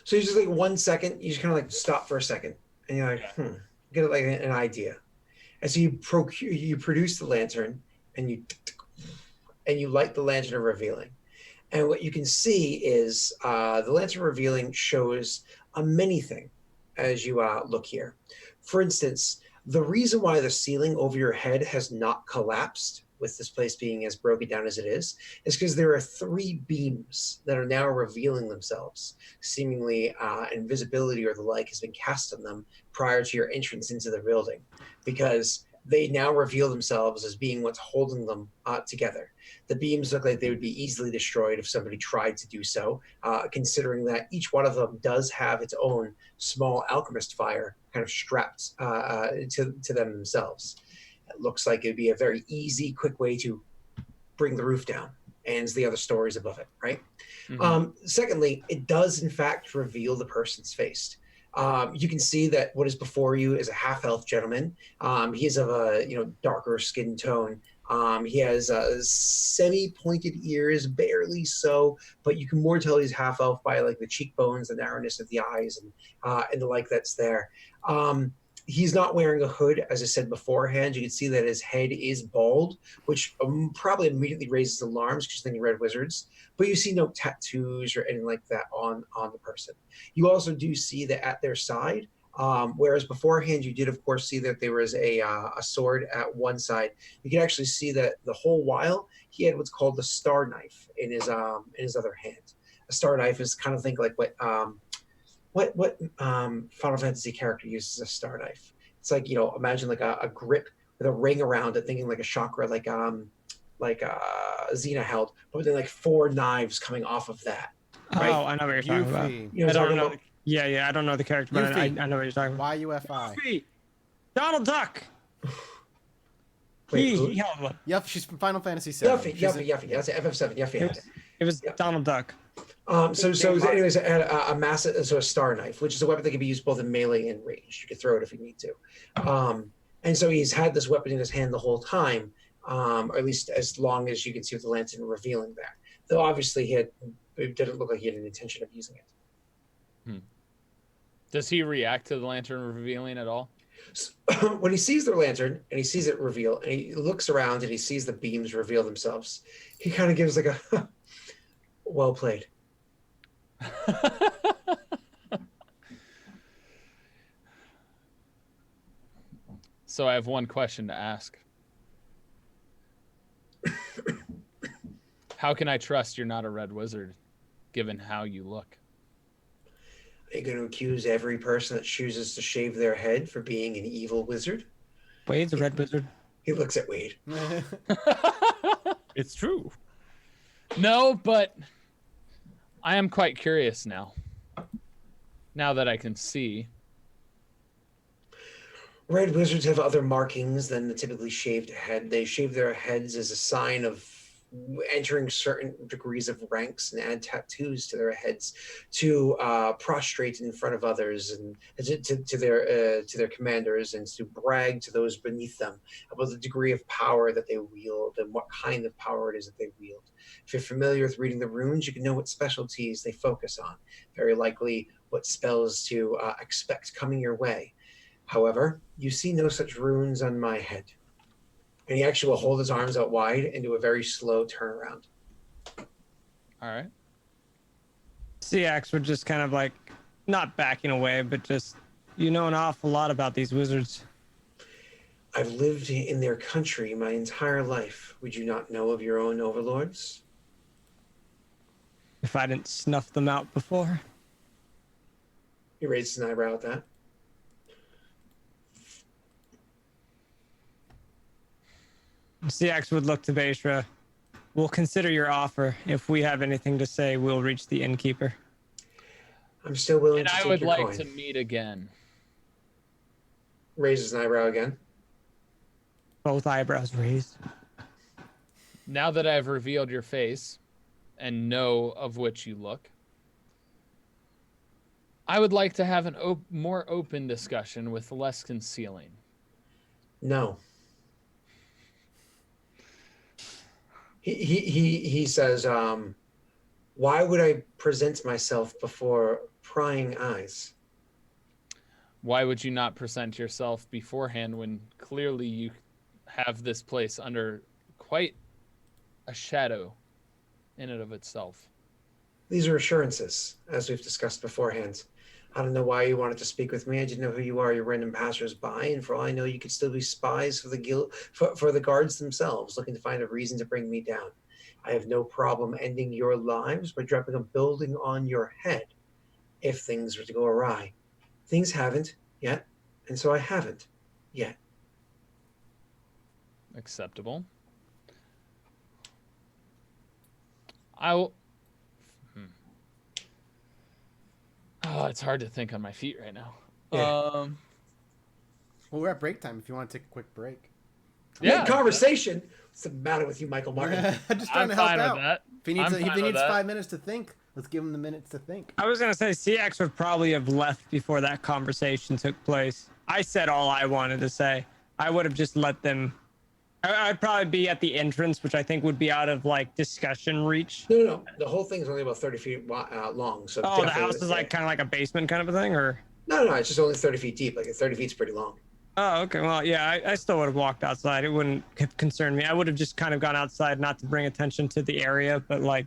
So you just like 1 second, you just kind of like stop for a second, and you're like, get like an idea. And so you produce the lantern, and you light the lantern of revealing. And what you can see is the lantern revealing shows a many thing as you look here. For instance, the reason why the ceiling over your head has not collapsed, with this place being as broken down as it is because there are 3 beams that are now revealing themselves. Seemingly, invisibility or the like has been cast on them prior to your entrance into the building, because they now reveal themselves as being what's holding them together. The beams look like they would be easily destroyed if somebody tried to do so, considering that each one of them does have its own small alchemist fire kind of strapped to them themselves. It looks like it'd be a very easy, quick way to bring the roof down and the other stories above it, right? Secondly, it does in fact reveal the person's face. You can see that what is before you is a half-elf gentleman. He is of a darker skin tone. He has semi-pointed ears, barely so, but you can more tell he's half-elf by like the cheekbones, the narrowness of the eyes, and the like that's there. He's not wearing a hood, as I said beforehand. You can see that his head is bald, which probably immediately raises alarms because you're thinking red wizards. But you see no tattoos or anything like that on the person. You also do see that at their side, whereas beforehand you did, of course, see that there was a sword at one side. You can actually see that the whole while he had what's called the star knife in his other hand. A star knife is kind of think like what Final Fantasy character uses a star knife? It's like, imagine like a grip with a ring around it, thinking like a chakra, like Xena held, but then like 4 knives coming off of that. Right? Oh, I know what you're talking about. I don't know. Yeah, I don't know the character, but I know what you're talking about. YUFI. Yuffie! Donald Duck. Wait, He held one. Yep, she's from Final Fantasy VII. Yuffie. That's it, FF7. Yuffie had it. It was Donald Duck. So anyways, it had a star knife, which is a weapon that can be used both in melee and range. You could throw it if you need to. And so he's had this weapon in his hand the whole time, or at least as long as you can see with the lantern revealing that. Though obviously it didn't look like he had an intention of using it. Does he react to the lantern revealing at all? So, when he sees the lantern and he sees it reveal, and he looks around and he sees the beams reveal themselves, he kind of gives like a well played. So I have one question to ask. How can I trust you're not a red wizard, given how you look? Are you going to accuse every person that chooses to shave their head for being an evil wizard? Wade's a red wizard. He looks at Wade. It's true. No, but I am quite curious now. Now that I can see. Red wizards have other markings than the typically shaved head. They shave their heads as a sign of entering certain degrees of ranks and add tattoos to their heads to prostrate in front of others and to their commanders, and to brag to those beneath them about the degree of power that they wield and what kind of power it is that they wield. If you're familiar with reading the runes, you can know what specialties they focus on, very likely what spells to expect coming your way. However, you see no such runes on my head. And he actually will hold his arms out wide and do a very slow turnaround. All right. CX would just kind of like, not backing away, but just, an awful lot about these wizards. I've lived in their country my entire life. Would you not know of your own overlords? If I didn't snuff them out before. He raises an eyebrow at that. CX would look to Baishra. We'll consider your offer. If we have anything to say, we'll reach the innkeeper. I'm still willing And to I take would your like coin. to meet again. Raises an eyebrow again. Both eyebrows raised. Now that I've revealed your face and know of which you look, I would like to have an more open discussion with less concealing. No. He says, why would I present myself before prying eyes? Why would you not present yourself beforehand when clearly you have this place under quite a shadow in and of itself? These are assurances, as we've discussed beforehand. I don't know why you wanted to speak with me. I didn't know who you are. You're random passersby, and for all I know, you could still be spies for the guild, for the guards themselves, looking to find a reason to bring me down. I have no problem ending your lives by dropping a building on your head if things were to go awry. Things haven't yet, and so I haven't yet. Acceptable. I will. Oh, it's hard to think on my feet right now. Yeah. Well, we're at break time. If you want to take a quick break. Yeah. Mid-conversation. What's the matter with you, Michael Martin? Just trying I'm to help fine with out. that. If he needs, I'm if he fine with needs that. 5 minutes to think, let's give him the minutes to think. I was gonna say CX would probably have left before that conversation took place. I said all I wanted to say. I would have just let them. I'd probably be at the entrance, which I think would be out of like discussion reach. No. The whole thing's only about 30 feet long. So Oh, the definitely, house is like kind of like a basement kind of a thing, or? No. It's just only 30 feet deep. Like 30 feet's pretty long. Oh, okay. Well, yeah, I still would have walked outside. It wouldn't have concerned me. I would have just kind of gone outside, not to bring attention to the area, but like,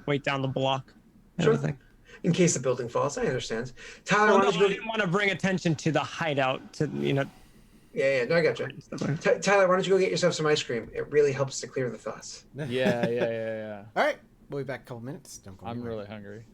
wait down the block. Sure. Thing. In case the building falls, I understand. Tyler, Well, why no, don't you I go? didn't want to bring attention to the hideout. Yeah. No, I got you. Tyler, why don't you go get yourself some ice cream? It really helps to clear the thoughts. Yeah. All right, we'll be back in a couple minutes. Don't go I'm anywhere. really hungry.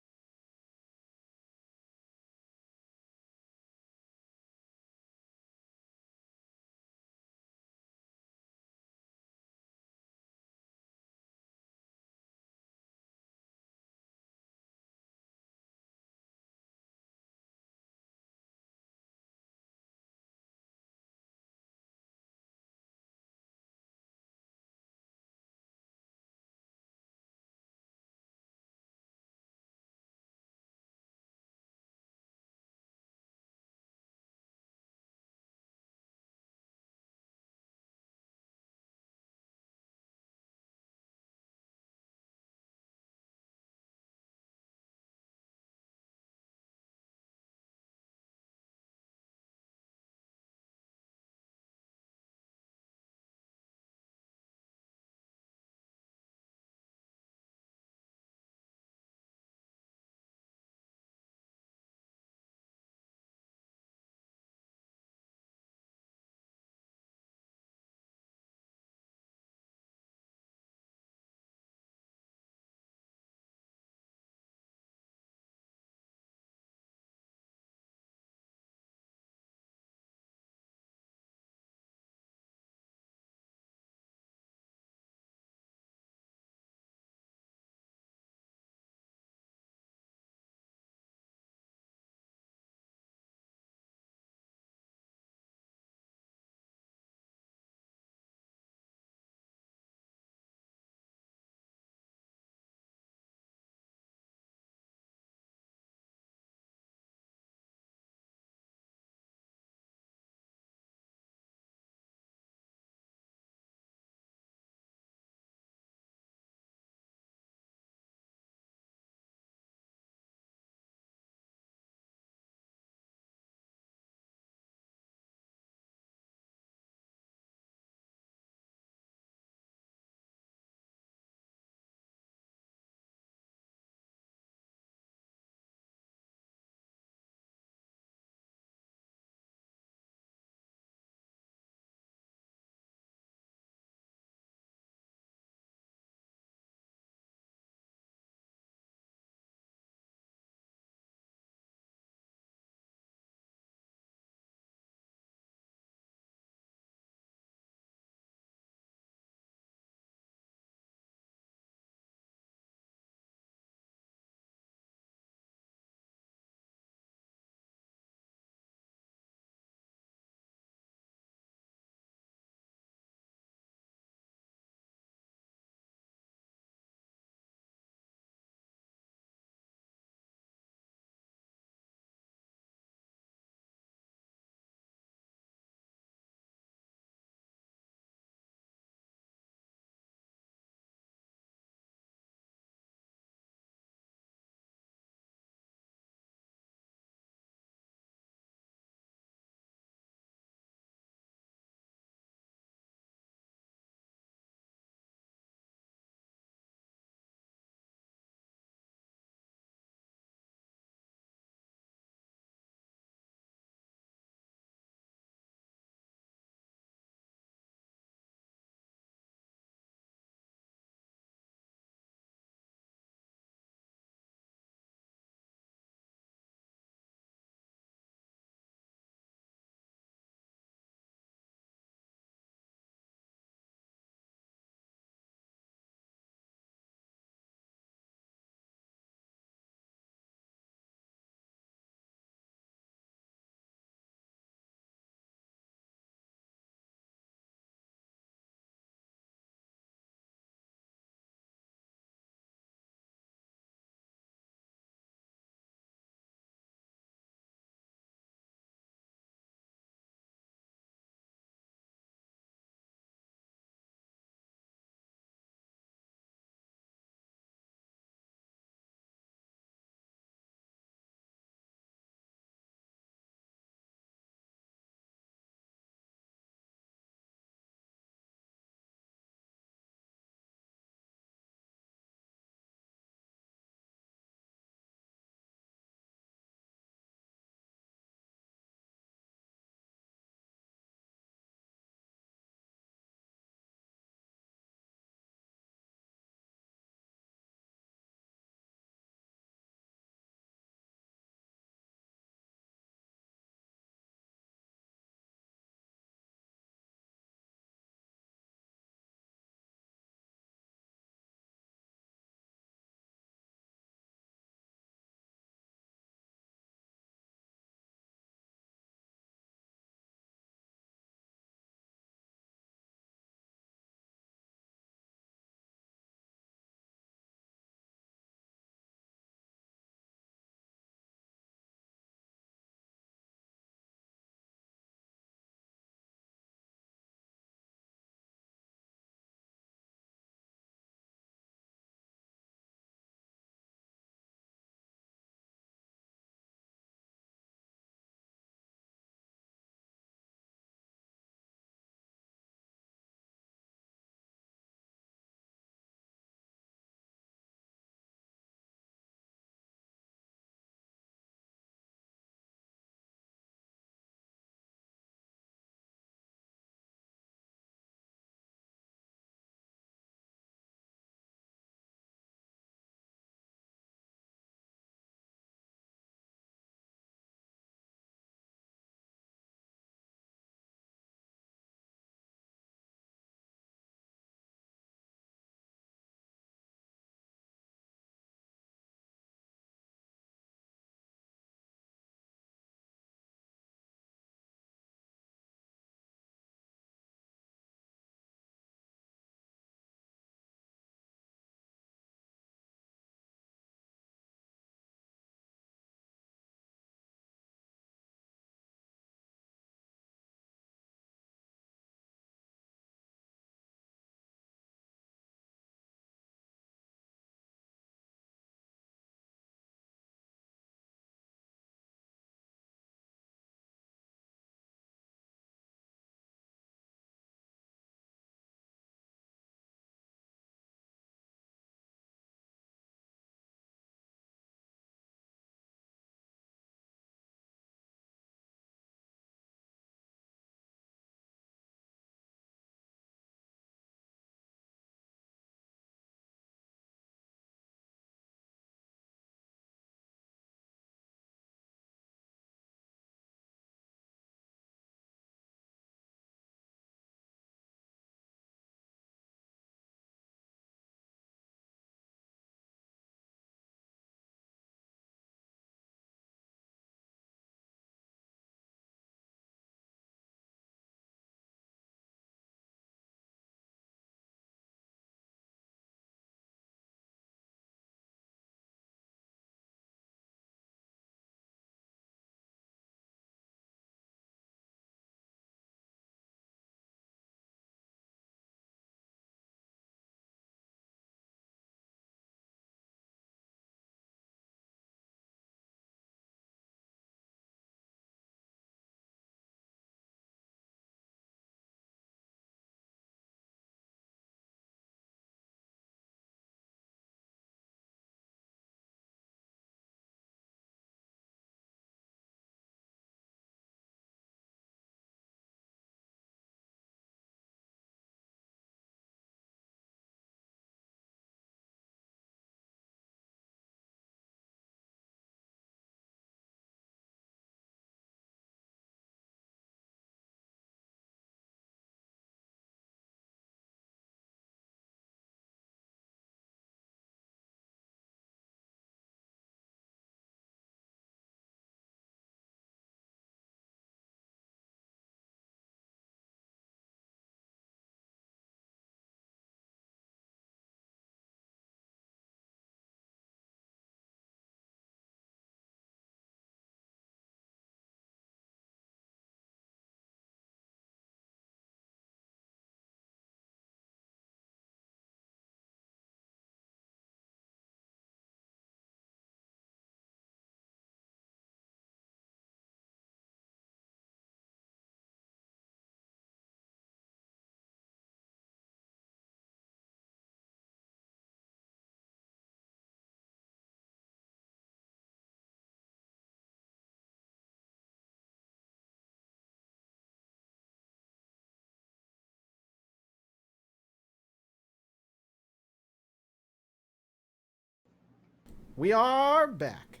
We are back.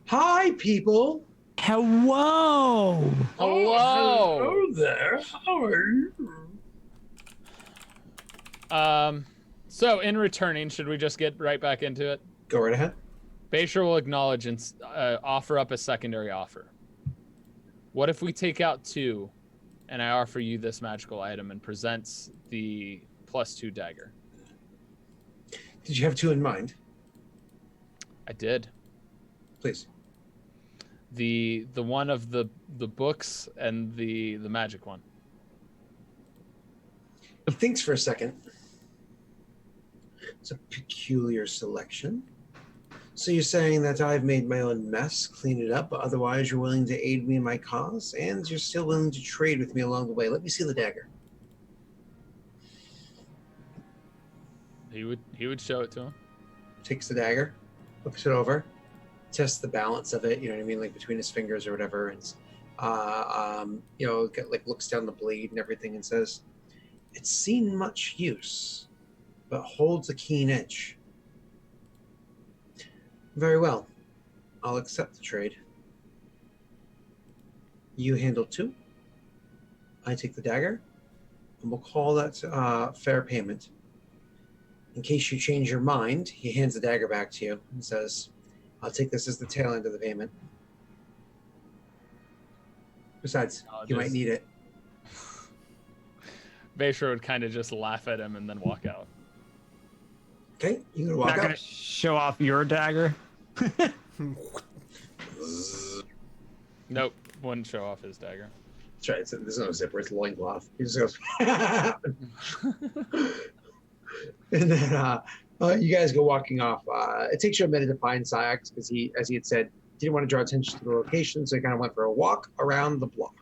Hi, people. Hello. Hello. there. How are you? So in returning, should we just get right back into it? Go right ahead. Basher will acknowledge and offer up a secondary offer. What if we take out 2, and I offer you this magical item and presents the +2 dagger? Did you have 2 in mind? I did. Please. The one of the books and the magic one. He thinks for a second. It's a peculiar selection. So you're saying that I've made my own mess, cleaned it up, but otherwise you're willing to aid me in my cause, and you're still willing to trade with me along the way. Let me see the dagger. He would show it to him. Takes the dagger, looks it over, tests the balance of it, you know what I mean, like between his fingers or whatever, and looks down the blade and everything and says, "It's seen much use, but holds a keen edge. Very well. I'll accept the trade. You handle 2. I take the dagger, and we'll call that fair payment. In case you change your mind," he hands the dagger back to you and says, "I'll take this as the tail end of the payment. Besides, you might need it." Basher would kind of just laugh at him and then walk out. Okay, you gonna walk Not out? gonna show off your dagger. Nope, wouldn't show off his dagger. That's right. There's no zipper. It's loincloth. He just goes. And then you guys go walking off. It takes you a minute to find Syax because he, as he had said, didn't want to draw attention to the location, so he kind of went for a walk around the block.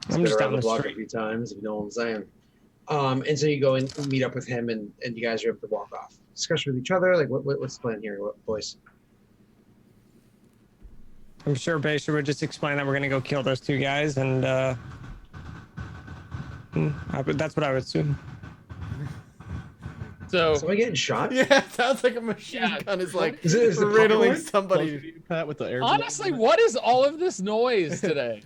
He's I'm been just around down the the block street. a few times, if you know what I'm saying. And so you go and meet up with him, and you guys are able to walk off. Discussion with each other, like what's the plan here, boys? I'm sure Basher would just explain that we're gonna go kill those 2 guys, and that's what I would assume. So Somebody getting shot? Yeah, it sounds like a machine Yeah. gun is like Is it riddling popcorn? somebody. Pat with the air. honestly, what is all of this noise today?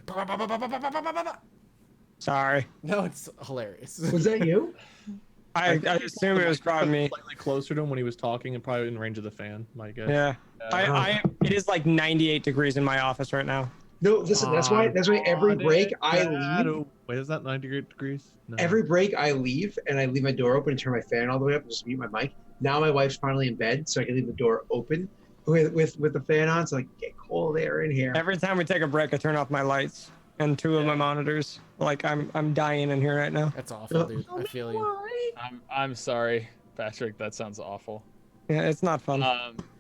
Sorry. No, it's hilarious. Was that you? I assume it was probably me. Slightly closer to him when he was talking and probably in range of the fan, my guess. Yeah. It is like 98 degrees in my office right now. No, listen. That's why every break I leave. Wait, is that 98 degrees? No. Every break I leave, and I leave my door open and turn my fan all the way up and just mute my mic. Now my wife's finally in bed, so I can leave the door open with the fan on, so I can get cold air in here. Every time we take a break, I turn off my lights and 2 of my monitors. Like I'm dying in here right now. That's awful, dude. I feel you. I'm sorry, Patrick. That sounds awful. Yeah, it's not fun.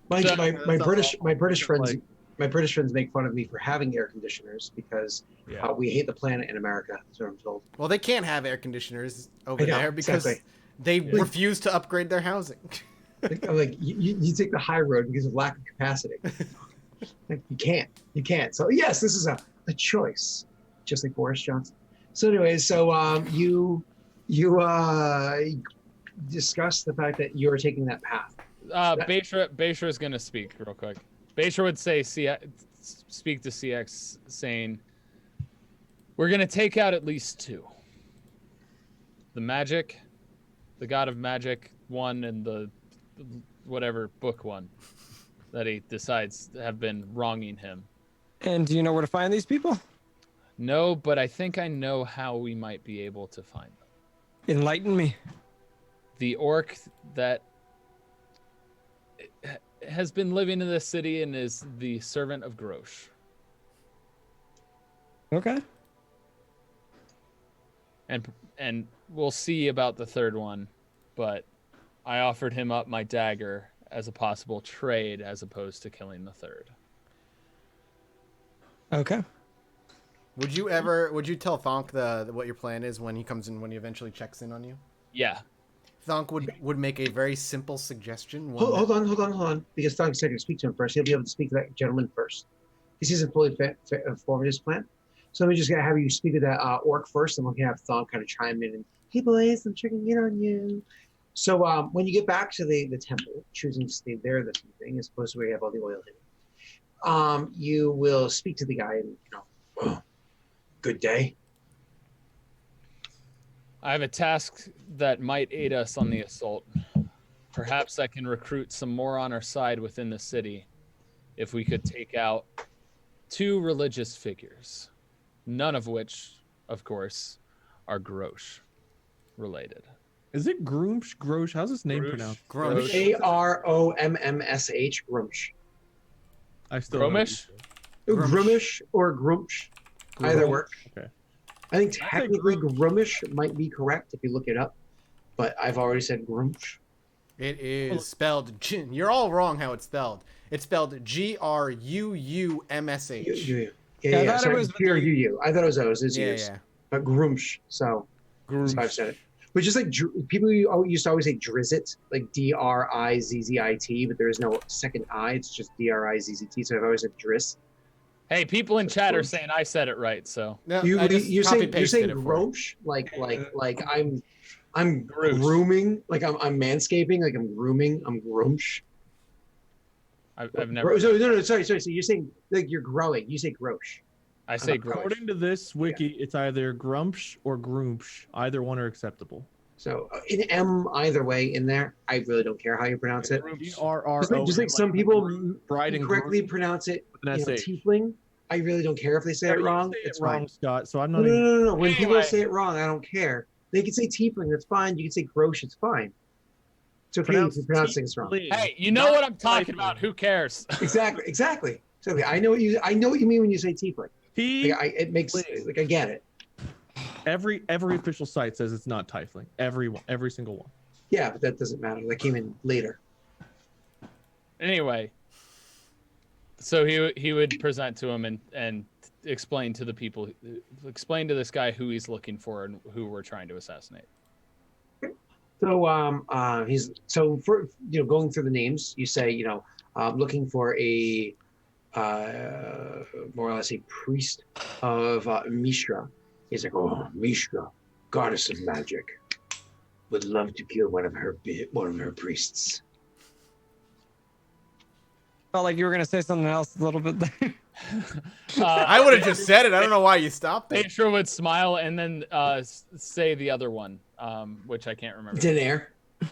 Mind So- you, my British friends Like- my British friends make fun of me for having air conditioners because Yeah. we hate the planet in America. That's what I'm told. Well, they can't have air conditioners over I know, there because exactly. they refuse to upgrade their housing. I'm like, you take the high road because of lack of capacity. Like, you can't. So yes, this is a choice, just like Boris Johnson. So anyways, you discuss the fact that you're taking that path. Basher is gonna speak real quick. Basher would say, speak to CX, saying, "We're gonna take out at least 2. The magic, the god of magic one, and the whatever book one that he decides have been wronging him. And do you know where to find these people? No, but I think I know how we might be able to find them. Enlighten me. The orc that has been living in this city and is the servant of Grosh. Okay. And we'll see about the 3rd one, but I offered him up my dagger as a possible trade as opposed to killing the 3rd. Okay. Would you tell Thonk what your plan is when he comes in, when he eventually checks in on you? Yeah. Thonk would make a very simple suggestion. Hold on, because Thong's going to speak to him first. He'll be able to speak to that gentleman first. Because he hasn't fully formed his plan. So we're just going to have you speak to that orc first, and we can have Thong kind of chime in and, "Hey boys, I'm checking in on you." So when you get back to the temple, choosing to stay there this evening as opposed to where you have all the oil hidden, you will speak to the guy and oh, good day. I have a task that might aid us on the assault. Perhaps I can recruit some more on our side within the city if we could take out 2 religious figures, none of which, of course, are Grosh related. Is it Groomsh? Grosh? How's his name Grosh. pronounced? Grosh. Arommsh. Grumsh. I still don't know what you Gromish? said. Grumish or Grumsh. Either work. Okay. I think I say technically Grumish might be correct if you look it up, but I've already said Grumsh. It is spelled. You're all wrong how it's spelled. It's spelled Gruumsh. Yeah, I thought it sorry, was with the- G-R-U-U. I thought it was O's. It's Yeah, U's. yeah. But Grumsh. So that's how I've said it. But just like people used to always say Drizzt, like Drizzit, but there is no second I. It's just Drizzt. So I've always said Driss. Hey, people in chat are saying I said it right, so. No, You're I just saying copy-pasted it for you. Grumsh, like I'm Groosh. grooming, like I'm manscaping, like I'm grooming, I'm Grumsh. I've never. No, sorry. So you're saying like you're growing. You say Grosh. I say Grosh. According to this wiki, it's either Grumpsh or Groomsh. Either one are acceptable. So in M either way in there, I really don't care how you pronounce it. GRRO. Just like some people bride and correctly groom pronounce it, with an SH. tiefling. I really don't care if they say Yeah, it you wrong. say it It's wrong, fine. Scott. So I'm No, not. Even... no. When people Anyway. say it wrong, I don't care. They can say tiefling. That's fine. You can say Grosh. It's fine. It's okay if you pronounce things wrong. Hey, you know what I'm talking about. Who cares? Exactly. So I know what you mean when you say tiefling. It makes like I get it. Every official site says it's not Tiefling. Every single one. Yeah, but that doesn't matter. That came in later. Anyway, so he would present to him and explain to the people, explain to this guy who he's looking for and who we're trying to assassinate. So he's for going through the names, you say looking for a more or less a priest of Mishra. He's like, oh, Mishra, goddess of magic, would love to kill one of her priests. Felt like you were gonna say something else a little bit there. I would have just said it. I don't know why you stopped it. Petra would smile and then say the other one, which I can't remember. Daenerys.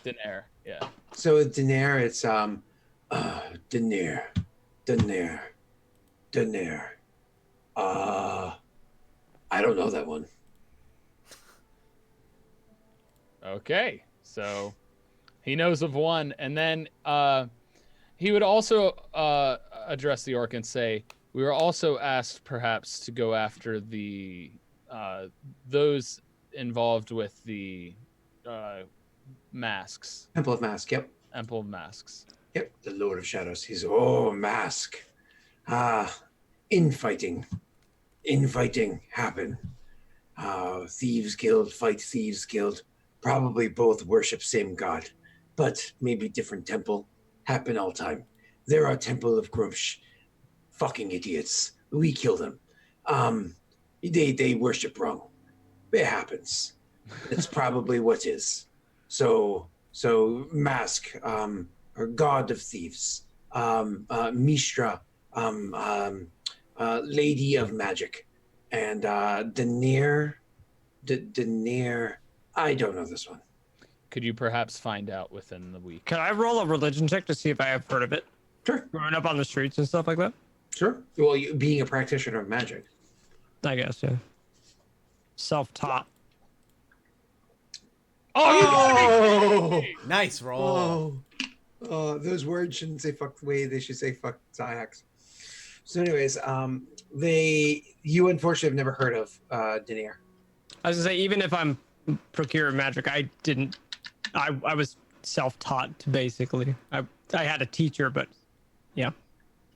Daenerys, yeah. So with Daenerys, it's Daenerys. I don't know that one. Okay, so he knows of one, and then he would also address the orc and say, "We were also asked, perhaps, to go after the those involved with the masks." Temple of Mask. Yep. Temple of Masks. Yep. The Lord of Shadows. He's Mask. Infighting happen. Thieves Guild fight Thieves Guild. Probably both worship same god, but maybe different temple. Happen all time. There are Temple of Grumsh. Fucking idiots. We kill them. They worship wrong. It happens. It's probably what is. So Mask, or God of Thieves. Mishra, Lady of Magic, and Daenerys. I don't know this one. Could you perhaps find out within the week? Can I roll a religion check to see if I have heard of it? Sure. Growing up on the streets and stuff like that? Sure. Well, being a practitioner of magic. I guess, yeah. Self-taught. Oh! Nice roll. Those words shouldn't say fuck the way they should say fuck Zayax. So, anyways, you unfortunately have never heard of Daenerys. I was gonna say, even if I'm procuring magic, I was self-taught basically. I had a teacher, but yeah.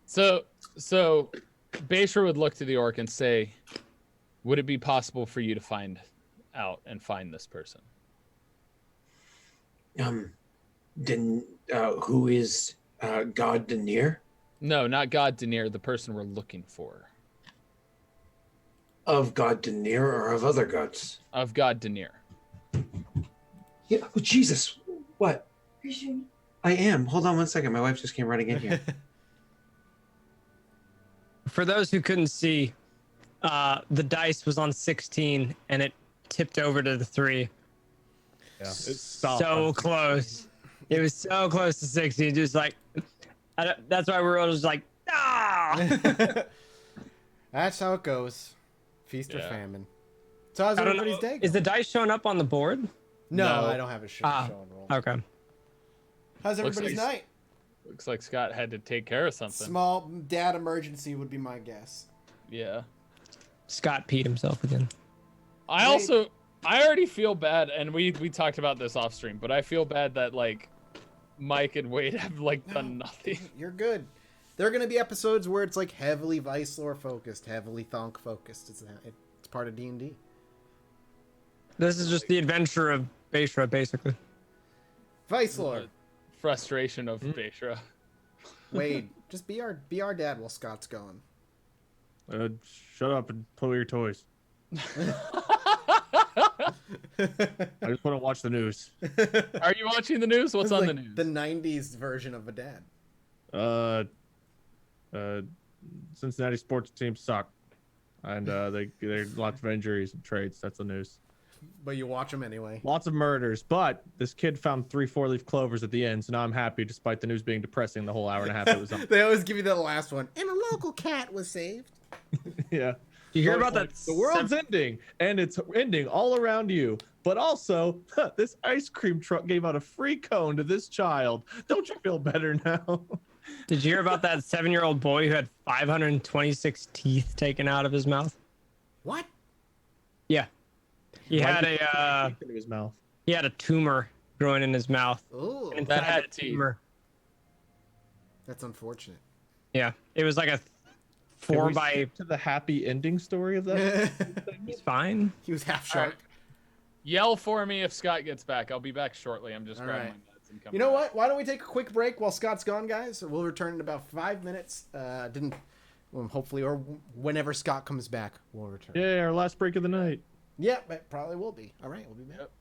So Basher would look to the orc and say, "Would it be possible for you to find out and find this person?" Who is God Daenerys? No, not God Daenerys, the person we're looking for. Of God Daenerys or of other gods? Of God Daenerys. Yeah. Oh, Jesus. What? Are you shooting? I am. Hold on one second. My wife just came running in here. For those who couldn't see, the dice was on 16 and it tipped over to the 3. Yeah, it stopped So on close. It was so close to 16. Just like, that's why we're all just like, ah! That's how it goes. Feast or Yeah. famine. So how's I don't everybody's know. day Is the going? dice showing up on the board? No, No. I don't have a show and roll. Okay. How's Looks everybody's like- night? Looks like Scott had to take care of something. Small dad emergency would be my guess. Yeah. Scott peed himself again. I Wait. already feel bad, and we talked about this off stream, but I feel bad that like Mike and Wade have like done nothing. You're good. There are going to be episodes where it's like heavily Vice lore focused, heavily Thonk focused. It's part of D&D. This is just the adventure of Beishra, basically. Vice lore. Frustration of Beishra. Wade, just be our dad while Scott's going. Shut up and play with your toys. I just want to watch the news. Are you watching the news? What's This is on like the news? The 90s version of a dad. Cincinnati sports teams suck, and there's lots of injuries and trades. That's the news. But you watch them anyway. Lots of murders, but this kid found 3 4-leaf clovers at the end, so now I'm happy despite the news being depressing the whole hour and a half it was on. They always give you that last one. And a local cat was saved. Yeah. You hear So about it's that? like, the world's ending, and it's ending all around you. But also, this ice cream truck gave out a free cone to this child. Don't you feel better now? Did you hear about that 7-year-old boy who had 526 teeth taken out of his mouth? What? Yeah. He Why had did he put a teeth into his mouth. he had a tumor growing in his mouth. Ooh, And That inside had the teeth. tumor, that's unfortunate. yeah, it was like a Can 4 we by. skip to the happy ending story of that? He's fine. He was half All shark. right. Yell for me if Scott gets back. I'll be back shortly. I'm just All grabbing right. my meds and coming. You know back. what? Why don't we take a quick break while Scott's gone, guys? We'll return in about 5 minutes. Hopefully, or whenever Scott comes back, we'll return. Yeah, our last break of the night. Yeah, it probably will be. All right, we'll be back. Yep.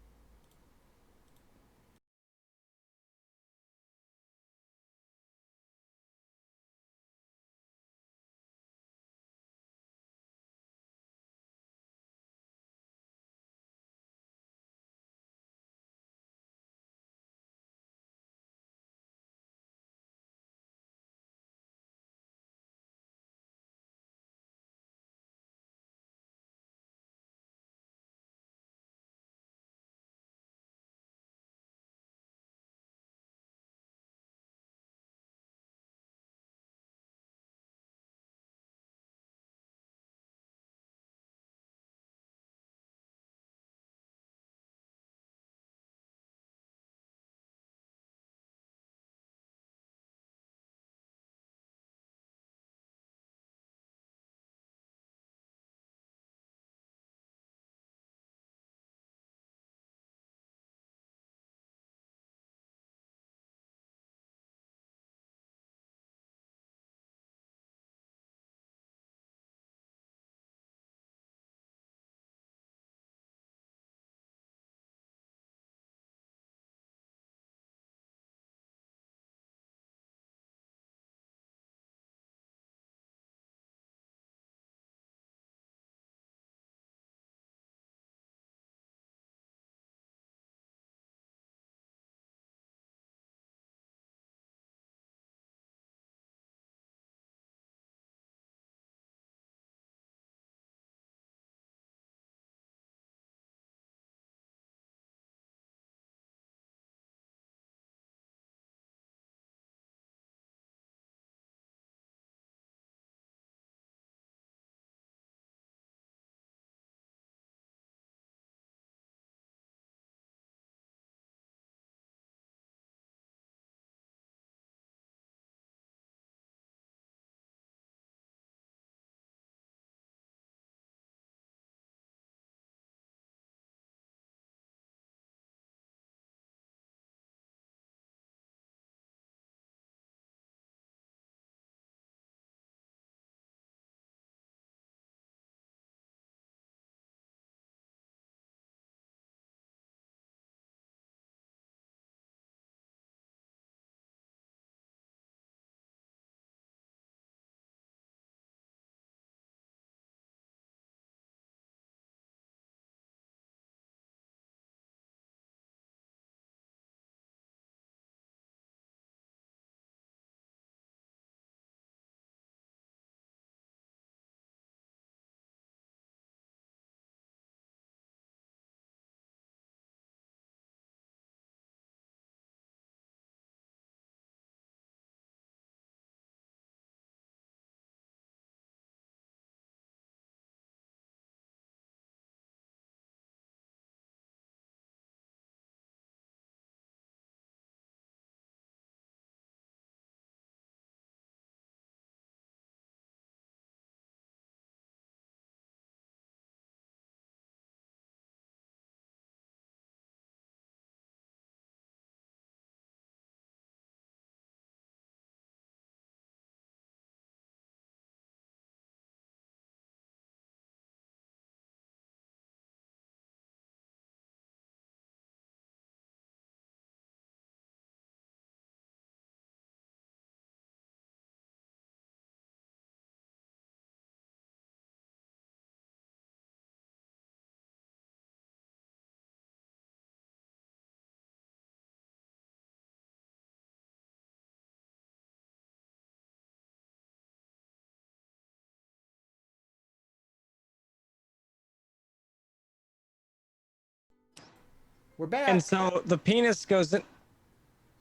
We're back. And so the penis goes in.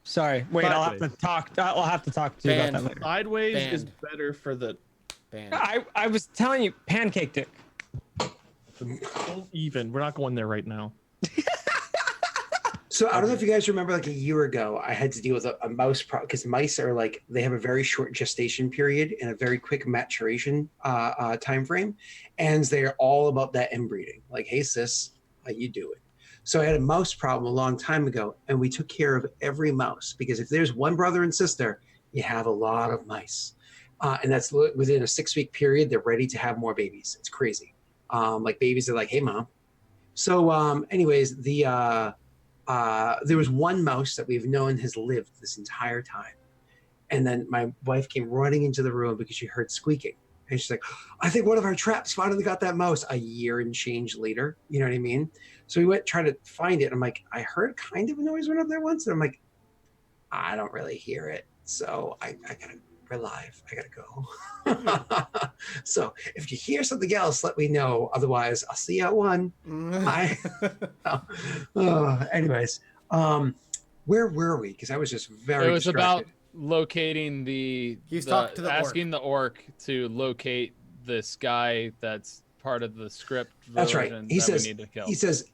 Sorry, wait. I'll have to Sideways. talk. I'll have to talk to you about Banned. that later. Sideways is Banned. better for the. Banned. I was telling you, pancake dick. Don't even. We're not going there right now. So I don't know if you guys remember, like a year ago, I had to deal with a mouse problem because mice are like they have a very short gestation period and a very quick maturation time frame, and they're all about that inbreeding. Like, hey sis, how you doing? So I had a mouse problem a long time ago, and we took care of every mouse because if there's one brother and sister, you have a lot of mice, and that's within a 6-week period. They're ready to have more babies. It's crazy. Like babies are like, hey mom. So, anyways, there was one mouse that we've known has lived this entire time. And then my wife came running into the room because she heard squeaking. And she's like, I think one of our traps finally got that mouse a year and change later. You know what I mean? So we went trying to find it. I'm like, I heard kind of a noise went up there once. And I'm like, I don't really hear it. So I gotta, we're live. I gotta go. So if you hear something else, let me know. Otherwise, I'll see you at 1. Anyways, where were we? Because I was just very It was distracted. about locating He's talking to the asking the orc to locate this guy that's part of the script That's right. version He that says, we need to kill. he says,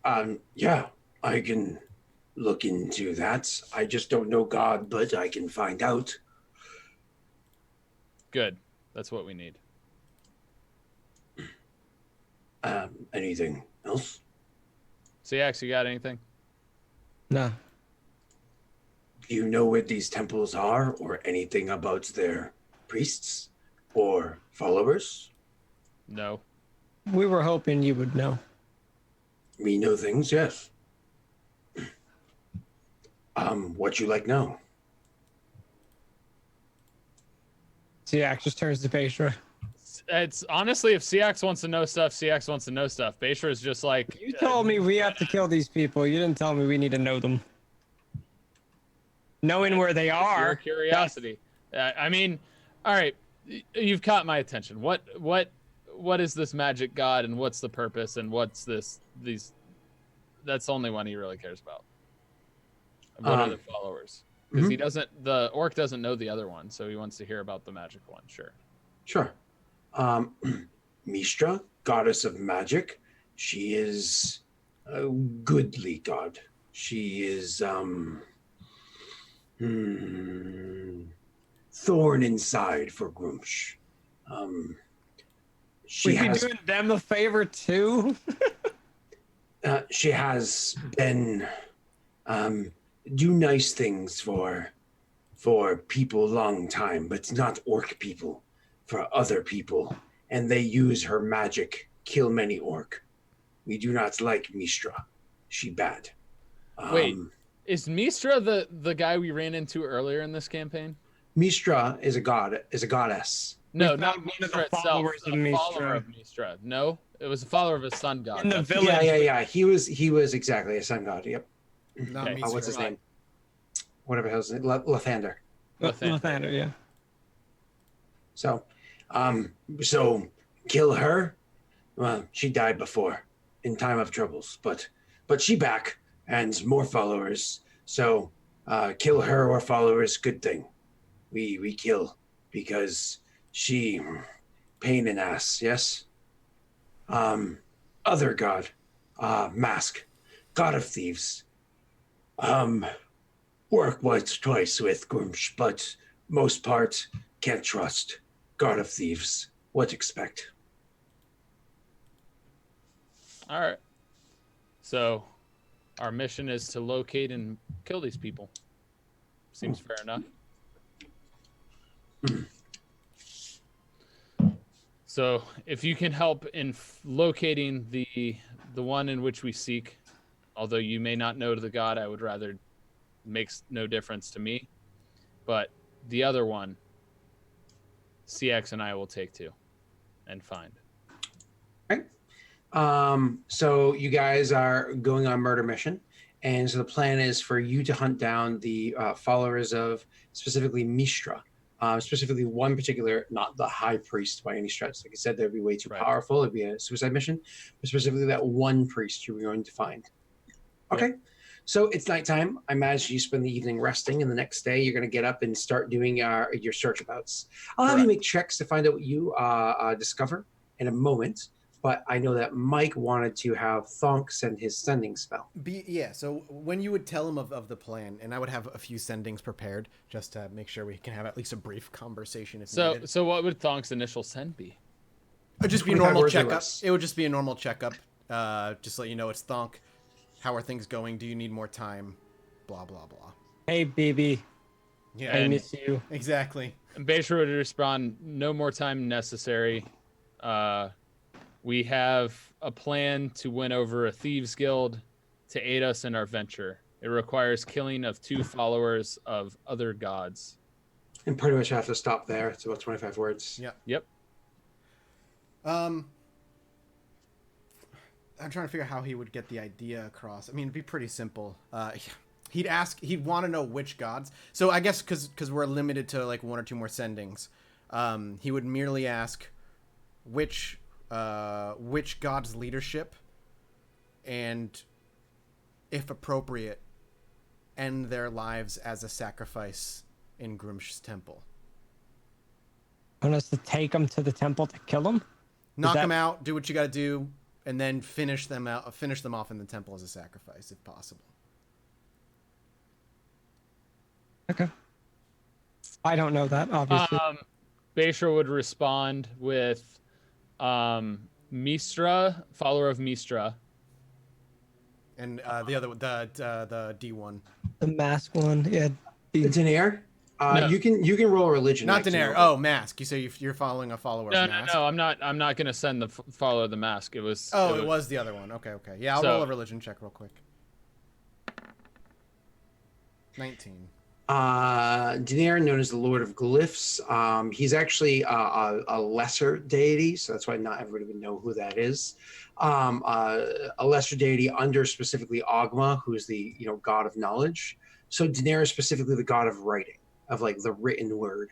yeah, I can look into that. I just don't know God, but I can find out. Good. That's what we need. Anything else? CX, you got anything? No. Do you know where these temples are or anything about their priests or followers? No. We were hoping you would know. We know things, yes. What you like now? Siak just turns to Petra. It's honestly, if CX wants to know stuff, CX wants to know stuff. Basher is just like, You told me we have to kill these people. You didn't tell me we need to know them. Knowing where they your are. curiosity. I mean, all right, you've caught my attention. What is this magic god, and what's the purpose, and what's these? That's the only one he really cares about. What are the followers? Because he doesn't. The orc doesn't know the other one, so he wants to hear about the magic one. Sure. Sure. Mistra, goddess of magic. She is a goodly god. She is thorn inside for Grumsh. She We'd be has doing them a favor too. she has been do nice things for people long time, but not orc people, for other people, and they use her magic kill many orc. We do not like Mistra. She bad. Wait, is Mistra the guy we ran into earlier in this campaign? Mistra is a goddess. No, We not found one of the Mistra itself. followers of A follower Mistra. of Mistra. No, it was a follower of a sun god. In the That's- village. Yeah. He was exactly a sun god. Yep. Not Okay. me. What's his Right. name? Whatever his name. Lathander. Lathander, yeah. So, so kill her. Well, she died before, in time of troubles, but she back and more followers. So, kill her or followers. Good thing. We kill because she pain in ass. Yes. Other god, Mask, god of thieves. Work once, twice with Grumsh, but most part can't trust. God of thieves. What expect? All right. So, our mission is to locate and kill these people. Seems fair enough. So, if you can help in locating the one in which we seek, although you may not know the god, I would rather makes no difference to me. But the other one, CX and I will take to and find. Right. So you guys are going on murder mission, and so the plan is for you to hunt down the followers of specifically Mistra. Specifically one particular, not the high priest by any stretch. Like I said, that'd be way too Right. powerful. It'd be a suicide mission. But specifically that one priest you were going to find. Okay. So it's nighttime. I imagine you spend the evening resting, and the next day you're going to get up and start doing your search abouts. I'll have you make checks to find out what you discover in a moment. But I know that Mike wanted to have Thonk send his sending spell. So when you would tell him of the plan, and I would have a few sendings prepared just to make sure we can have at least a brief conversation if needed. So what would Thonk's initial send be? It would just be a 25 normal words or checkup. less. It would just be a normal checkup. Just let you know it's Thonk. How are things going? Do you need more time? Blah, blah, blah. Hey, baby. Yeah, I miss you. exactly. And Beisher would respond, no more time necessary. We have a plan to win over a thieves guild to aid us in our venture. It requires killing of 2 followers of other gods. And pretty much have to stop there. It's about 25 words. Yeah. Yep. I'm trying to figure out how he would get the idea across. I mean, it'd be pretty simple. He'd want to know which gods. So I guess because we're limited to like 1 or 2 more sendings, he would merely ask which god's leadership, and if appropriate, end their lives as a sacrifice in Grimsh's temple. Want us to take them to the temple to kill them? Knock them out, do what you got to do, and then finish them off in the temple as a sacrifice, if possible. Okay. I don't know that, obviously. Beisher would respond with Mistra, follower of Mistra. And the other, the D1. The mask one, yeah. Daenerys? No. You can roll religion. Not Mike, Daenerys. Oh, Mask. You say you're following a follower No, of Mask? no, I'm not gonna send the follow the mask. It was. Oh, it was the other one. Okay. Yeah, I'll roll a religion check real quick. 19. Daenerys, known as the Lord of Glyphs. He's actually a lesser deity, so that's why not everybody would know who that is. A lesser deity under specifically Ogma, who is the god of knowledge. So Daenerys specifically the god of writing, of like the written word.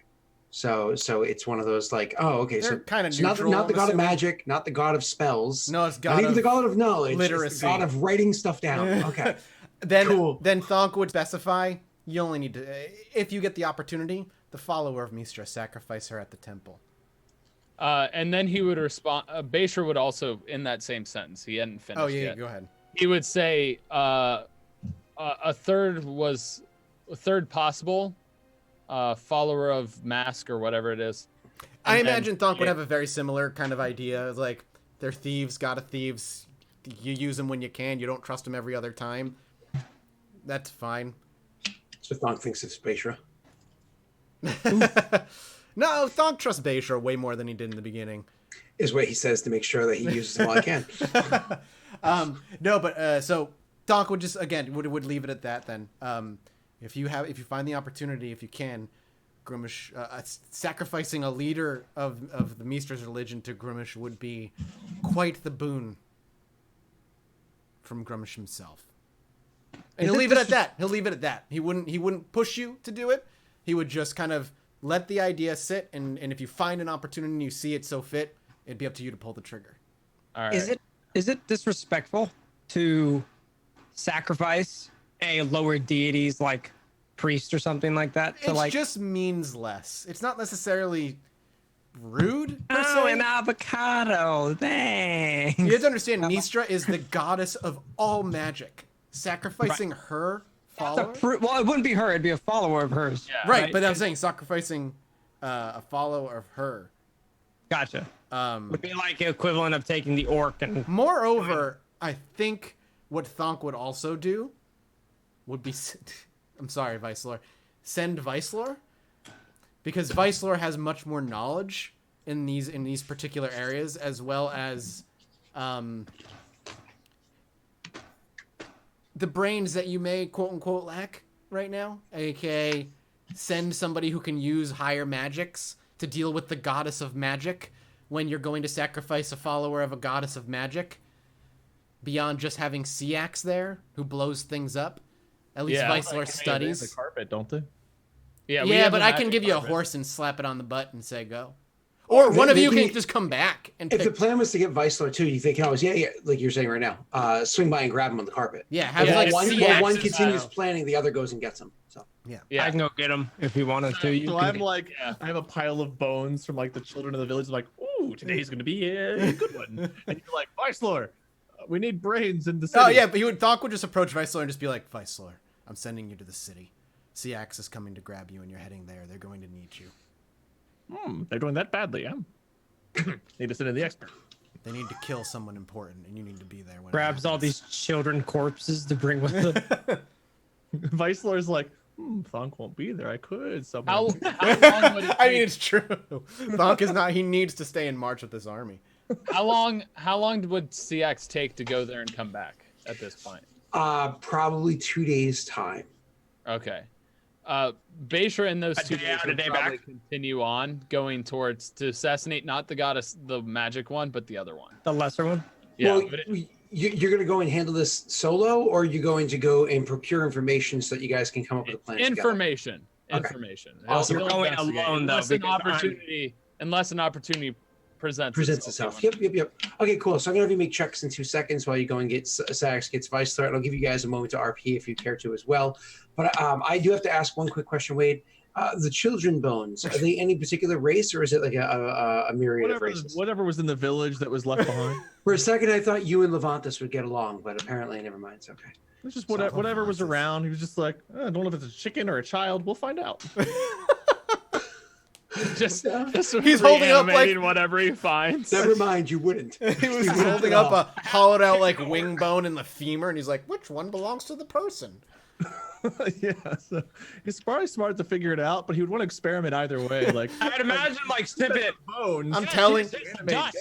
So it's one of those like, oh, okay, They're so kind of so neutral. not the god of assuming. magic, not the god of spells. No, it's Not god even of the god of knowledge. literacy. It's the god of writing stuff down. Okay. Then Cool. Then Thonk would specify you only need to, if you get the opportunity, the follower of Mistra, sacrifice her at the temple. And then he would respond. Beisher would also, in that same sentence, he hadn't finished Oh yeah, yet. go ahead. He would say a third possible follower of Mask or whatever it is. I And then- imagine Thonk would have a very similar kind of idea. It's like they're thieves, god of thieves. You use them when you can. You don't trust them every other time. That's fine. So Thonk thinks it's Beisra. No, Thonk trusts Beisher way more than he did in the beginning. Is what he says to make sure that he uses them all he can. No, but so Thonk would just again would leave it at that then. If you find the opportunity, if you can, Grimish sacrificing a leader of the Mistra's religion to Grimish would be quite the boon from Grimish himself. And he'll leave it at that. He'll leave it at that. He wouldn't push you to do it. He would just kind of let the idea sit, and if you find an opportunity and you see it so fit, it'd be up to you to pull the trigger. All right. Is it disrespectful to sacrifice a lower deity's like priest or something like that? To It just means less. It's not necessarily rude per oh, se. an avocado. Thanks. You have to understand, Mistra is the goddess of all magic. Sacrificing her follower? Well, it wouldn't be her. It'd be a follower of hers. Yeah. Right, but I'm saying sacrificing a follower of her. Gotcha. Would be like the equivalent of taking the orc and Moreover, I think what Thonk would also do would be... I'm sorry, Vicelor. Send Vicelor? Because Vicelor has much more knowledge in these particular areas, as well as the brains that you may quote-unquote lack right now. AKA send somebody who can use higher magics to deal with the goddess of magic when you're going to sacrifice a follower of a goddess of magic. Beyond just having Seax there, who blows things up. At least Yeah. Vicelor They have studies. the carpet, don't they? Yeah, we Yeah, have but a I can magic give you a carpet. horse and slap it on the butt and say go. Or one of Maybe- you can just come back and If the pick. plan was to get Vicelar too, you think always, yeah, like you're saying right now, swing by and grab him on the carpet. Yeah, have Yeah, like While one, sea while one axes continues out. planning, the other goes and gets him. So Yeah. I can go get him if you wanted to. You So can I'm get- like, Yeah. I have a pile of bones from like the children of the village. I'm like, ooh, today's gonna be a good one. And you're like, Vicelor, we need brains in the city. Oh yeah, but Thonk would just approach Vicelar and just be like, Vicelar, I'm sending you to the city. Seax is coming to grab you and you're heading there. They're going to need you. They're doing that badly, huh? Need to send in the expert. They need to kill someone important and you need to be there when it grabs all happens. these children corpses to bring with them. Vicelor's like, Thonk won't be there. I could. How Someone. long would it I mean, take? it's true. Thonk is not. He needs to stay in March with this army. How long would CX take to go there and come back at this point? probably 2 days time. Okay. Beishra in those A 2 day days out, a would day probably back. continue on going towards to assassinate not the goddess, the magic one, but the other one. The lesser one. Yeah. Well, but you're going to go and handle this solo, or are you going to go and procure information so that you guys can come up with a plan together? information. Okay. Information. Awesome. He'll You're going investigate alone, though, unless an because I'm- opportunity presents Itself. Yep. Okay, cool. So I'm gonna have you make checks in 2 seconds while you go and get Sax gets Vicelar, and I'll give you guys a moment to RP if you care to as well. But I do have to ask one quick question, Wade. The children bones, are they any particular race, or is it like a myriad of races? Whatever was in the village that was left behind. For a second, I thought you and Levantus would get along, but apparently, never mind. It's okay. It's just whatever was around. He was just like, I don't know if it's a chicken or a child. We'll find out. just He's holding up, like- reanimating whatever he finds. Never mind, you wouldn't. He was holding up a hollowed out like wing bone in the femur, and he's like, "Which one belongs to the person?" Yeah, so he's probably smart to figure it out, but he would want to experiment either way. Like, I'd imagine like snip it. bones. I'm telling. Dust.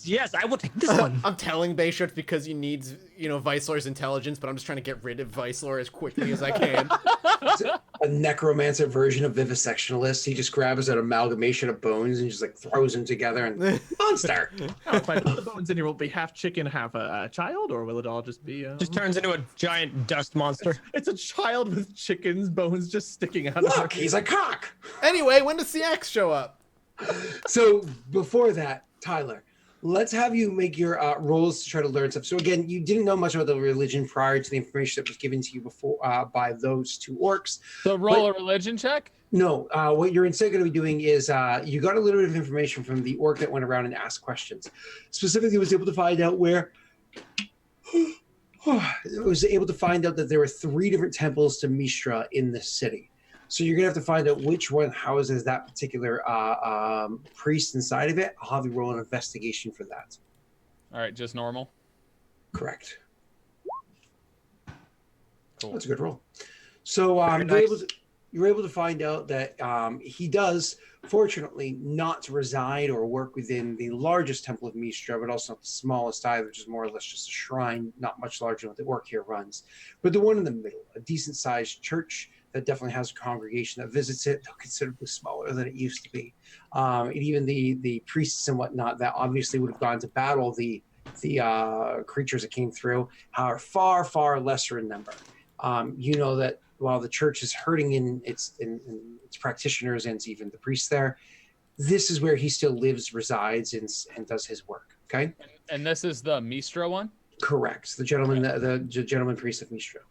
Yes, I will take this one. I'm telling Beishra it's because he needs, Vicelar's intelligence, but I'm just trying to get rid of Vicelar as quickly as I can. A necromancer version of vivisectionalist. He just grabs an amalgamation of bones and just like throws them together and monster. Oh, if I put the bones in here, will it be half chicken, half a child, or will it all just be? Just turns into a giant dust monster. It's a child with chicken's bones just sticking out. Look, of he's a cock. Anyway, when does CX show up? So before that, Tyler, let's have you make your rolls to try to learn stuff. So again, you didn't know much about the religion prior to the information that was given to you before by those two orcs. So roll a religion check. No, what you're instead going to be doing is you got a little bit of information from the orc that went around and asked questions. Specifically, was able to find out where. Was able to find out that there were 3 different temples to Mistra in the city. So you're gonna have to find out which one houses that particular priest inside of it. I'll have you roll an investigation for that. All right, just normal. Correct. Cool. That's a good roll. So you're able to find out that he does, fortunately, not reside or work within the largest temple of Mistra, but also not the smallest either, which is more or less just a shrine, not much larger than what the orc here runs. But the one in the middle, a decent-sized church that definitely has a congregation that visits it, though considerably smaller than it used to be. And even the priests and whatnot that obviously would have gone to battle the creatures that came through are far, far lesser in number. You know that while the church is hurting in its practitioners and even the priests there, this is where he still lives, resides, and does his work. Okay, And this is the Mistra one. correct. The gentleman, the gentleman priest of Mistra.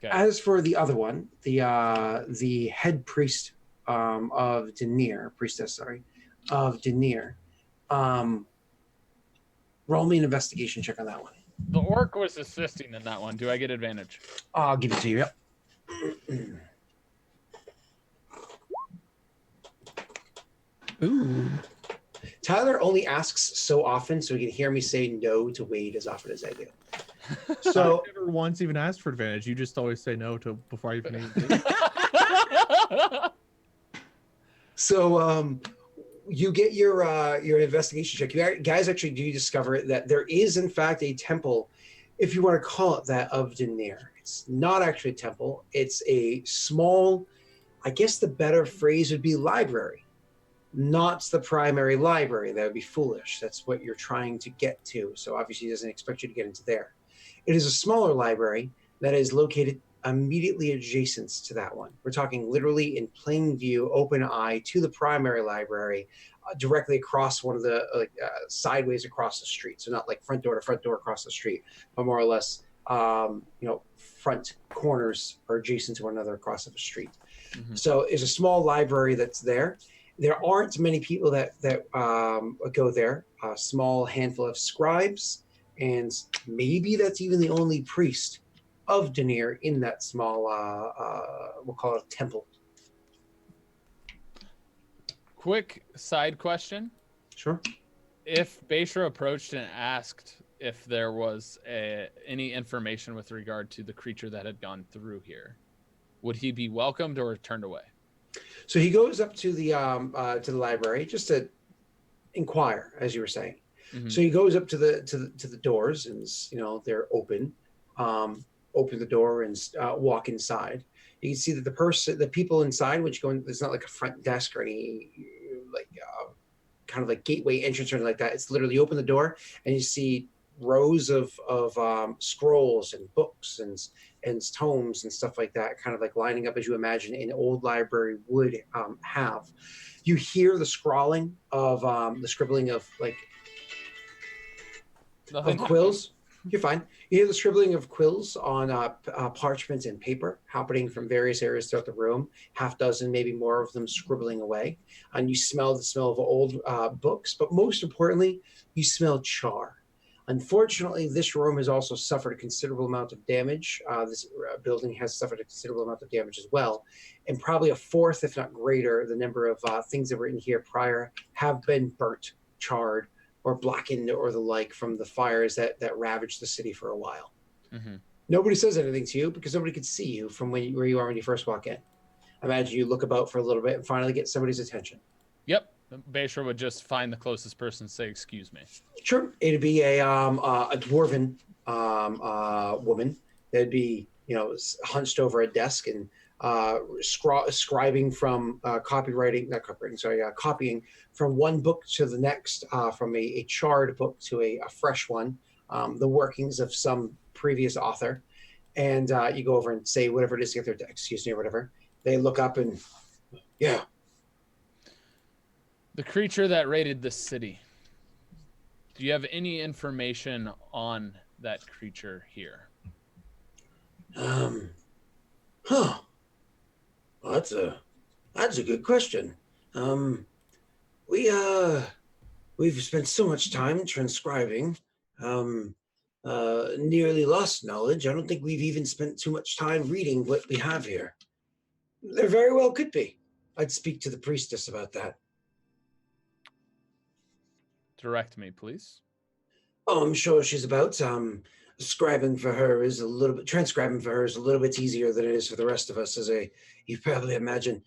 Okay. As for the other one, the head priest of Denier, priestess, sorry, of Denier, roll me an investigation check on that one. The orc was assisting in that one. Do I get advantage? I'll give it to you. Yep. Ooh. Tyler only asks so often, so he can hear me say no to Wade as often as I do. So I've never once even asked for advantage. You just always say no to before I even. So you get your investigation check. You guys actually do discover that there is in fact a temple, if you want to call it that, of Denier. It's not actually a temple. It's a small, I guess the better phrase would be library. Not the primary library. That would be foolish. That's what you're trying to get to. So obviously he doesn't expect you to get into there. It is a smaller library that is located immediately adjacent to that one. We're talking literally in plain view, open eye to the primary library, directly across one of the sideways across the street. So not like front door to front door across the street, but more or less, front corners are adjacent to one another across the street. Mm-hmm. So it's a small library that's there. There aren't many people that go there. A small handful of scribes, and maybe that's even the only priest of Denier in that small, we'll call it a temple. Quick side question. Sure. If Beishra approached and asked if there was any information with regard to the creature that had gone through here, would he be welcomed or turned away? So he goes up to the library just to inquire, as you were saying. Mm-hmm. So he goes up to the doors, and they're open. Open the door and walk inside. You can see that the people inside, which go in, there's not like a front desk or any kind of like gateway entrance or anything like that. It's literally open the door and you see rows of scrolls and books and tomes and stuff like that, kind of like lining up as you imagine an old library would have. You hear the scrawling of the scribbling of quills. You're fine. You hear the scribbling of quills on parchment and paper happening from various areas throughout the room, half dozen, maybe more of them scribbling away. And you smell the smell of old books, but most importantly, you smell char. Unfortunately, this room has also suffered a considerable amount of damage. This building has suffered a considerable amount of damage as well. And probably a fourth, if not greater, the number of things that were in here prior have been burnt, charred, or blackened or the like from the fires that ravaged the city for a while. Mm-hmm. Nobody says anything to you because nobody could see you from where you are when you first walk in. Imagine you look about for a little bit and finally get somebody's attention. Yep. Beishra would just find the closest person and say, "Excuse me." Sure. It'd be a dwarven woman. That'd be, hunched over a desk and scribing from copying from one book to the next, from a charred book to a fresh one, the workings of some previous author. And you go over and say whatever it is to get their excuse me or whatever. They look up and, yeah. The creature that raided the city. Do you have any information on that creature here? Well, that's a good question. We've spent so much time transcribing, nearly lost knowledge. I don't think we've even spent too much time reading what we have here. There very well could be. I'd speak to the priestess about that. Direct me, please. Oh, I'm sure she's about. Transcribing for her is a little bit easier than it is for the rest of us, you probably imagine.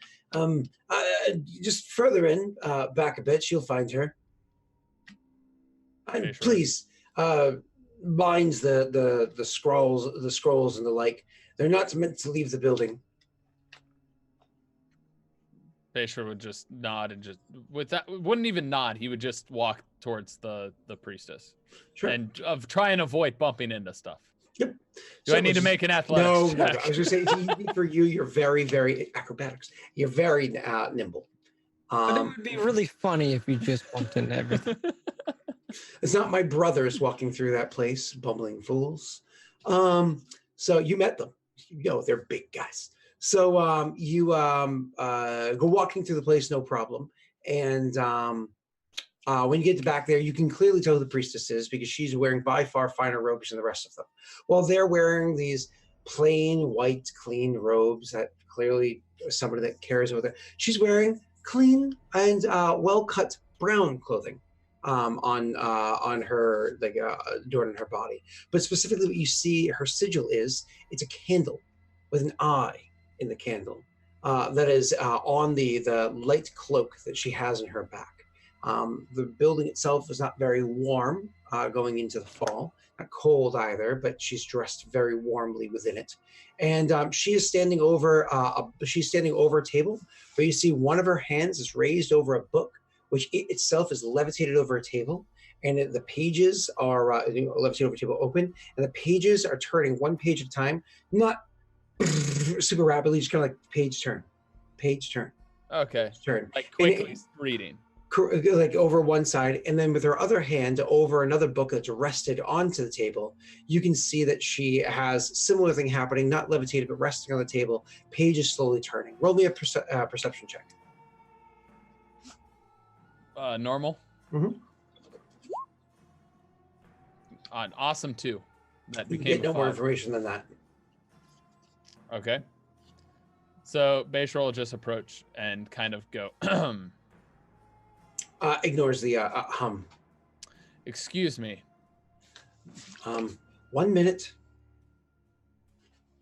Just further in, back a bit, you'll find her. And sure. Please, binds the scrolls and the like. They're not meant to leave the building. Beishra would just nod and wouldn't even nod. He would just walk towards the priestess. Sure. And try and avoid bumping into stuff. Yep. Do I need to make an athletics check? No. I was going to say, it's easy for you. You're very, very acrobatics. You're very nimble. But it would be really funny if you just bumped into everything. It's not my brothers walking through that place, bumbling fools. So you met them. They're big guys. So you go walking through the place, no problem. And when you get to back there, you can clearly tell who the priestess is because she's wearing by far finer robes than the rest of them. While they're wearing these plain, white, clean robes that clearly somebody that cares about that, she's wearing clean and well-cut brown clothing on her, adorning her body. But specifically what you see her sigil it's a candle with an eye in the candle that is on the light cloak that she has in her back. The building itself is not very warm going into the fall, not cold either, but she's dressed very warmly within it. And she is standing over a table where you see one of her hands is raised over a book, which itself is levitated over a table. And the pages are levitated over a table open, and the pages are turning one page at a time, not super rapidly, just kind of like page turn, Okay. turn. Like And quickly reading. like over one side, and then with her other hand over another book that's rested onto the table, you can see that she has similar thing happening, not levitated but resting on the table. Page is slowly turning. Roll me a perception check. Normal. Mhm. On awesome too. That You became get no more 5. information than that. Okay. So Bayshore will just approach and kind of go, Ignores the hum. excuse me. 1 minute,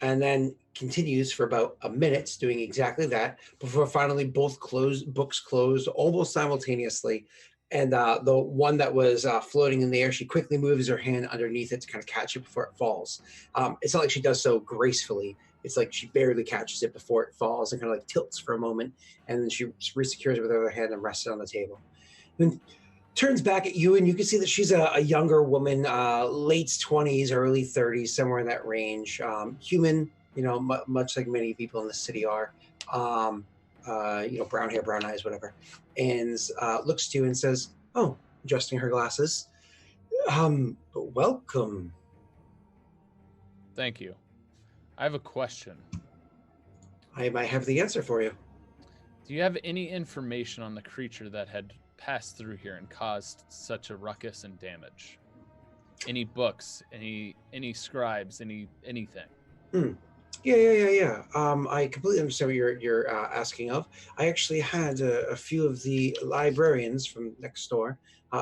and then continues for about a minute doing exactly that before finally both books close almost simultaneously. And the one that was floating in the air, she quickly moves her hand underneath it to kind of catch it before it falls. It's not like she does so gracefully. It's like she barely catches it before it falls and kind of like tilts for a moment, and then she resecures it with her other hand and rests it on the table. And turns back at you, and you can see that she's a younger woman, late 20s, early 30s, somewhere in that range. Human, much like many people in the city are. Brown hair, brown eyes, whatever. And looks to you and says, "Oh," adjusting her glasses. Welcome." Thank you. I have a question. I might have the answer for you. Do you have any information on the creature that had passed through here and caused such a ruckus and damage? Any books, any scribes, anything? Yeah. I completely understand what you're asking of. I actually had a few of the librarians from next door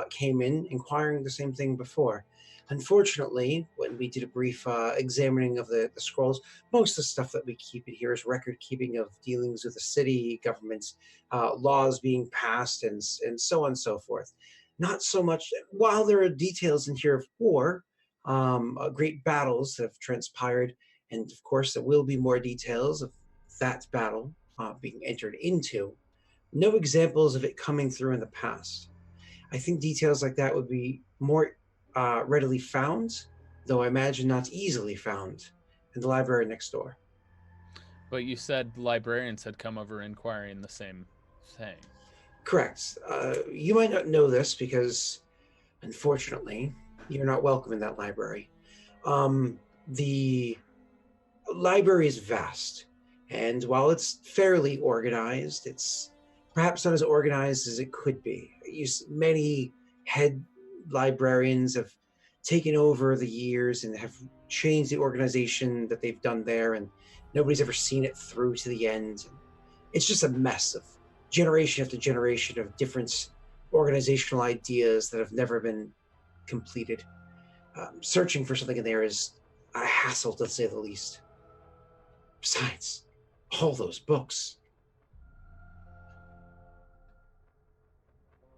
came in inquiring the same thing before. Unfortunately, when we did a brief examining of the scrolls, most of the stuff that we keep in here is record keeping of dealings with the city government, laws being passed, and so on and so forth. Not so much, while there are details in here of war, great battles that have transpired, and of course, there will be more details of that battle being entered into. No examples of it coming through in the past. I think details like that would be more readily found, though I imagine not easily found, in the library next door. But you said librarians had come over inquiring the same thing. Correct. You might not know this because, unfortunately, you're not welcome in that library. The library is vast, and while it's fairly organized, it's perhaps not as organized as it could be. Many head librarians have taken over the years and have changed the organization that they've done there, and nobody's ever seen it through to the end. It's just a mess of generation after generation of different organizational ideas that have never been completed. Searching for something in there is a hassle, to say the least. Besides, all those books.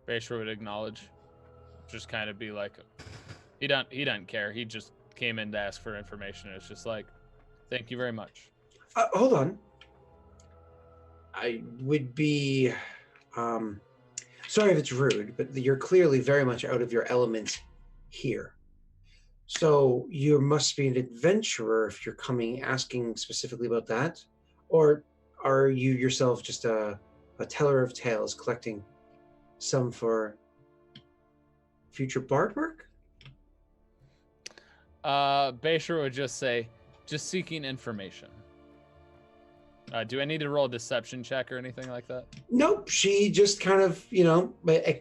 Bayshore would acknowledge, just kind of be like, he doesn't care. He just came in to ask for information. It's just like, thank you very much. Hold on. I would be sorry if it's rude, but you're clearly very much out of your element here. So you must be an adventurer if you're coming asking specifically about that. Or are you yourself just a teller of tales, collecting some for future bard work? Bayshore would just say, just seeking information. Do I need to roll a deception check or anything like that? Nope. She just kind of,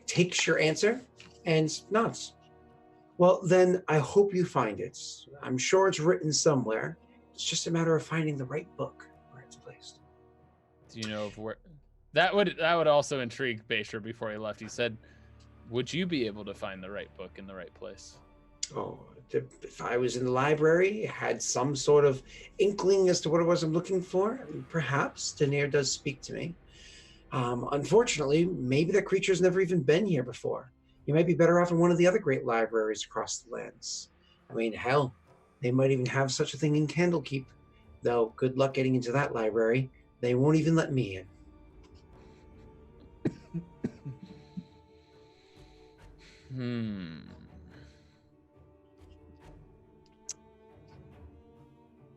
takes your answer and nods. Well, then I hope you find it. I'm sure it's written somewhere. It's just a matter of finding the right book where it's placed. Do you know of where? That would also intrigue Bayshore before he left. He said, would you be able to find the right book in the right place? Oh, if I was in the library, had some sort of inkling as to what it was I'm looking for, perhaps Daenerys does speak to me. Unfortunately, maybe that creature's never even been here before. You might be better off in one of the other great libraries across the lands. I mean, hell, they might even have such a thing in Candlekeep. Though, good luck getting into that library. They won't even let me in.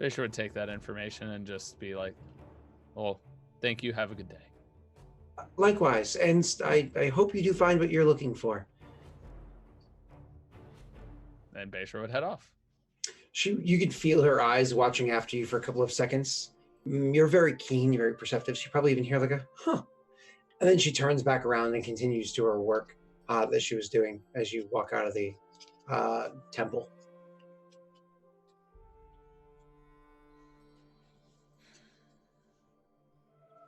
Beisher would take that information and just be like, "Oh, thank you. Have a good day." Likewise, and I hope you do find what you're looking for. And Beisher would head off. You could feel her eyes watching after you for a couple of seconds. You're very keen, you're very perceptive. She probably even hear like a huh. And then she turns back around and continues to her work that she was doing as you walk out of the temple.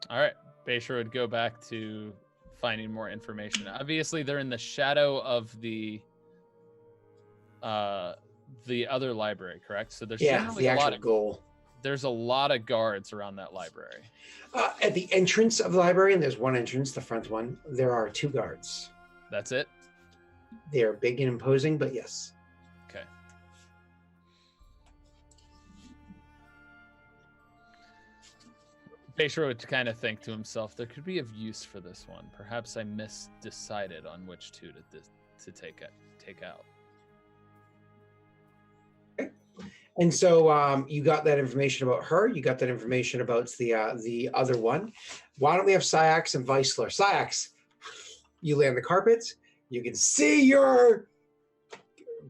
All right. Beisher would go back to finding more information. Obviously, they're in the shadow of the other library, correct? So there's The generally a lot actual of goal. there's a lot of guards around that library. At the entrance of the library, and there's one entrance, the front one, there are 2 guards. That's it? They are big and imposing, but yes. Okay. Beisher would kind of think to himself, there could be of use for this one. Perhaps I misdecided on which two to take out. And so you got that information about her. You got that information about the other one. Why don't we have Syax and Weissler? Syax, you lay on the carpet. You can see your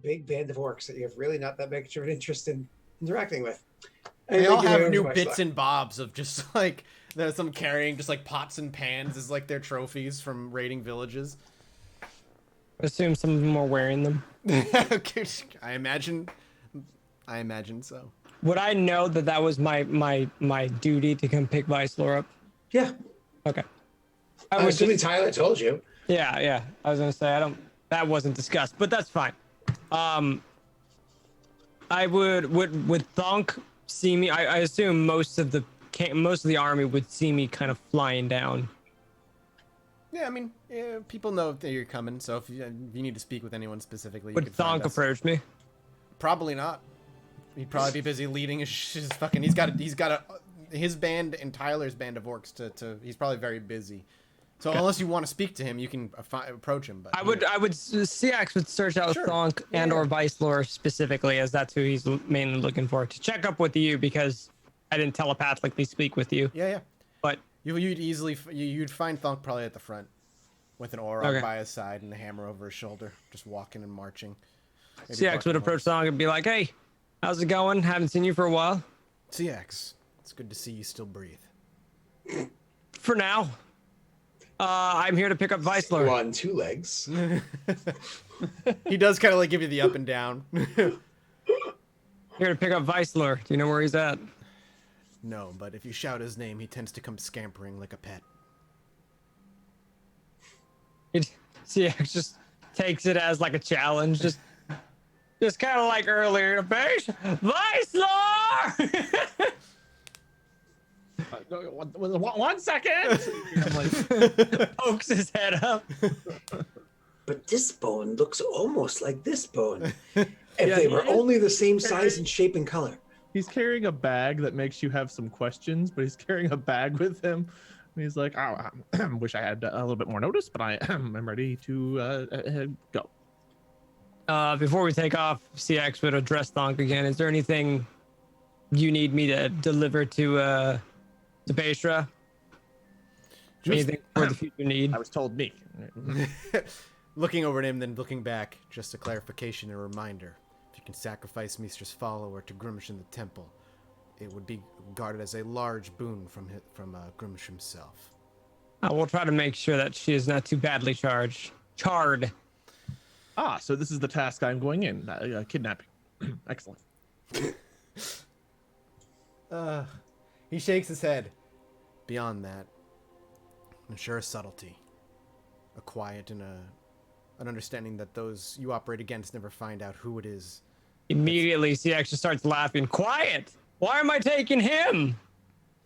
big band of orcs that you have really not that much of an interest in interacting with. And They all you have know, new Weissler. bits and bobs of just like there's some carrying just like pots and pans as like their trophies from raiding villages. Assume some of them are wearing them. I imagine so. Would I know that that was my duty to come pick Weissler up? Yeah. Okay. I'm assuming Tyler told you. Yeah. I was gonna say that wasn't discussed, but that's fine. I would Thonk see me? I assume most of the army would see me kind of flying down. Yeah, I mean, people know that you're coming, so if you need to speak with anyone specifically, Would you can find Thonk us. approach me? Probably not. He'd probably be busy leading his fucking. His band and Tyler's band of orcs to. He's probably very busy. So unless you want to speak to him, you can approach him. But I would Siax would search out Sure. Thonk or Weissler specifically, as that's who he's mainly looking for, to check up with you because I didn't telepathically speak with you. Yeah. But You'd find Thonk probably at the front, with an aura Okay. by his side and a hammer over his shoulder, just walking and marching. Maybe Siax barking would approach orders. Thonk and be like, "Hey, how's it going? Haven't seen you for a while." CX, it's good to see you still breathe. For now, I'm here to pick up Weissler. On 2 legs. He does kind of like give you the up and down. Here to pick up Weissler. Do you know where he's at? No, but if you shout his name, he tends to come scampering like a pet. CX just takes it as like a challenge, just kind of like earlier. Weissler! One second. I'm like, Pokes his head up. But this bone looks almost like this bone. If Yeah, they were he is- only the same size and shape and color. he's carrying a bag that makes you have some questions, but he's carrying a bag with him. And he's like, oh, I wish I had a little bit more notice, but I am ready to go. Before we take off, CX would address Thonk again. Is there anything you need me to deliver to Petra? Anything for the future need? I was told me. Looking over at him, then looking back, just a clarification and a reminder. If you can sacrifice Mistress Follower to Grimsh in the temple, it would be regarded as a large boon from Grimsh himself. I will try to make sure that she is not too badly charred. Ah, so this is the task I'm going in. Kidnapping. Excellent. He shakes his head. Beyond that, I'm sure a subtlety, a quiet and an understanding that those you operate against never find out who it is. Immediately, CX just starts laughing. Quiet! Why am I taking him?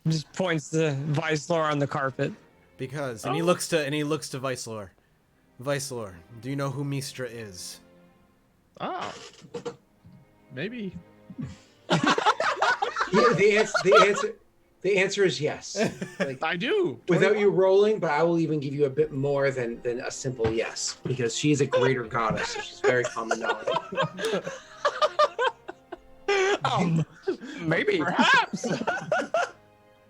Just points to Weissler on the carpet. Because he looks to Weissler. Weissler, do you know who Mistra is? Ah, maybe. Yeah, the answer is yes. Like, I do. without you rolling, but I will even give you a bit more than a simple yes, because she's a greater goddess, so she's very common knowledge. Maybe. Perhaps.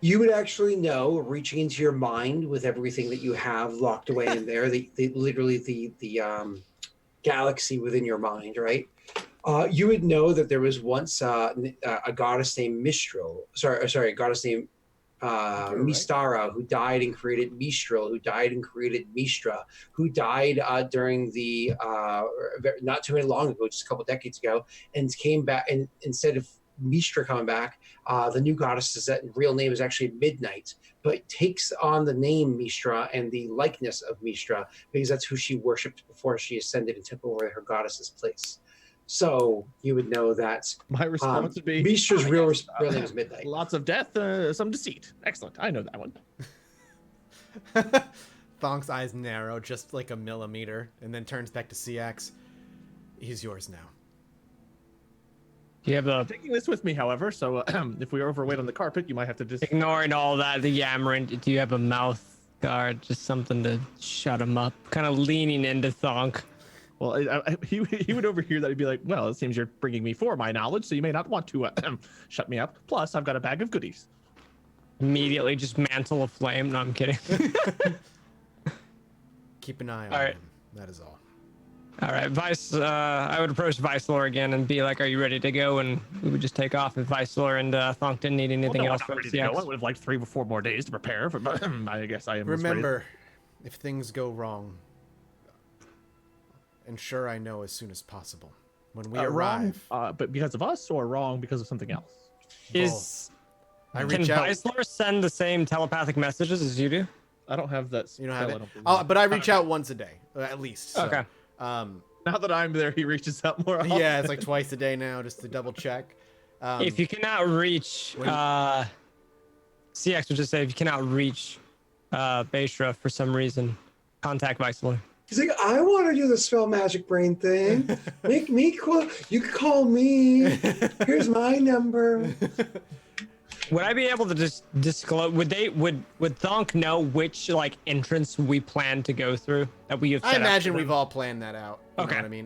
You would actually know, reaching into your mind with everything that you have locked away in there, literally the galaxy within your mind, right? You would know that there was once a goddess named Mistral. Sorry, a goddess named Mistara, who died and created Mistral, who died and created Mistra, who died during the not too long ago, just a couple decades ago, and came back. And instead of Mistra coming back, the new goddess's that real name is actually Midnight, but takes on the name Mistra and the likeness of Mistra because that's who she worshipped before she ascended and took over her goddess's place. So you would know that My response would be Mistra's "Ah, real yes, name is Midnight. Lots of death, some deceit. Excellent. I know that one. Thonk's eyes narrow just like a millimeter and then turns back to CX. He's yours now. Do you have I'm a taking this with me, however, so if we are overweight on the carpet, you might have to just. ignoring all that, the yammering? Do you have a mouth guard, just something to shut him up? Kind of leaning into Thonk. Well, he would overhear that. He'd be like, "Well, it seems you're bringing me for my knowledge, so you may not want to shut me up. Plus, I've got a bag of goodies." Immediately, just mantle of flame. No, I'm kidding. Keep an eye on All right. him. That is all. All right, Vice. I would approach Vice Lord again and be like, "Are you ready to go?" And we would just take off if Vice Lord and Thonk didn't need anything Well, no, else I'm from not ready to go. I CX. would have liked 3 or 4 more days to prepare, but I guess I am. as ready. Remember, if things go wrong, ensure I know as soon as possible. When we Wrong, arrive, but because of us, or wrong because of something else. Is I can reach out. Vice Lord send the same telepathic messages as you do? I don't have that. You don't have spell, it. I don't believe. But I reach out once a day, at least. So, Okay. Now that I'm there, he reaches out more. Often. Yeah, it's like twice a day now, just to double check. If you cannot reach, when- CX would just say if you cannot reach Baishra for some reason, contact Vice Lord. He's like, I want to do the spell magic brain thing. Make me cool. You can call me. Here's my number. Would I be able to just disclose? Would Thonk know which like entrance we plan to go through that we have? I set up imagine for we've them? all planned that out. You Okay. know what I mean?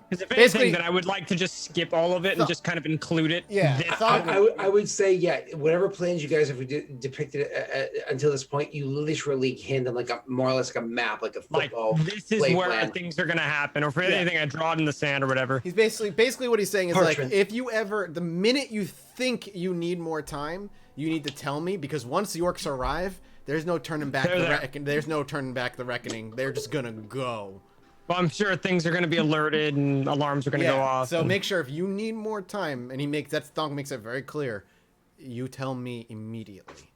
Because if basically- anything, then I would like to just skip all of it and just kind of include it. Yeah, this Thonk- time. I would say, yeah, whatever plans you guys have depicted until this point, you literally hand them like a more or less like a map, like a Like football. this is play where plan. things are gonna happen, or for Yeah. anything I draw it in the sand or whatever. He's basically what he's saying is like, Parchment. if you ever, the minute you think you need more time, you need to tell me, because once the orcs arrive, there's no turning back They're there. there's no turning back the reckoning. They're just gonna go. Well, I'm sure things are gonna be alerted and alarms are gonna go off. So and- make sure if you need more time, and Thonk makes it very clear, you tell me immediately.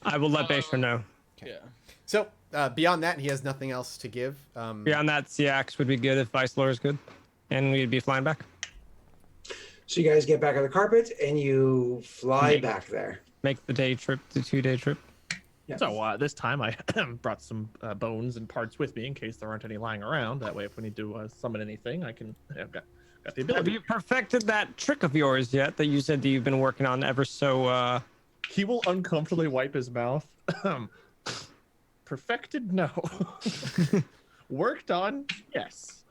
I will let Baishra know. Yeah. So beyond that, he has nothing else to give. Beyond that, CX would be good if Vice Lord is good, and we'd be flying back. So you guys get back on the carpet and you fly Make- back there. Make the day trip, the 2-day trip. Yeah. So this time I brought some bones and parts with me in case there aren't any lying around. That way, if we need to summon anything, I've got the Have ability. you perfected that trick of yours yet that you said that you've been working on ever so? He will uncomfortably wipe his mouth. Perfected? No. Worked on? Yes.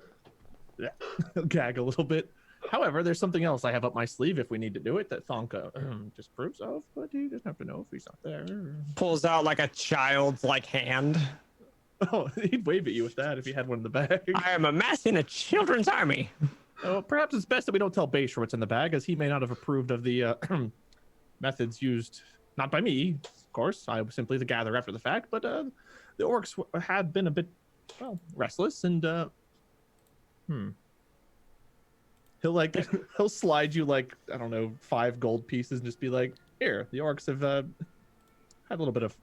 Yeah. He'll gag a little bit. However, there's something else I have up my sleeve if we need to do it that Thonka disapproves of, but he doesn't have to know if he's not there. Pulls out like a child's like hand. Oh, he'd wave at you with that if he had one in the bag. I am amassing a children's army. Oh, perhaps it's best that we don't tell Baishra what's in the bag, as he may not have approved of the methods used, not by me, of course. I was simply the gatherer after the fact, but the orcs had been a bit, well, restless, and he'll slide you like, I don't know, 5 gold pieces and just be like, here, the orcs have had a little bit of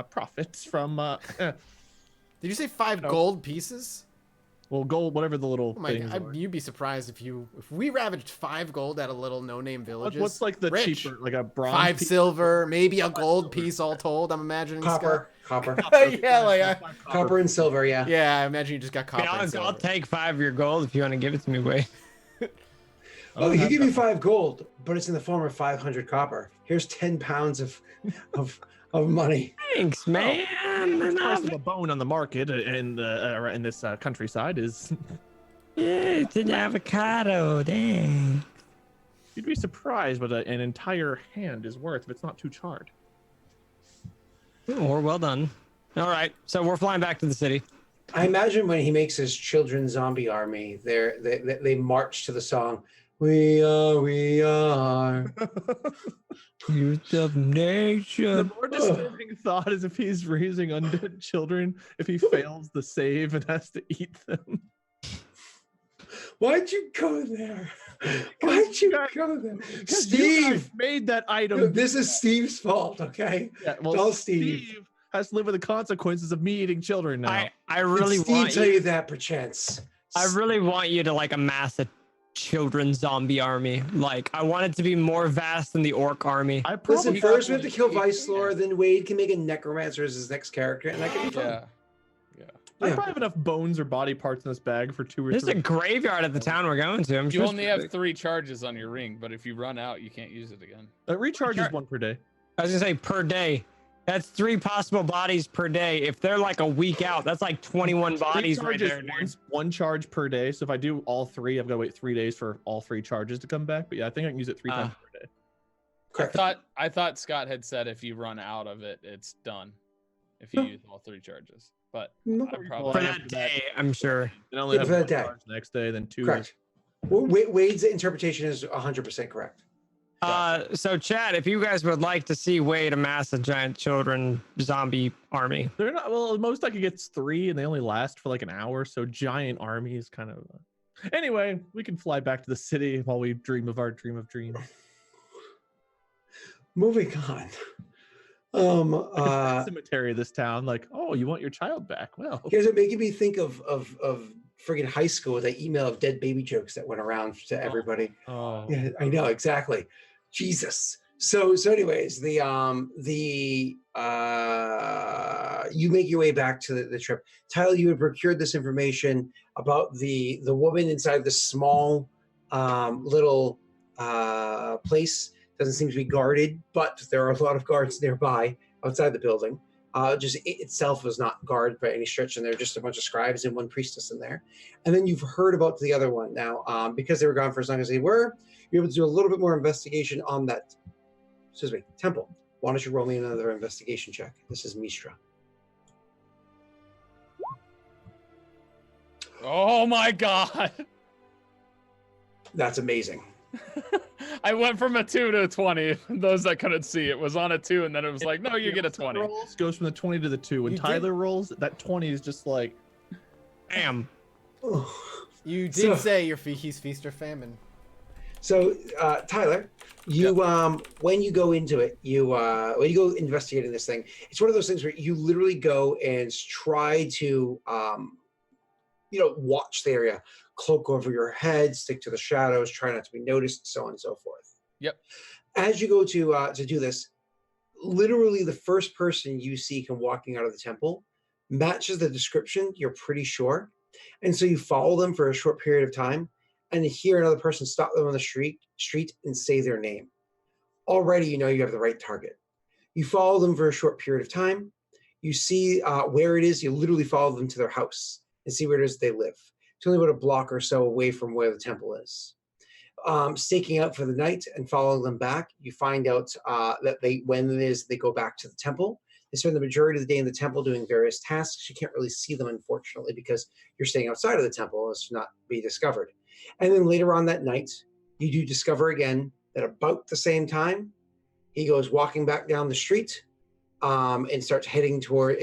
profits from Did you say 5 No. gold pieces? well, gold, whatever the little Oh my things God, are. you'd be surprised if we ravaged 5 gold at a little no-name village. What's like the Rich. cheaper, like a bronze 5 piece? silver, maybe a gold piece all told. I'm imagining. Copper. Yeah, like Copper and silver, yeah. yeah. I imagine you just got copper. Yeah, and I'll silver. take 5 of your gold if you want to give it to me, Wade. Oh, he give you 5 gold, but it's in the form of 500 copper. Here's 10 pounds of money. Thanks, man. The price of a bone on the market in this countryside is Yeah, it's an avocado. Dang. You'd be surprised what an entire hand is worth if it's not too charred. Or well done. All right, so we're flying back to the city. I imagine when he makes his children's zombie army, they march to the song, "We are." Youth of nature. The more disturbing thought is if he's raising undead children, if he fails the save and has to eat them. Why'd you go there? Why'd you go there? You Steve guys made that item. This is Steve's fault, okay? Yeah, It's all Steve. Steve has to live with the consequences of me eating children now. I really Did Steve want tell you. you that perchance? I really want you to like amass a children's zombie army. Like I want it to be more vast than the orc army. I Listen, probably first we got have to kill one. Vice Lord, then Wade can make a necromancer as his next character, and that can be fun. Yeah. I Yeah. probably have enough bones or body parts in this bag for 2 or There's 3. a graveyard at the town we're going to. I'm You sure only have 3 charges on your ring, but if you run out, you can't use it again. Recharge is 1 per day. I was gonna say per day. That's 3 possible bodies per day. If they're like a week out, that's like 21 bodies right Recharge there, is dude. one charge per day. So if I do all 3, I've got to wait 3 days for all 3 charges to come back. But yeah, I think I can use it 3 times per day. Correct. I thought Scott had said if you run out of it, it's done. If you use all 3 charges, but No. I For probably that day, I'm sure. Then I only Yeah, have for that 1 day. charge the next day, then 2. Correct. Wade's interpretation is 100% correct. So Chad, if you guys would like to see Wade amass a giant children zombie army, They're not, well, the most I could get's 3, and they only last for like an hour. So giant army is kind of. Anyway, we can fly back to the city while we dream of our dream of dreams. Moving on. Cemetery of this town, like, oh, you want your child back? Well, Here's what making me think of friggin' high school, that email of dead baby jokes that went around to everybody. oh, Yeah, I know exactly. Jesus. So anyways, you make your way back to the trip. Tyler, you had procured this information about the woman inside the small little place. Doesn't seem to be guarded, but there are a lot of guards nearby outside the building. Just it itself was not guarded by any stretch, and there are just a bunch of scribes and one priestess in there. And then you've heard about the other one now, because they were gone for as long as they were. You're able to do a little bit more investigation on that. Temple. Why don't you roll me another investigation check? This is Mistra. Oh my god! That's amazing. I went from a 2 to a 20. Those that couldn't see, it was on a 2, and then it was like, no, you get a 20. Rolls goes from the 20 to the 2. When You did- Tyler rolls, that 20 is just like, bam. You did So- say he's feast or famine. So, Tyler, you when you go into it, when you go investigating this thing, it's one of those things where you literally go and try to, watch the area, cloak over your head, stick to the shadows, try not to be noticed, so on and so forth. Yep. As you go to do this, literally the first person you see come walking out of the temple matches the description. You're pretty sure, and so you follow them for a short period of time, and hear another person stop them on the street and say their name. Already, you know you have the right target. You follow them for a short period of time. You see where it is. You literally follow them to their house and see where it is they live. It's only about a block or so away from where the temple is. Staking out for the night and following them back, you find out that when it is they go back to the temple, they spend the majority of the day in the temple doing various tasks. You can't really see them, unfortunately, because you're staying outside of the temple as to not be discovered. And then later on that night, you do discover again that about the same time, he goes walking back down the street and starts heading towards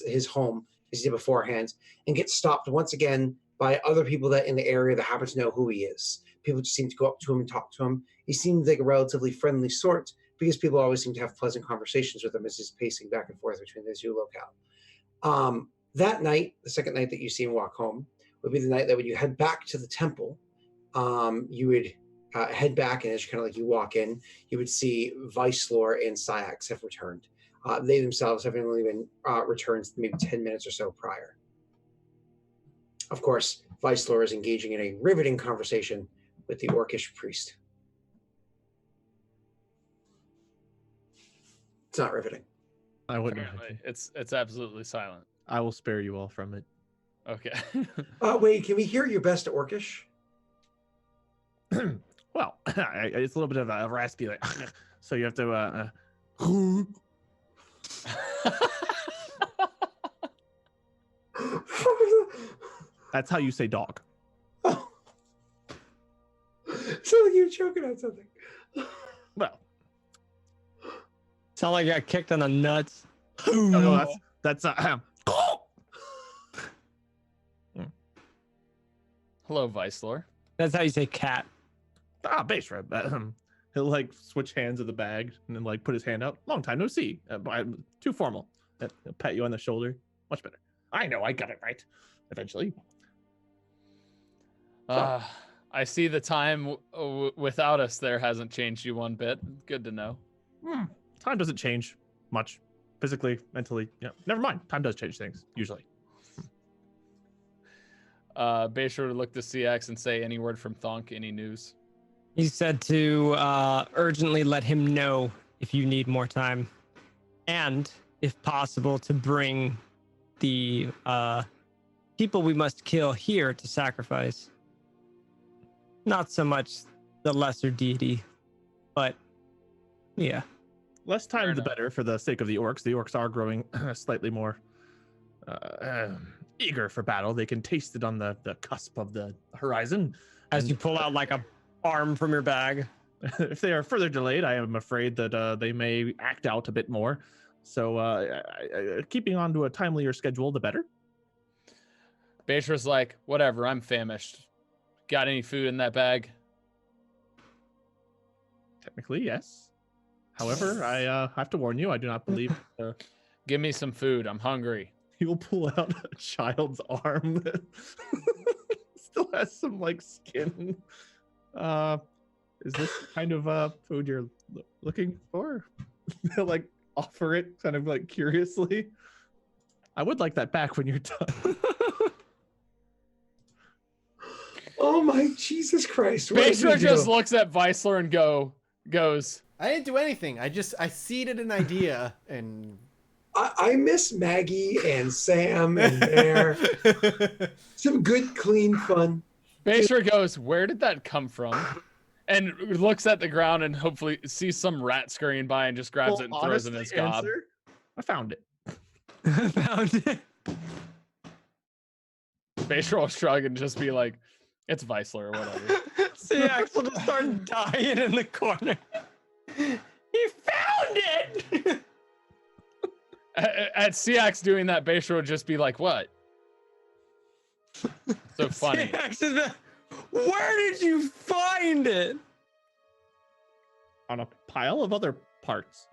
his home as he did beforehand, and gets stopped once again by other people that in the area that happen to know who he is. People just seem to go up to him and talk to him. He seems like a relatively friendly sort because people always seem to have pleasant conversations with him as he's pacing back and forth between the two locale. That night, the second night that you see him walk home, would be the night that when you head back to the temple, you would head back, and as you walk in, you would see Vicelor and Syax have returned. They themselves have only been returned maybe 10 minutes or so prior. Of course, Vicelor is engaging in a riveting conversation with the orcish priest. It's not riveting. I wouldn't. Apparently, it's absolutely silent. I will spare you all from it. Okay. Wait, can we hear your best orcish? Well, it's a little bit of a raspy, like, so you have to. That's how you say dog. Oh. So like you're choking on something. Well, Sound like I got kicked in the nuts. no, that's Hello, Vice Lord. That's how you say cat. base rep. He'll like switch hands of the bag and then like put his hand out. Long time no see. Too formal. He'll pat you on the shoulder. Much better. I know, I got it right. Eventually. I see the time without us there hasn't changed you one bit. Good to know. Time doesn't change much. Physically, mentally. Yeah. Never mind. Time does change things, usually. Be sure to look to CX and say any word from Thonk, any news. He said to urgently let him know if you need more time. And, if possible, to bring the people we must kill here to sacrifice. Not so much the lesser deity, but yeah. Less time, Fair the enough. better for the sake of the orcs. The orcs are growing slightly more eager for battle. They can taste it on the cusp of the horizon. As And you pull out like a arm from your bag. if they are further delayed, I am afraid that they may act out a bit more. So keeping on to a timelier schedule, the better. Bashar's like, whatever, I'm famished. Got any food in that bag? Technically, yes. However, I have to warn you, I do not believe Give me some food. I'm hungry. he will pull out a child's arm that still has some like skin. Is this kind of food you're looking for? He'll like offer it kind of like curiously. I would like that back when you're done. Oh my Jesus Christ! What did Bashar you just do? looks at Weissler and goes, I didn't do anything. I seeded an idea and I miss Maggie and Sam and Bear. Some good, clean fun. Bashar goes, where did that come from? And looks at the ground and hopefully sees some rat scurrying by and just grabs it and throws it in his gob. I found it. Found it. Bashar will shrug and just be like, it's Weissler or whatever. See, Axel just started dying in the corner. He found it! At Siax doing that, Bashar would just be like, what? So funny. CX is the- Where did you find it? On a pile of other parts.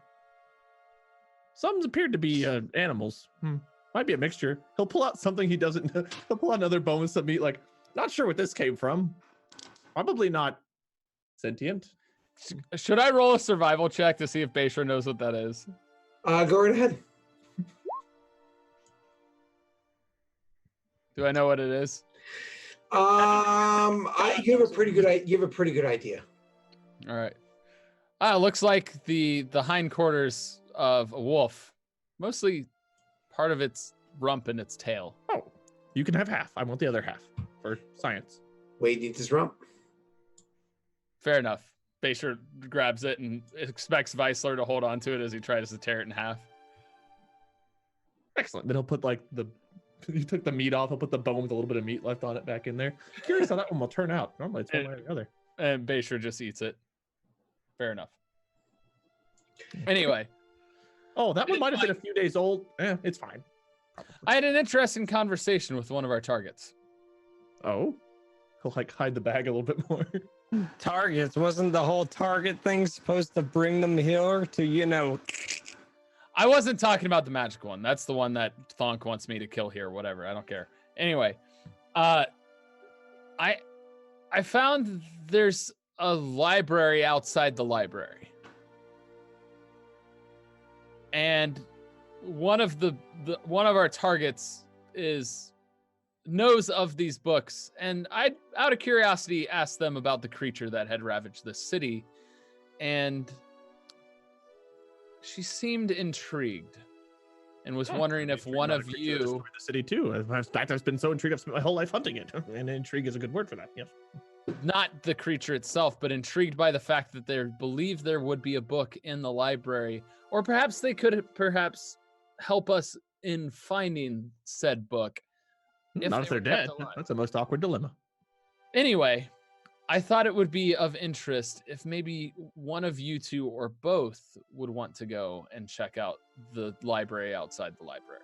Some appeared to be animals. Might be a mixture. He'll pull out something he doesn't know. He'll pull out another bone with some meat. Like, not sure what this came from. Probably not sentient. Should I roll a survival check to see if Bashar knows what that is? Go right ahead. Do I know what it is? You have a pretty good idea. All right. Looks like the hindquarters of a wolf, mostly part of its rump and its tail. Oh, you can have half. I want the other half for science. Wade needs his rump. Fair enough. Bashar grabs it and expects Weissler to hold on to it as he tries to tear it in half. Excellent. Then he'll put like you took the meat off. He'll put the bone with a little bit of meat left on it back in there. Curious how that one will turn out. Normally it's one way or the other. And Bashar just eats it. Fair enough. Anyway, Oh, that one might have been a few days old. It's fine. I had an interesting conversation with one of our targets. Oh, he'll like hide the bag a little bit more. Targets. Wasn't the whole target thing supposed to bring them here to, I wasn't talking about the magic one. That's the one that Thonk wants me to kill here. Whatever. I don't care. Anyway, I found there's a library outside the library. And one of our targets knows of these books, and I, out of curiosity, asked them about the creature that had ravaged this city, and she seemed intrigued and was wondering if one of you. The city too. In fact, I've been so intrigued. I've spent my whole life hunting it, and intrigue is a good word for that. Yes. not the creature itself, but intrigued by the fact that they believed there would be a book in the library, or perhaps they could perhaps help us in finding said book. Not if they they're were kept dead. alive. That's the most awkward dilemma. Anyway, I thought it would be of interest if maybe one of you two or both would want to go and check out the library outside the library.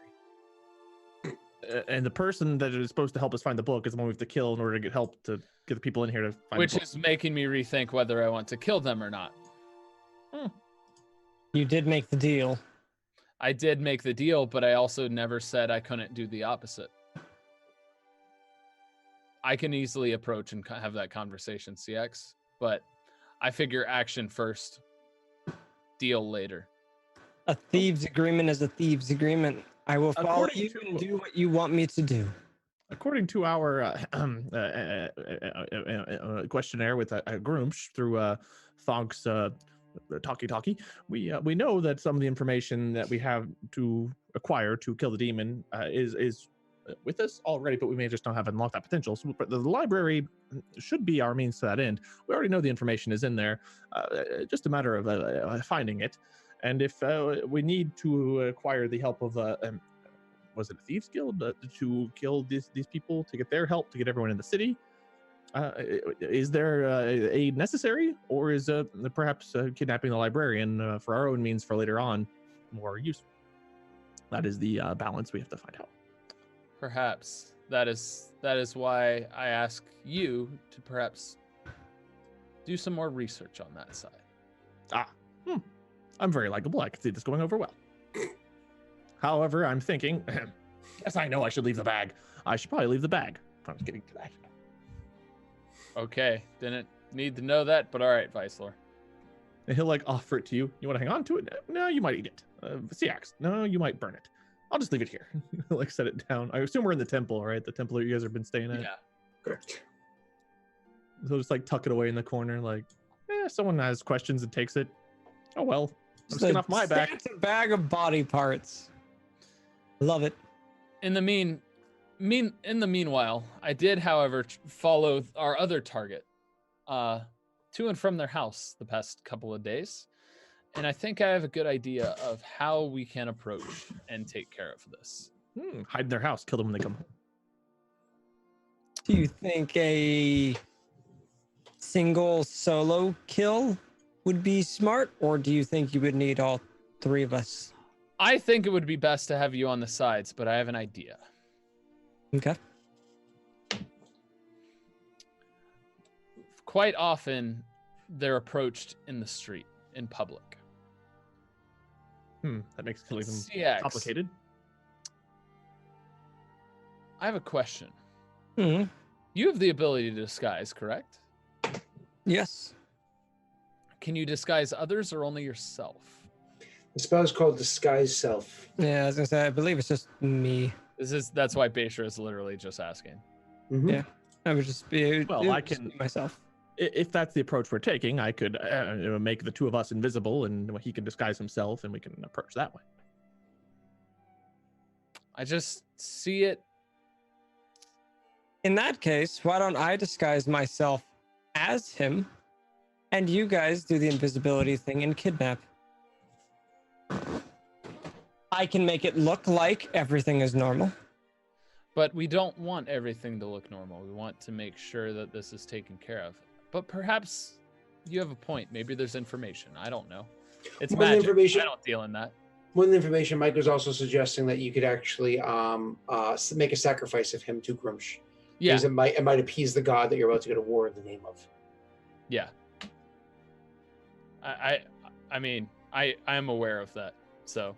And the person that is supposed to help us find the book is the one we have to kill in order to get help to get the people in here to find Which the book. is making me rethink whether I want to kill them or not. You did make the deal. I did make the deal, but I also never said I couldn't do the opposite. I can easily approach and have that conversation, CX, but I figure action first, deal later. A thieves' agreement is a thieves' agreement. I will follow According you to- and do what you want me to do. According to our questionnaire with Groomsh through Thonk's talkie, we know that some of the information that we have to acquire to kill the demon is with us already, but we may just not have unlocked that potential. So but the library should be our means to that end. We already know the information is in there, just a matter of finding it. And if we need to acquire the help of was it a thieves guild to kill these people, to get their help, to get everyone in the city, is there a necessary, or is perhaps kidnapping the librarian for our own means for later on more useful? That is the balance we have to find out. Perhaps that is why I ask you to perhaps do some more research on that side. I'm very likable. I can see this going over well. However, I'm thinking, yes, I know I should leave the bag. I should probably leave the bag. I'm just getting to that. Okay, didn't need to know that, but all right, Vice Lord. And he'll like offer it to you. You want to hang on to it? No, you might eat it. Seax, no, you might burn it. I'll just leave it here. Like set it down. I assume we're in the temple, right? The temple that you guys have been staying at. Yeah. Correct. So just like tuck it away in the corner, like, someone has questions and takes it. Oh well. I'm just getting off my back. It's a bag of body parts. Love it. In the meanwhile, I did, however, follow our other target to and from their house the past couple of days. And I think I have a good idea of how we can approach and take care of this. Hide in their house, kill them when they come home. Do you think a single solo kill would be smart, or do you think you would need all three of us? I think it would be best to have you on the sides, but I have an idea. Okay. Quite often, they're approached in the street, in public. That makes it even CX, complicated. I have a question. Hmm. You have the ability to disguise, correct? Yes. Can you disguise others or only yourself? The spell is called Disguise Self. Yeah, I was gonna say, I believe it's just me. That's why Basher is literally just asking. Mhm. Yeah. I would just be. Well, it would I just can- be myself. If that's the approach we're taking, I could make the two of us invisible, and he can disguise himself, and we can approach that way. I just see it. In that case, why don't I disguise myself as him, and you guys do the invisibility thing and kidnap? I can make it look like everything is normal. But we don't want everything to look normal. We want to make sure that this is taken care of. But perhaps you have a point. Maybe there's information. I don't know. It's More magic. information- I don't deal in that. One of the information, Mike was also suggesting that you could actually make a sacrifice of him to Grumsh. Yeah. Because it might appease the god that you're about to go to war in the name of. Yeah. I mean, I am aware of that. So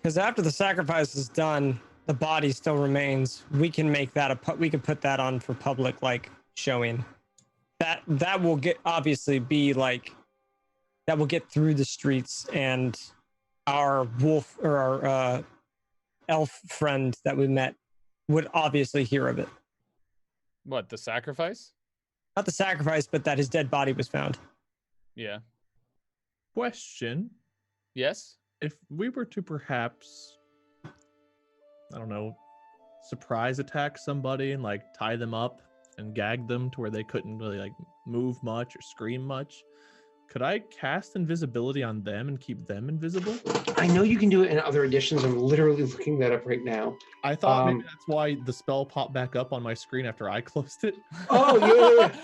Because after the sacrifice is done, the body still remains. We can make that we can put that on for public, like showing. That will obviously be like that will get through the streets, and our wolf or our elf friend that we met would obviously hear of it. what, the sacrifice? Not the sacrifice, but that his dead body was found. Yeah. Question: Yes. if we were to perhaps, I don't know, surprise attack somebody and like tie them up and gagged them to where they couldn't really like move much or scream much. Could I cast invisibility on them and keep them invisible? I know you can do it in other editions. I'm literally looking that up right now. I thought maybe that's why the spell popped back up on my screen after I closed it. Oh, yeah.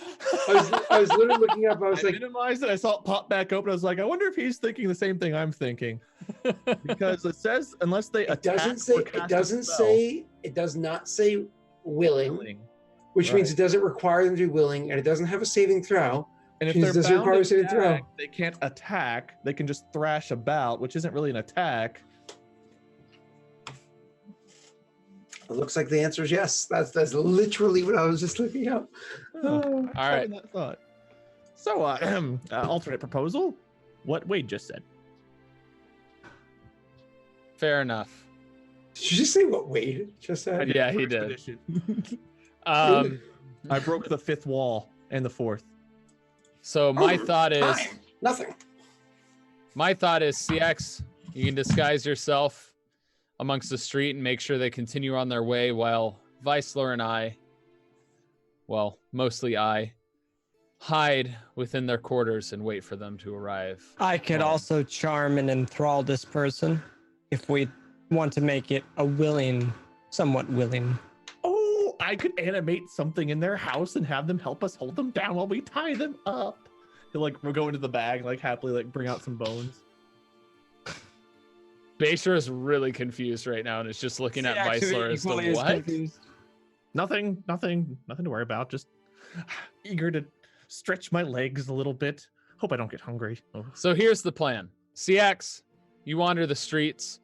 I was literally looking up. I was I like, minimized it. I saw it pop back open. I was like, I wonder if he's thinking the same thing I'm thinking. Because it says unless they it does not say willing, which means it doesn't require them to be willing, and it doesn't have a saving throw. And if they're bound to attack, they can't attack. They can just thrash about, which isn't really an attack. It looks like the answer is yes. That's literally what I was just looking up. All right. That thought. So, alternate proposal. What Wade just said. Fair enough. Did you just say what Wade just said? Yeah, he did. Edition. Um, I broke the fifth wall and the fourth. so my thought is, Nothing. my thought is, CX, you can disguise yourself amongst the street and make sure they continue on their way while Vicelor and I, well, mostly I, hide within their quarters and wait for them to arrive. I could also charm and enthrall this person if we want to make it a somewhat willing. Oh, I could animate something in their house and have them help us hold them down while we tie them up. He'll like we'll go into the bag, like happily like bring out some bones. Basher is really confused right now and is just looking at Vicelor as to what? Nothing to worry about. Just eager to stretch my legs a little bit. Hope I don't get hungry. Oh. So here's the plan. CX, you wander the streets,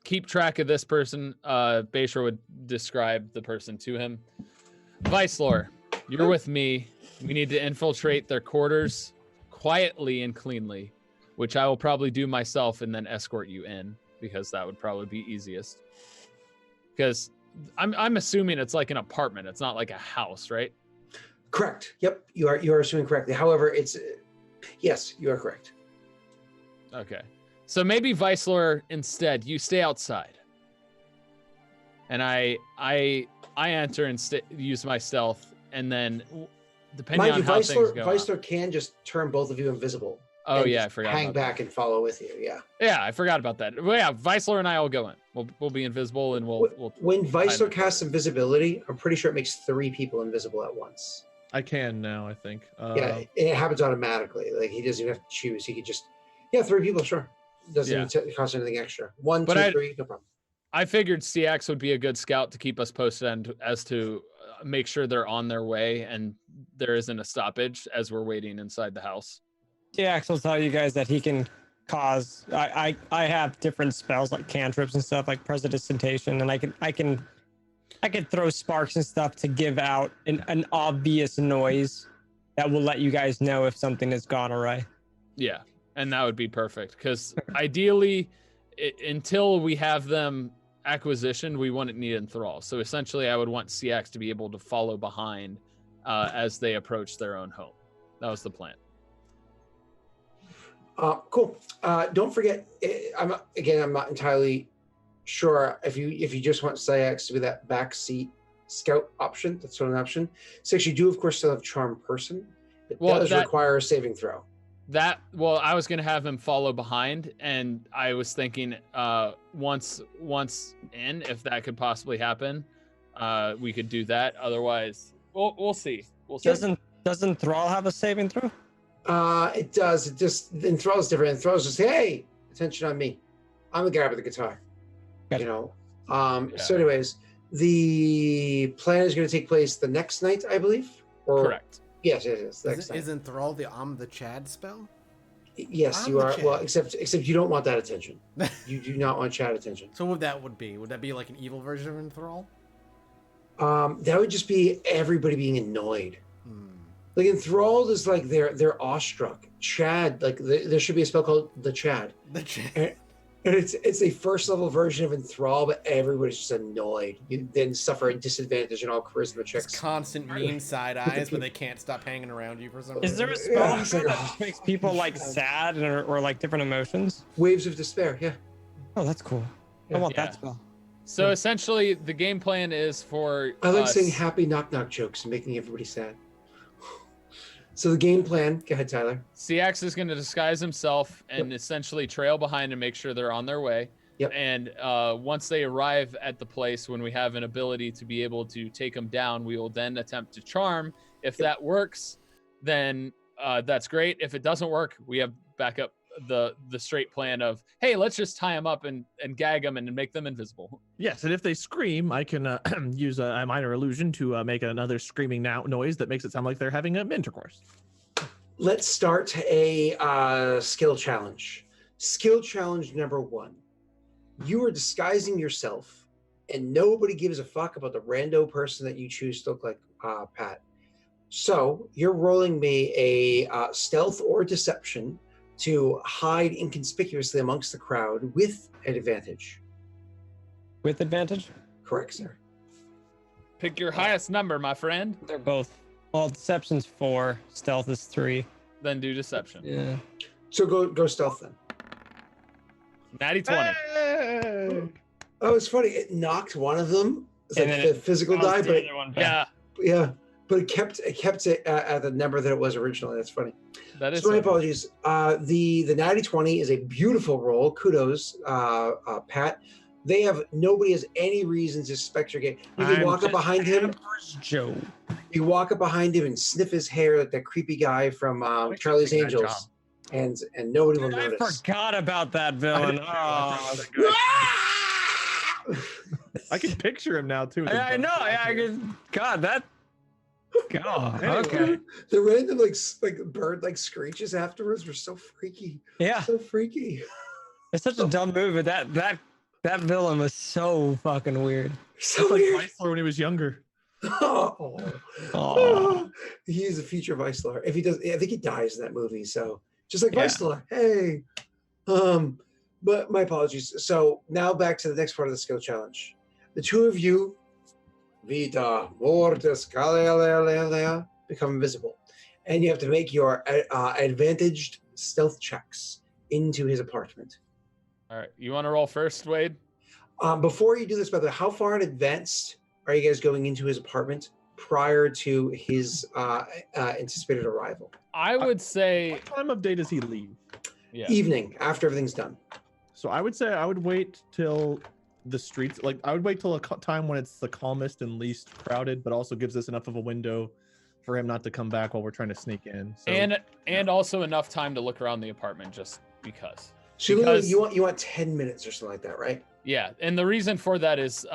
keep track of this person. Basher would describe the person to him. Vicelor, you're with me. We need to infiltrate their quarters quietly and cleanly, which I will probably do myself and then escort you in because that would probably be easiest. Because I'm assuming it's like an apartment. It's not like a house, right? Correct. Yep, you are assuming correctly. However, it's yes, you are correct. Okay. So maybe Vicelor, instead, you stay outside. And I enter and use my stealth, and then depending on how things go. Vicelor can just turn both of you invisible. Oh yeah, I forgot. Hang back and follow with you. Yeah. Yeah, I forgot about that. Well, yeah, Vicelor and I will go in. We'll be invisible, and we'll. When Vicelor casts invisibility, I'm pretty sure it makes 3 people invisible at once. I can now, I think. Yeah, it happens automatically. Like he doesn't even have to choose. He could just 3 people, sure. Doesn't even cost anything extra. 1, 2, 3, no problem. I figured CX would be a good scout to keep us posted as to make sure they're on their way and there isn't a stoppage as we're waiting inside the house. CX will tell you guys that he can cause. I have different spells like cantrips and stuff like prestidigitation, and I can throw sparks and stuff to give out an obvious noise that will let you guys know if something has gone awry. Yeah, and that would be perfect because ideally, until we have them acquisitioned, we wouldn't need enthrall. So essentially, I would want CX to be able to follow behind as they approach their own home. That was the plan. Cool. Don't forget, I'm not entirely sure if you just want CX to be that backseat scout option. That's sort of an option. Since you do, of course, still have charm person. It does require a saving throw. I was gonna have him follow behind, and I was thinking once in, if that could possibly happen, we could do that. Otherwise, we'll see. We'll see. Doesn't Thrall have a saving throw? It does. It just Enthrall is different. Enthrall's just hey, attention on me. I'm the guy with the guitar. Gotcha. You know. So, anyways, the plan is going to take place the next night, I believe. Correct. Yes. Is Enthrall the Chad spell? Yes, you are. Well, except you don't want that attention. You do not want Chad attention. So would that be like an evil version of Enthrall? That would just be everybody being annoyed. Like enthralled is like they're awestruck. Chad, like there should be a spell called the Chad. The Chad. And it's a first level version of enthrall, but everybody's just annoyed. You then suffer a disadvantage in all charisma checks. It's constant mean side eyes, but they can't stop hanging around you for some reason. Is there a spell that just makes people like sad or like different emotions? Waves of despair, yeah. Oh, that's cool. I want that spell. So essentially, the game plan is for I like us. saying happy knock knock jokes and making everybody sad. So the game plan. Go ahead, Tyler. CX is going to disguise himself and essentially trail behind and make sure they're on their way. Yep. And once they arrive at the place, when we have an ability to be able to take them down, we will then attempt to charm. If that works, then that's great. If it doesn't work, we have back up the straight plan of, hey, let's just tie them up and gag them and make them invisible. Yes, and if they scream, I can use a minor illusion to make another screaming noise that makes it sound like they're having an intercourse. Let's start a skill challenge. Skill challenge number 1. You are disguising yourself, and nobody gives a fuck about the rando person that you choose to look like Pat. So you're rolling me a stealth or deception to hide inconspicuously amongst the crowd with an advantage. With advantage? Correct, sir. Pick your highest number, my friend. They're both. Well, deception's 4, stealth is 3. Then do deception. Yeah. So go stealth then. Natty 20. Hey! Oh, it's funny. It knocked one of them. It's And like then the physical die, The but other one back. Yeah, but it kept it at the number that it was originally. That's funny. that is. So my funny. apologies. The natty 20 is a beautiful roll. Kudos, Pat. Nobody has any reason to suspect your game. You can I'm walk up just behind him. Average Joe. You walk up behind him and sniff his hair like that creepy guy from Charlie's doing that job. Angels, and nobody will I notice. forgot about that villain. Oh, I can picture him now too. with I his know. butt I here. can. God, that. God. Anyway. Okay. The random like bird like screeches afterwards were so freaky. Yeah, So freaky. it's such a dumb movie. That villain was so fucking weird. So Just like weird. Chrysler when he was younger. Oh. Oh. He's a future Vice Lord. If he does, I think he dies in that movie. So just like Yeah. Vice Lord. Hey. But my apologies. So now back to the next part of the skill challenge. The two of you, Vita Mortis Galilea, become invisible, and you have to make your advantaged stealth checks into his apartment. All right, you want to roll first, Wade? Before you do this, by the way, how far in advance are you guys going into his apartment prior to his anticipated arrival? I would say, What time of day does he leave? yeah. Evening, after everything's done. So I would say I would wait till the streets, like I would wait till a time when it's the calmest and least crowded, but also gives us enough of a window for him not to come back while we're trying to sneak in. So, And also enough time to look around the apartment just because. So Because- you want 10 minutes or something like that, right? Yeah, and the reason for that is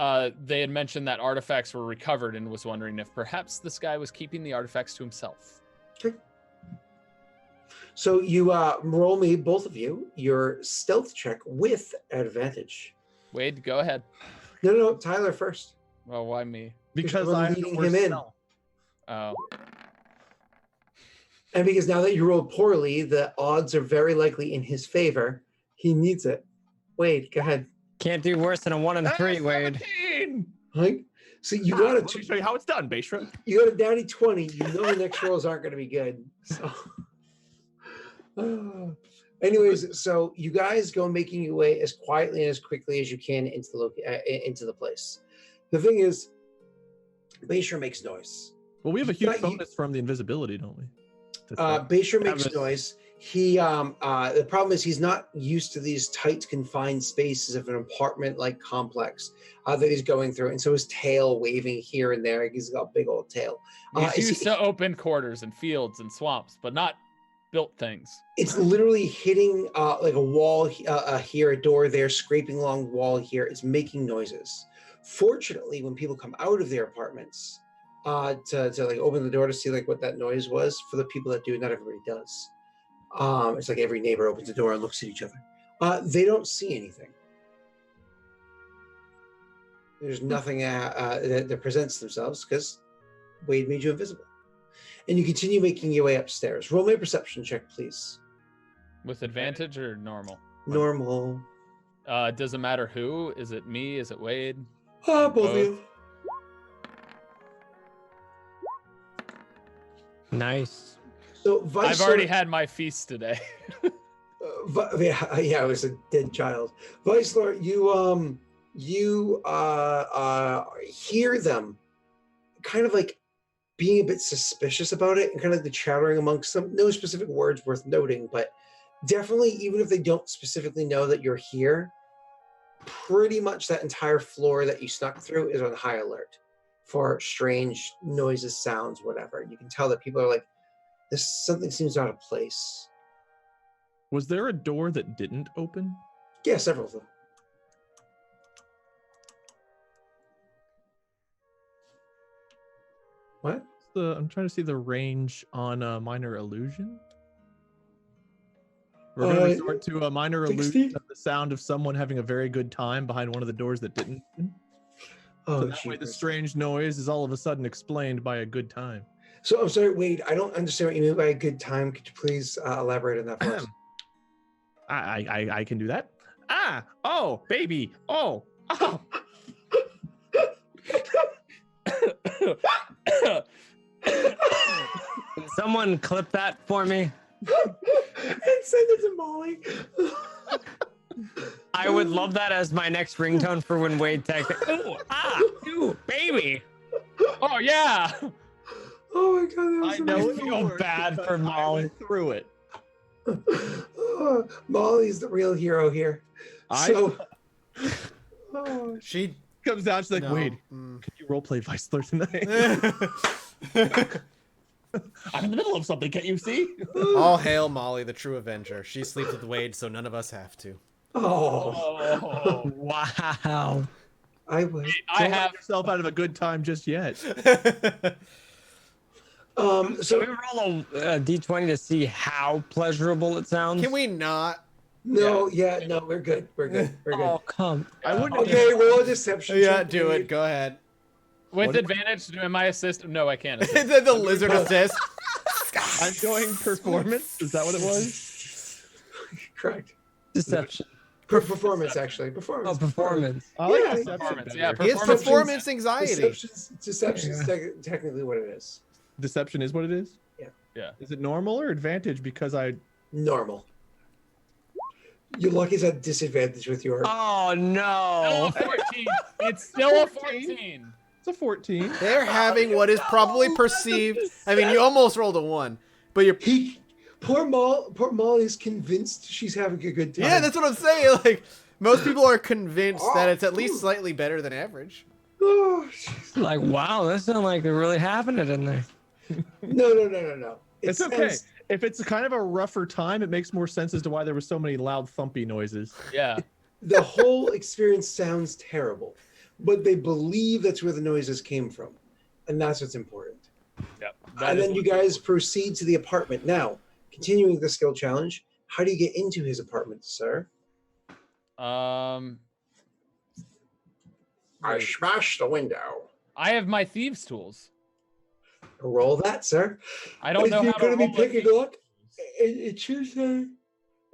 they had mentioned that artifacts were recovered and was wondering if perhaps this guy was keeping the artifacts to himself. So you roll me, both of you, your stealth check with advantage. Wade, go ahead. No, Tyler first. Well, why me? because we're I have leading the worst him in. smell. Oh, And because now that you rolled poorly, the odds are very likely in his favor. He needs it. Wade, go ahead. Can't do worse than a 1 and 3, Wade. 17! Right? So you got Let me a show you how it's done, Bashra. you got a natty 20. You know the next rolls aren't going to be good. So, anyways, so you guys go making your way as quietly and as quickly as you can into the place. The thing is, Bayshore makes noise. Well, we have a You huge got- you- bonus from the invisibility, don't we? Bayshore makes was- noise. He the problem is he's not used to these tight confined spaces of an apartment like complex that he's going through, and so his tail waving here and there. He's got a big old tail. he's used to open quarters and fields and swamps, but not built things. It's literally hitting like a wall here, a door there, scraping along the wall here. It's making noises. Fortunately, when people come out of their apartments to like open the door to see like what that noise was, for the people that do, not everybody does. It's like every neighbor opens the door and looks at each other. They don't see anything. There's nothing that presents themselves because Wade made you invisible. And you continue making your way upstairs. Roll me a perception check, please. With advantage or normal? Normal. Doesn't matter who. Is it me? Is it Wade? Both of you. Nice. So Vice I've already Lord- had my feast today. yeah, I was a dead child. Vice Lord, you you hear them kind of like being a bit suspicious about it and kind of the chattering amongst them. No specific words worth noting, but definitely, even if they don't specifically know that you're here, pretty much that entire floor that you snuck through is on high alert for strange noises, sounds, whatever. You can tell that people are like, this something seems out of place. Was there a door that didn't open? Yeah, several of them. What? I'm trying to see the range on a minor illusion. We're going to resort to a minor 60? illusion of the sound of someone having a very good time behind one of the doors that didn't open. Oh, So that way the strange noise is all of a sudden explained by a good time. So I'm sorry, Wade, I don't understand what you mean by a good time. Could you please elaborate on that for us? I can do that. Ah, oh, baby, oh. Can someone clip that for me? And send it to Molly. I would love that as my next ringtone for when Wade texts. Ooh, ah, ooh, baby. Oh yeah. Oh my god, that was I know amazing. it feel worked bad because for I Molly. went through it. Molly's the real hero here. So, She Comes down, she's like, no. Wade, can you roleplay Viceler tonight? I'm in the middle of something, can't you see? All hail Molly, the true Avenger. She sleeps with Wade, so none of us have to. Oh. Wow. I would. I Don't have let yourself out of a good time just yet. Can we So roll a d20 to see how pleasurable it sounds? Can we not? no, yeah, no, we're good. We're good. We're good. Oh, come. I wouldn't Okay, roll a deception. Yeah, check, do Wade. it. Go ahead. with What- advantage. Am I assist? No, I can't. Assist. the lizard assist. I'm going performance. Is that what it was? Correct. Deception. Performance, actually. Oh, Performance. performance. I like Yeah, deception performance, better. yeah, He has Performance- performance anxiety. Deception's technically what it is. Deception is what it is? Yeah. Is it normal or advantage? Because I Normal. You're lucky it's at disadvantage with your. Oh, Still no. a 14. It's still a 14. it's a 14. They're having what is probably perceived. I mean, you almost rolled a 1, but you're. Poor Molly's convinced she's having a good time. Yeah, that's what I'm saying. Like, most people are convinced that it's at least slightly better than average. Oh, jeez. Like, wow, that sounds like they're really having it in there. No. It's okay. If it's kind of a rougher time, it makes more sense as to why there were so many loud thumpy noises. Yeah. The whole experience sounds terrible, but they believe that's where the noises came from, and that's what's important. Yep. And then you guys proceed to the apartment. Now, continuing the skill challenge, how do you get into his apartment, sir? I smashed the window. have my thieves' tools. Roll that, sir. I don't know If you're how to going to be roll my picking thieves' a look, it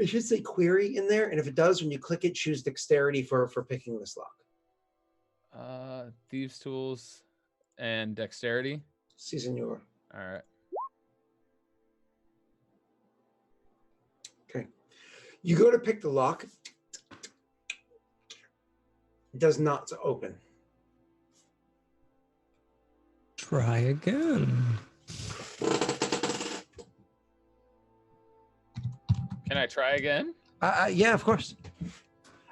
should say query in there, and if it does, when you click it, choose dexterity for picking this lock. Thieves' tools and dexterity. Si, senor. All right. Okay. You go to pick the lock. It does not open. Try again. Can I try again? Yeah, of course.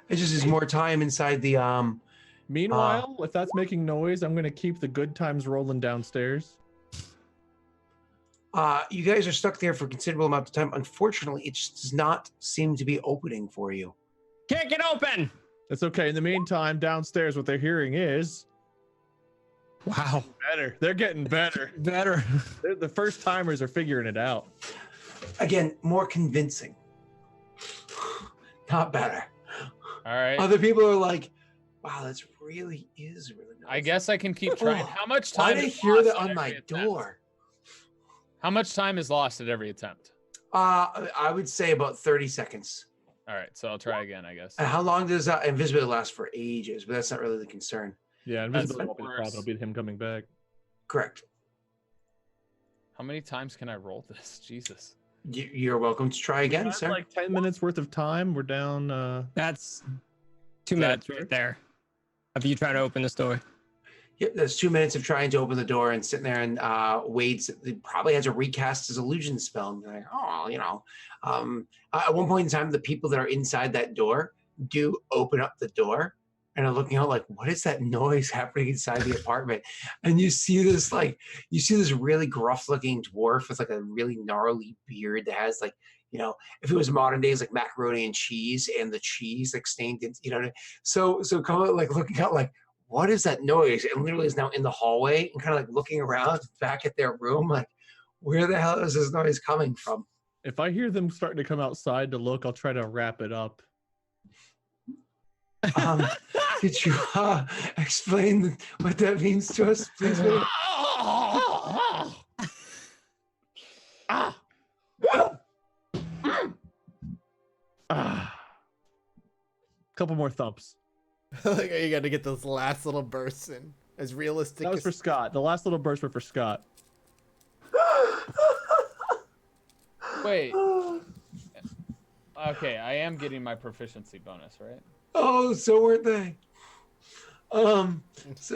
It just is more time inside the Meanwhile, if that's making noise, I'm going to keep the good times rolling downstairs. You guys are stuck there for a considerable amount of time. Unfortunately, it just does not seem to be opening for you. Can't get open. It's okay. In the meantime, downstairs, what they're hearing is Wow. better. They're getting better. Better. The first timers are figuring it out. Again, more convincing. Not better. All right. Other people are like, wow, that's really nice. I guess I can keep trying. How much Why time? did I is hear lost that at on every my attempt? door? How much time is lost at every attempt? I would say about 30 seconds. All right, so I'll try again, I guess. And how long does invisibility last? For ages, but that's not really the concern. Yeah, That's invisibility won't be the worse. problem. It'll be him coming back. Correct. How many times can I roll this? Jesus. You're welcome to try again, That's sir. like 10 minutes worth of time. We're down. That's 2 Is that minutes fair? right there. Of you trying to open this door? Yep, there's 2 minutes of trying to open the door and sitting there, and Wade's probably has to recast his illusion spell. And like, oh, at one point in time, the people that are inside that door do open up the door and are looking out like, what is that noise happening inside the apartment? And you see this really gruff looking dwarf with like a really gnarly beard that has like, if it was modern days, like macaroni and cheese, and the cheese like stained in, so come out like looking out like, what is that noise? And literally is now in the hallway and kind of like looking around back at their room, like, where the hell is this noise coming from? If I hear them starting to come outside to look, I'll try to wrap it up. Could you explain what that means to us, please? Couple more thumps. Like, you got to get those last little bursts in, as realistic. That was for Scott. The last little bursts were for Scott. Wait. Okay, I am getting my proficiency bonus, right? Oh, so weren't they? So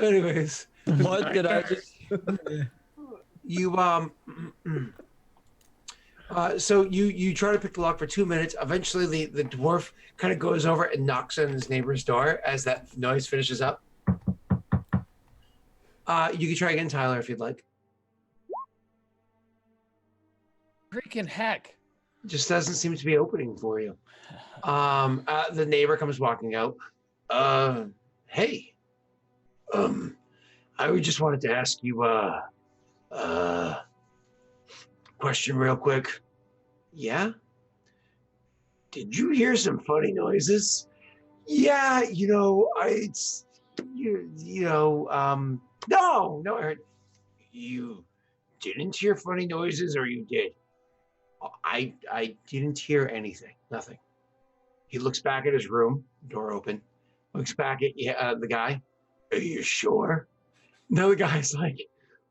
anyways, What did I just? you so you try to pick the lock for 2 minutes. Eventually the dwarf kind of goes over and knocks on his neighbor's door as that noise finishes up. You can try again, Tyler, if you'd like. Freaking heck. Just doesn't seem to be opening for you. The neighbor comes walking out. Hey. I just wanted to ask you question real quick. Yeah? Did you hear some funny noises? Yeah, no, I heard. You didn't hear funny noises, or you did? I didn't hear anything. Nothing. He looks back at his room, door open, looks back at the guy. Are you sure? No, the guy's like,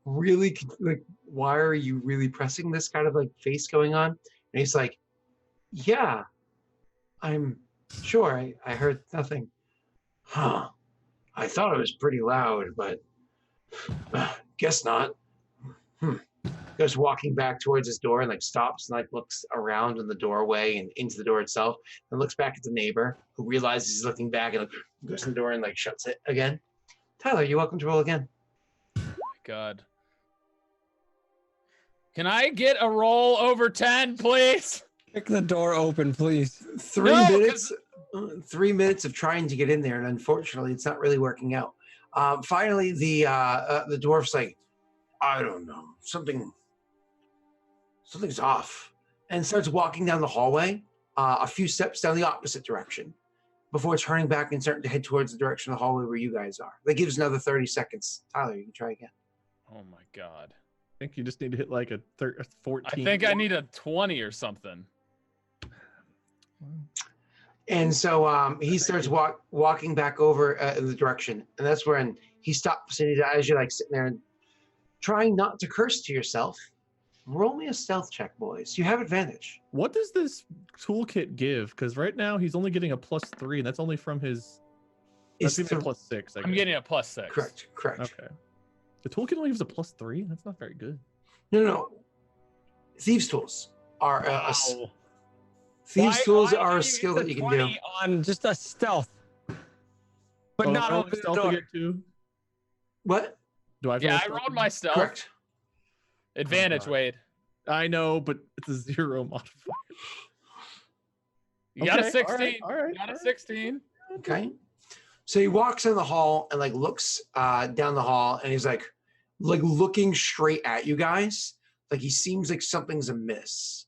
really, like, why are you really pressing this kind of like face going on? And he's like, yeah, I'm sure. I heard nothing. Huh. I thought it was pretty loud, but guess not. Goes walking back towards his door and like stops and like looks around in the doorway and into the door itself, and looks back at the neighbor, who realizes he's looking back, and like goes in the door and like shuts it again. Tyler, you're welcome to roll again. Oh my God. Can I get a roll over 10, please? Pick the door open, please. 3 No, minutes. 3 minutes of trying to get in there, and unfortunately, it's not really working out. Finally, the dwarf's like, I don't know, something's off, and starts walking down the hallway, a few steps down the opposite direction, before turning back and starting to head towards the direction of the hallway where you guys are. That gives another 30 seconds. Tyler, you can try again. Oh my God. I think you just need to hit like a 14. I think I need a 20 or something. And so he starts walking back over in the direction, and that's when he stops, and as you're like sitting there and trying not to curse to yourself, roll me a stealth check, boys. You have advantage. What does this toolkit give? Because right now he's only getting a +3, and that's only from his. That's even a +6. I guess. I'm getting a +6. Correct. Okay. The toolkit only gives a +3. That's not very good. No. Thieves' tools are Wow. Thieves' tools why are do a you skill use that you can 20 do. on just a stealth, but Oh, not roll open the stealth to door. get 2? What? Do I? Have to Yeah, roll I stealth? rolled my stealth. Correct. Advantage, Oh, Wade. I know, but it's a 0 modifier. You got a Okay, 16. all right, You got all a right. 16. Okay. So he walks in the hall and like looks down the hall, and he's like looking straight at you guys. Like he seems like something's amiss.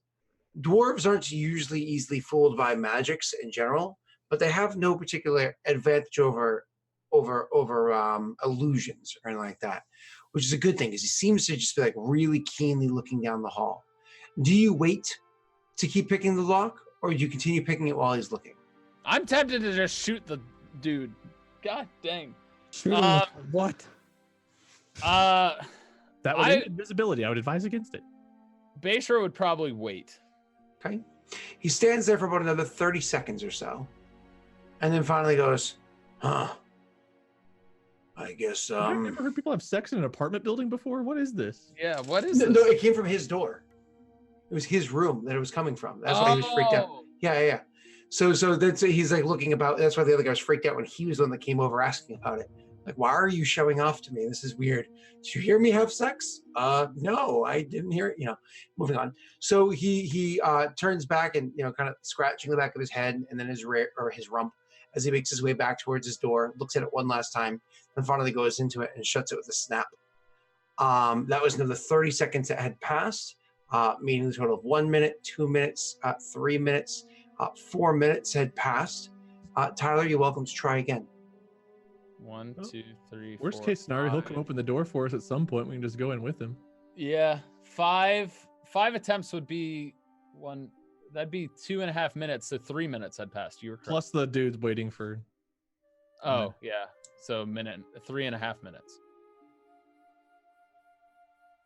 Dwarves aren't usually easily fooled by magics in general, but they have no particular advantage over illusions or anything like that, which is a good thing because he seems to just be like really keenly looking down the hall. Do you wait to keep picking the lock, or do you continue picking it while he's looking? I'm tempted to just shoot the dude. God dang. Shoot him with what? That would I- end invisibility. I would advise against it. Basher would probably wait. Okay. He stands there for about another 30 seconds or so, and then finally goes, huh. I guess You guys ever heard people have sex in an apartment building before? What is this? Yeah, what is no, this? no, it came from his door. It was his room that it was coming from. That's why he was freaked out. Oh. Yeah. So that's he's like looking about. That's why the other guy was freaked out when he was the one that came over asking about it. Like, why are you showing off to me? This is weird. Did you hear me have sex? No, I didn't hear it. Moving on. So he turns back and kind of scratching the back of his head and then his rump as he makes his way back towards his door, looks at it one last time, and finally goes into it and shuts it with a snap. That was another 30 seconds that had passed, meaning a total of 1 minute, 2 minutes, 3 minutes, 4 minutes had passed. Tyler, you're welcome to try again. 1, 2, 3, Worst 4, case scenario, he'll 5. come open the door for us at some point. We can just go in with him. Yeah, five attempts would be one. That'd be 2.5 minutes. So 3 minutes had passed. You were correct. Plus the dude's waiting for. Oh yeah, so 3.5 minutes.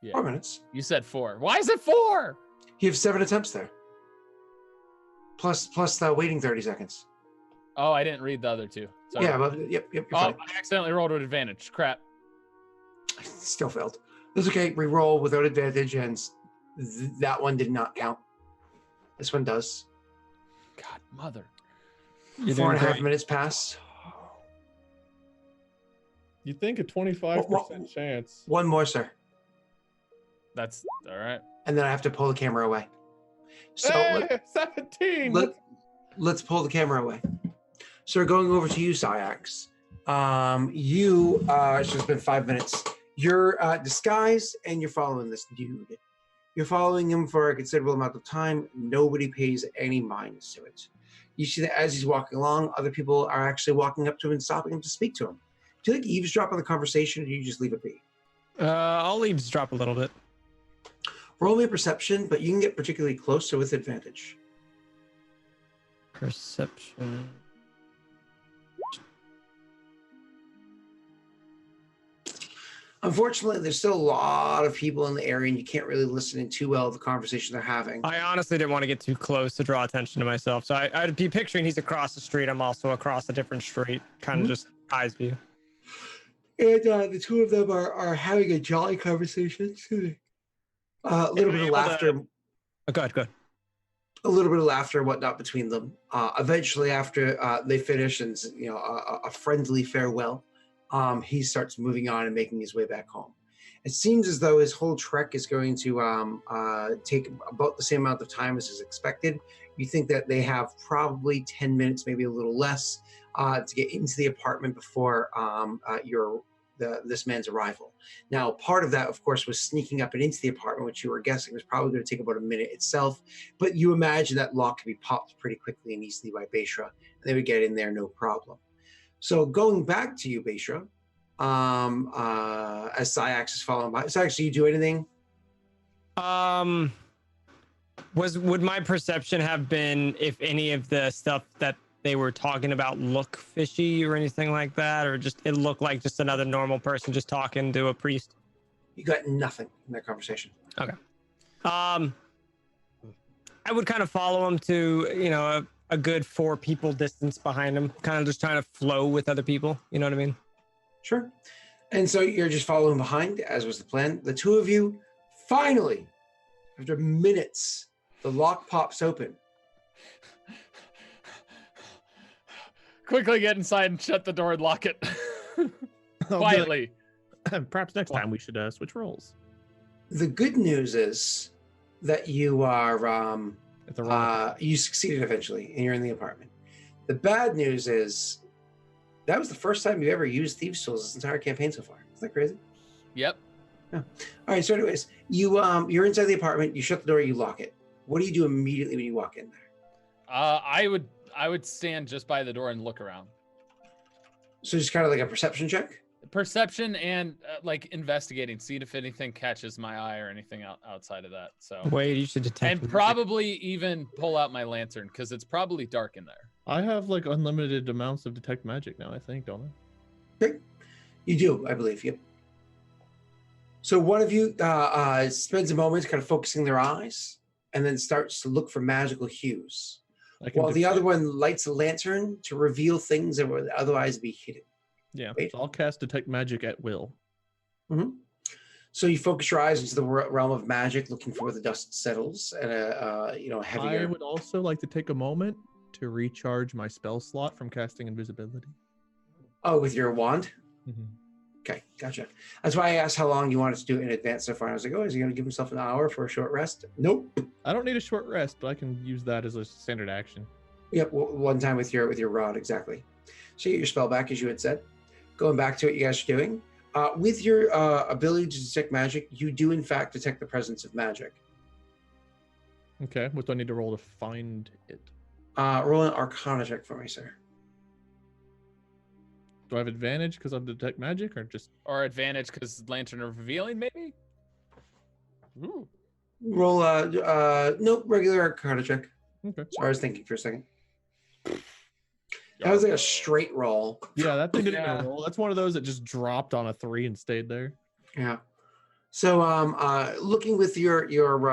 Yeah. 4 minutes. You said 4. Why is it 4? You have 7 attempts there. Plus the waiting 30 seconds. Oh, I didn't read the other 2. Sorry. Yeah, but yep, you're Oh, fine. I accidentally rolled with advantage. Crap. Still failed. That's okay. Reroll without advantage, and that one did not count. This one does. God, mother. 4.5 minutes pass. You think a 25% chance? One more, sir, That's all right. and then I have to pull the camera away. So Hey, 17. let's pull the camera away. So we're going over to you, Syax. It's just been 5 minutes. You're disguised and you're following this dude. You're following him for a considerable amount of time. Nobody pays any mind to it. You see that as he's walking along, other people are actually walking up to him and stopping him to speak to him. Do you like eavesdrop on the conversation, or do you just leave it be? I'll eavesdrop a little bit. Roll me a perception, but you can get particularly close, so with advantage. Perception. Unfortunately, there's still a lot of people in the area, and you can't really listen in too well of the conversation they're having. I honestly didn't want to get too close to draw attention to myself, so I'd be picturing he's across the street. I'm also across a different street, kind of just eyes view. And the two of them are having a jolly conversation. A little bit of laughter. Go ahead. A little bit of laughter and whatnot between them. Eventually, after they finish and a friendly farewell, he starts moving on and making his way back home. It seems as though his whole trek is going to take about the same amount of time as is expected. You think that they have probably 10 minutes, maybe a little less, to get into the apartment before this man's arrival. Now, part of that, of course, was sneaking up and into the apartment, which you were guessing was probably going to take about a minute itself. But you imagine that lock could be popped pretty quickly and easily by Beishra, and they would get in there no problem. So going back to you, Beishra, as Syax is following by. Syax, do you do anything? Would my perception have been if any of the stuff that they were talking about look fishy or anything like that, or just it looked like just another normal person just talking to a priest? You got nothing in that conversation. Okay. I would kind of follow him to a good 4 people distance behind him, kind of just trying to flow with other people. You know what I mean? Sure. And so you're just following behind, as was the plan. The two of you, finally, after minutes, the lock pops open. Quickly get inside and shut the door and lock it. I'll be Quietly. like, perhaps next time we should switch roles. The good news is that you are At the wrong you succeeded eventually, and you're in the apartment. The bad news is that was the first time you've ever used thieves' tools this entire campaign so far. Isn't that crazy? Yep. All right. So, anyways, you're inside the apartment. You shut the door. You lock it. What do you do immediately when you walk in there? I would stand just by the door and look around. So just kind of like a perception check. Perception and like investigating, see if anything catches my eye or anything outside of that. So Wait, you should detect. and probably even pull out my lantern because it's probably dark in there. I have like unlimited amounts of detect magic now, I think, don't I? Okay. You do, I believe. Yep. So one of you spends a moment kind of focusing their eyes and then starts to look for magical hues, I can while the detect- other one lights a lantern to reveal things that would otherwise be hidden. Yeah, Wait. so I'll cast Detect Magic at will. So you focus your eyes into the realm of magic, looking for where the dust settles at a I heavier. would also like to take a moment to recharge my spell slot from casting invisibility. Oh, with your wand. Mhm. Okay, gotcha. That's why I asked how long you wanted to do it in advance so far. I was like, oh, is he going to give himself an hour for a short rest? Nope. I don't need a short rest, but I can use that as a standard action. Yep, one time with your rod, exactly. So you get your spell back, as you had said. Going back to what you guys are doing. With your ability to detect magic, you do in fact detect the presence of magic. Okay, what do I need to roll to find it? Roll an Arcana check for me, sir. Do I have advantage because of Detect Magic, or just... Or advantage because lantern of revealing, maybe? Ooh. Roll nope, regular Arcana check. Okay. Sorry, I was thinking for a second. That was like a straight roll. Yeah, that thing didn't Yeah. even roll. That's one of those that just dropped on a 3 and stayed there. Yeah. So looking with your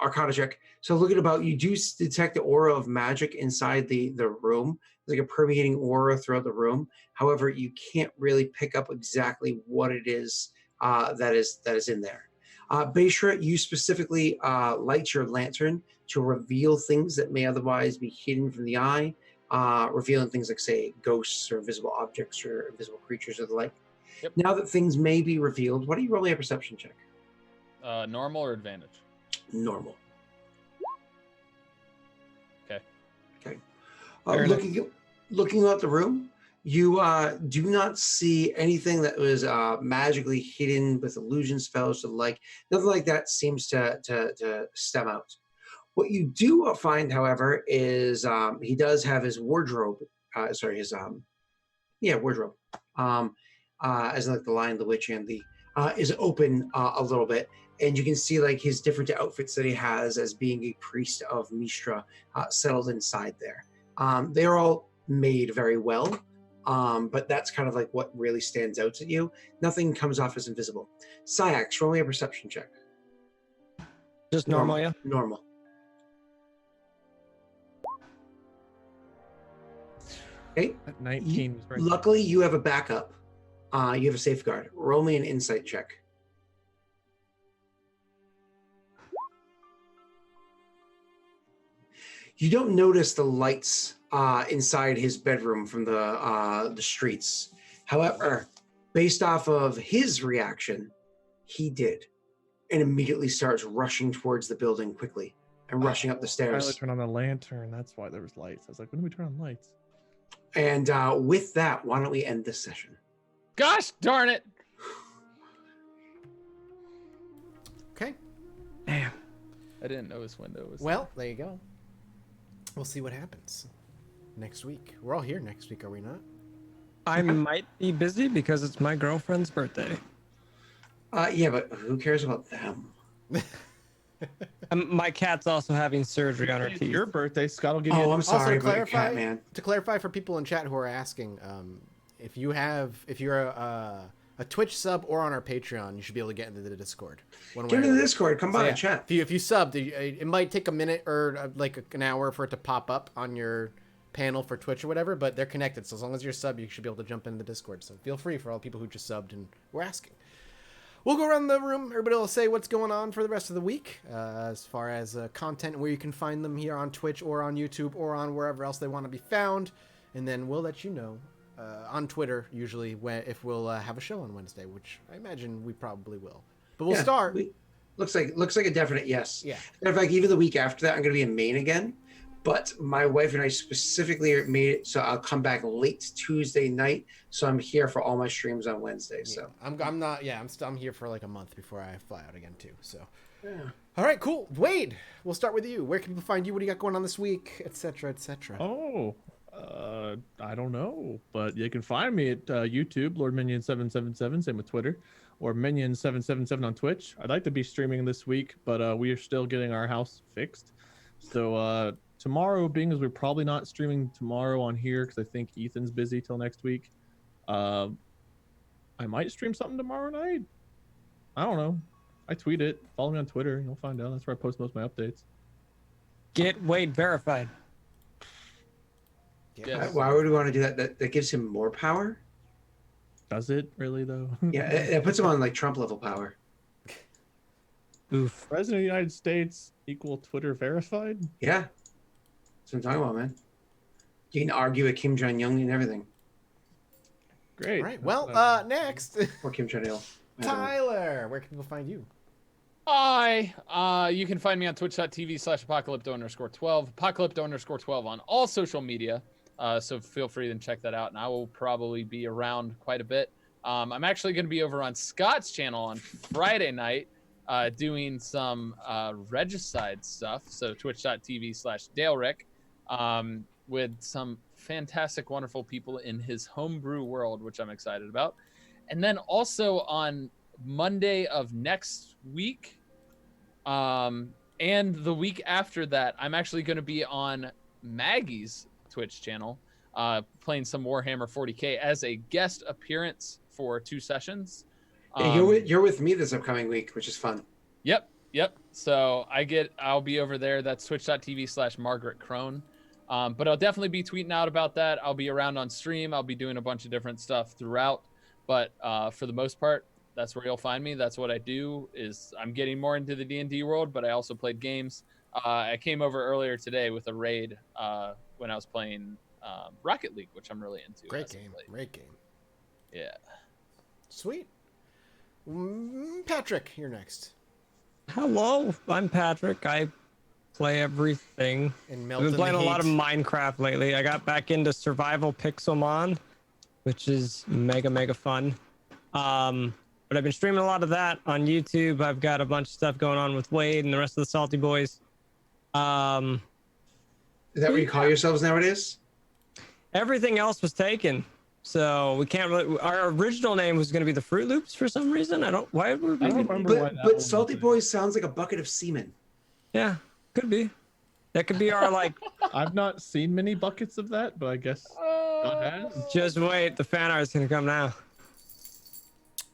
Arcana check, so looking about, you do detect the aura of magic inside the room. There's like a permeating aura throughout the room. However, you can't really pick up exactly what it is that is in there. Beishra, you specifically light your lantern to reveal things that may otherwise be hidden from the eye, revealing things like, say, ghosts or invisible objects or invisible creatures or the like. Yep. Now that things may be revealed, what are you rolling a perception check? Normal or advantage? Normal. Okay. Okay. Fair enough. Looking out the room, you do not see anything that was magically hidden with illusion spells or the like. Nothing like that seems to stem out. What you do find, however, is he does have his wardrobe. Wardrobe. As in like the Lion, the Witch, and the is open a little bit, and you can see like his different outfits that he has as being a priest of Mistra settled inside there. They are all made very well, but that's kind of like what really stands out at you. Nothing comes off as invisible. Syax, roll me a perception check. Just normal, yeah. Normal. Okay. That 19 was right. Luckily, you have a backup. You have a safeguard. Roll me an insight check. You don't notice the lights inside his bedroom from the streets. However, based off of his reaction, he did, and immediately starts rushing towards the building quickly and rushing up the I stairs. only turned on the lantern. That's why there was lights. I was like, when do we turn on lights? And with that, why don't we end this session? Gosh darn it! Okay. Damn. I didn't know his window was. Well, there you go. We'll see what happens next week. We're all here next week, are we not? I might be busy because it's my girlfriend's birthday. Yeah, but who cares about them? My cat's also having surgery on her It's teeth. your birthday, Scott will give you. Oh, I'm Also, sorry to about your clarify, cat, man. to clarify for people in chat who are asking, if you're a Twitch sub or on our Patreon, you should be able to get into the Discord. One Get way or into the another. Discord. Come by So, and chat. If you subbed, it might take a minute or like an hour for it to pop up on your panel for Twitch or whatever, but they're connected. So as long as you're sub, you should be able to jump into the Discord. So feel free for all the people who just subbed and were asking. We'll go around the room. Everybody will say what's going on for the rest of the week as far as content, where you can find them here on Twitch or on YouTube or on wherever else they want to be found. And then we'll let you know on Twitter, usually, if we'll have a show on Wednesday, which I imagine we probably will. But we'll start. Looks like a definite yes. Yeah. In fact, even the week after that, I'm going to be in Maine again. But my wife and I specifically made it so I'll come back late Tuesday night. So I'm here for all my streams on Wednesday. So I'm here for like a month before I fly out again too. So yeah. all right, cool. Wade, we'll start with you. Where can people find you? What do you got going on this week, etc., etc.? Oh, I don't know, but you can find me at YouTube, Lord Minion 777, same with Twitter, or Minion 777 on Twitch. I'd like to be streaming this week, but we are still getting our house fixed. So tomorrow, being as we're probably not streaming tomorrow on here because I think Ethan's busy till next week, I might stream something tomorrow night. I don't know. I tweet it. Follow me on Twitter. You'll find out. That's where I post most of my updates. Get Wade verified. Yes. Why would we want to do that? That gives him more power? Does it really though? Yeah, it puts him on like Trump level power. Oof. President of the United States equal Twitter verified? Yeah, that's what I'm talking about, man. You can argue with Kim Jong Un and everything, Great. All right. Well, next, or Kim Jong Il. Tyler. Where can people find you? Hi. You can find me on twitch.tv/apocalypto_12, apocalypto_12 on all social media. So feel free to check that out, and I will probably be around quite a bit. I'm actually going to be over on Scott's channel on Friday night, doing some regicide stuff. So twitch.tv/DaleRick, with some fantastic, wonderful people in his homebrew world, which I'm excited about. And then also on Monday of next week, and the week after that, I'm actually going to be on Maggie's Twitch channel, playing some Warhammer 40k as a guest appearance for 2 sessions. Yeah, you're with me this upcoming week, which is fun. Yep. So I'll be over there. That's twitch.tv/Margaret Crone. But I'll definitely be tweeting out about that. I'll be around on stream. I'll be doing a bunch of different stuff throughout. But for the most part, that's where you'll find me. That's what I do. Is I'm getting more into the D&D world, but I also played games. I came over earlier today with a raid when I was playing Rocket League, which I'm really into. Great game. Great game. Yeah. Sweet. Patrick, you're next. Hello, I'm Patrick. I play everything. And I've Melt been in playing the a lot of Heat. Minecraft lately. I got back into Survival Pixelmon, which is mega fun. But I've been streaming a lot of that on YouTube. I've got a bunch of stuff going on with Wade and the rest of the Salty Boys. Is that what you call yourselves nowadays? Everything else was taken, so we can't really. Our original name was going to be the Fruit Loops for some reason. Why were we? I don't remember why that But one Salty was Boys sounds like a bucket of semen. Yeah, could be. That could be our like. I've not seen many buckets of that, but I guess God has. Just wait, the fan art's gonna come now.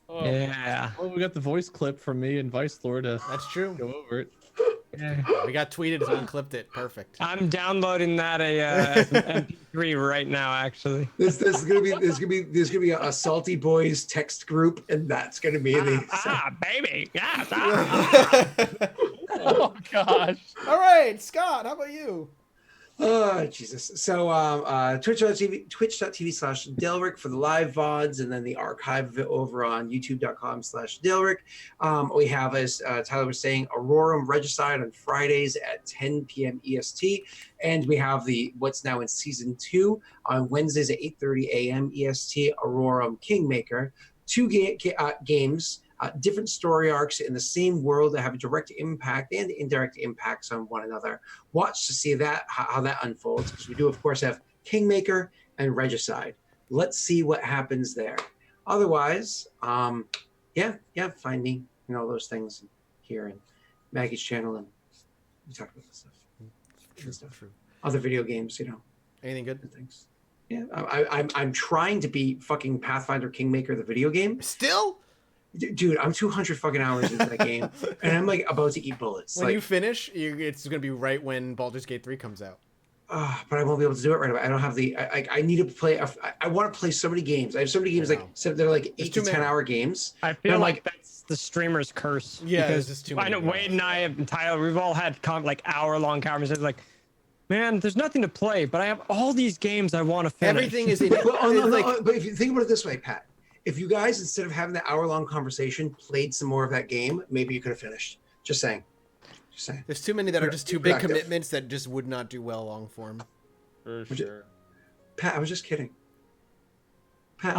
Oh. Yeah. Well, we got the voice clip from me and Vice Lord to That's true. go over it. We got tweeted, so we clipped it. Perfect. I'm downloading that as an MP3 right now, actually. There's gonna be a Salty Boys text group, and that's gonna be the. Baby. Yeah. Oh gosh. All right, Scott, how about you? Oh Jesus! So twitch.tv/Delrick for the live VODs, and then the archive of it over on youtube.com/Delrick. We have, as Tyler was saying, Aurorum Regicide on Fridays at 10 p.m. EST, and we have the what's now in season 2 on Wednesdays at 8:30 a.m. EST. Aurorum Kingmaker, 2 games. Different story arcs in the same world that have a direct impact and indirect impacts on one another. Watch to see that how that unfolds, because we do, of course, have Kingmaker and Regicide. Let's see what happens there. Otherwise, find me, all those things here and Maggie's channel, and we talk about this stuff. True. Other video games, Anything good? and things. Yeah, I'm trying to beat fucking Pathfinder Kingmaker, the video game. Still? Dude, I'm 200 fucking hours into that game, and I'm like about to eat bullets. When you finish, it's going to be right when Baldur's Gate 3 comes out. But I won't be able to do it right away. I don't have the. I need to play. I want to play so many games. I have so many games. I know. They're like There's 8 to too 10 many. hour games. I And feel I'm like that's the streamer's curse. Yeah, because there's just too I many know games. Wade and I and Tyler, we've all had hour-long conversations like, man, there's nothing to play, but I have all these games I want to finish. Everything is in But if you think about it this way, Pat, if you guys, instead of having that hour-long conversation, played some more of that game, maybe you could have finished. Just saying. There's too many that are just too big Productive. commitments that just would not do well long form. For sure. Pat, I was just kidding. Pat,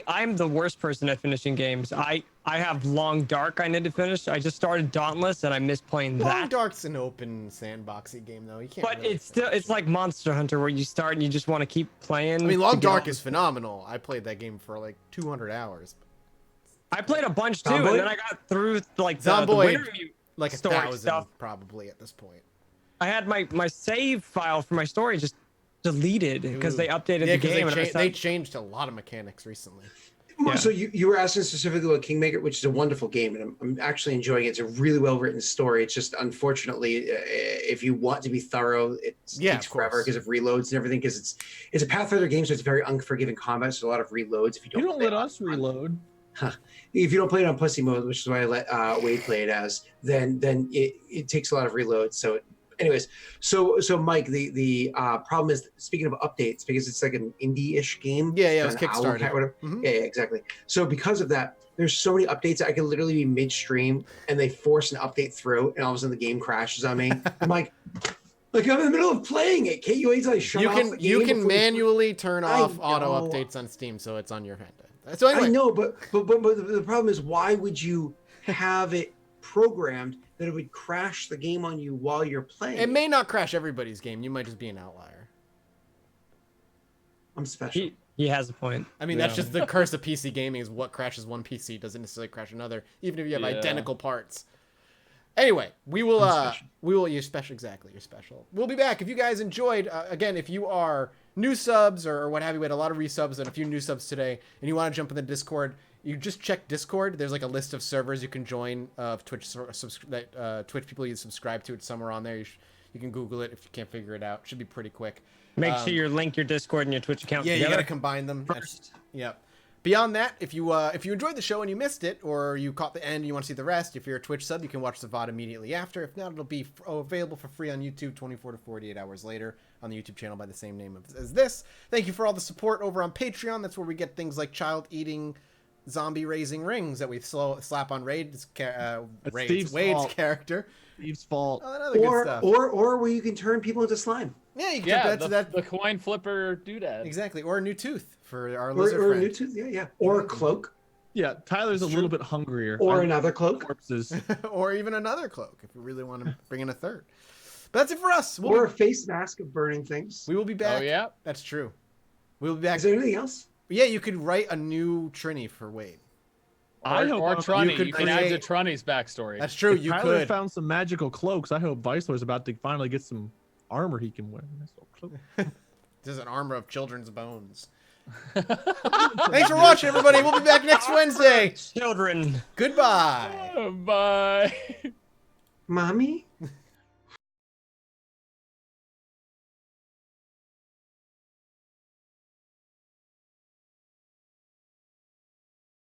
I'm the worst person at finishing games. I have Long Dark I need to finish. I just started Dauntless and I miss playing Long that. Dark's an open sandboxy game though. You can't. But really it's like Monster Hunter where you start and you just want to keep playing. I mean, Long to get Dark on. is phenomenal. I played that game for like 200 hours. I played a bunch too, Zomboid? and then I got through like the Zomboid, Wintermute Like story 1,000 stuff. probably at this point. I had my save file for my story just deleted because they updated Yeah, the game. because and I they said, changed a lot of mechanics recently. Yeah. So you were asking specifically about Kingmaker, which is a wonderful game, and I'm actually enjoying it. It's a really well written story. It's just unfortunately, if you want to be thorough, it takes of forever course. because of reloads and everything. Because it's a Pathfinder game, so it's very unforgiving combat. So a lot of reloads if you You don't. don't play let it us reload. If you don't play it on pussy mode, which is why I let Wade play it as, then it takes a lot of reloads. So, anyways, so Mike, the problem is, speaking of updates, because it's like an indie-ish game. Yeah, it was an owl Kickstarted. cat, whatever. Mhm. Yeah, exactly. So because of that, there's so many updates that I could literally be midstream and they force an update through, and all of a sudden the game crashes on me. I'm like I'm in the middle of playing it. Can't you wait until I shut off the game? You can before manually turn off auto know. updates on Steam, so it's on your hand. So anyway, I know, but the problem is, why would you have it programmed that it would crash the game on you while you're playing? it may not crash everybody's game. You might just be an outlier. I'm special. He has a point. I mean, that's just the curse of PC gaming, is what crashes one PC doesn't necessarily crash another, even if you have Yeah. identical parts. Anyway, you're special. Exactly. You're special. We'll be back. If you guys enjoyed, again, if you are new subs or what have you, we had a lot of resubs and a few new subs today, and you want to jump in the Discord, you just check Discord. There's like a list of servers you can join of Twitch, Twitch people you subscribe to. It's somewhere on there. You can Google it if you can't figure it out. It should be pretty quick. Make sure you link your Discord and your Twitch account Yeah, together. you gotta combine them first. Yep. Beyond that, if you enjoyed the show and you missed it, or you caught the end and you want to see the rest, if you're a Twitch sub, you can watch the VOD immediately after. If not, it'll be available for free on YouTube 24 to 48 hours later on the YouTube channel by the same name as this. Thank you for all the support over on Patreon. That's where we get things like child-eating, zombie-raising rings that we slap on Wade's character. Steve's fault. Oh, that other good stuff. Or where you can turn people into slime. Yeah, you can Yeah, that's the coin flipper doodad. exactly. Or a new tooth for our lizard Or a friend. new tooth, yeah. Or a cloak. Yeah, Tyler's a little bit hungrier. Or another cloak. Corpses. Or even another cloak if we really want to bring in a third. But that's it for us. Or a face mask of burning things. We will be back. Oh yeah. That's true. We'll be back. Is there anything else? Yeah, you could write a new Trini for Wade. I hope Or Trunny. could You can add to create- Trunny's backstory. That's true. If You Tyler could. found some magical cloaks. I hope Viceroy's about to finally get some armor he can wear. Nice little cloak. This is an armor of children's bones. Thanks for watching, everybody. We'll be back next Wednesday. Children. Goodbye. Bye. Mommy?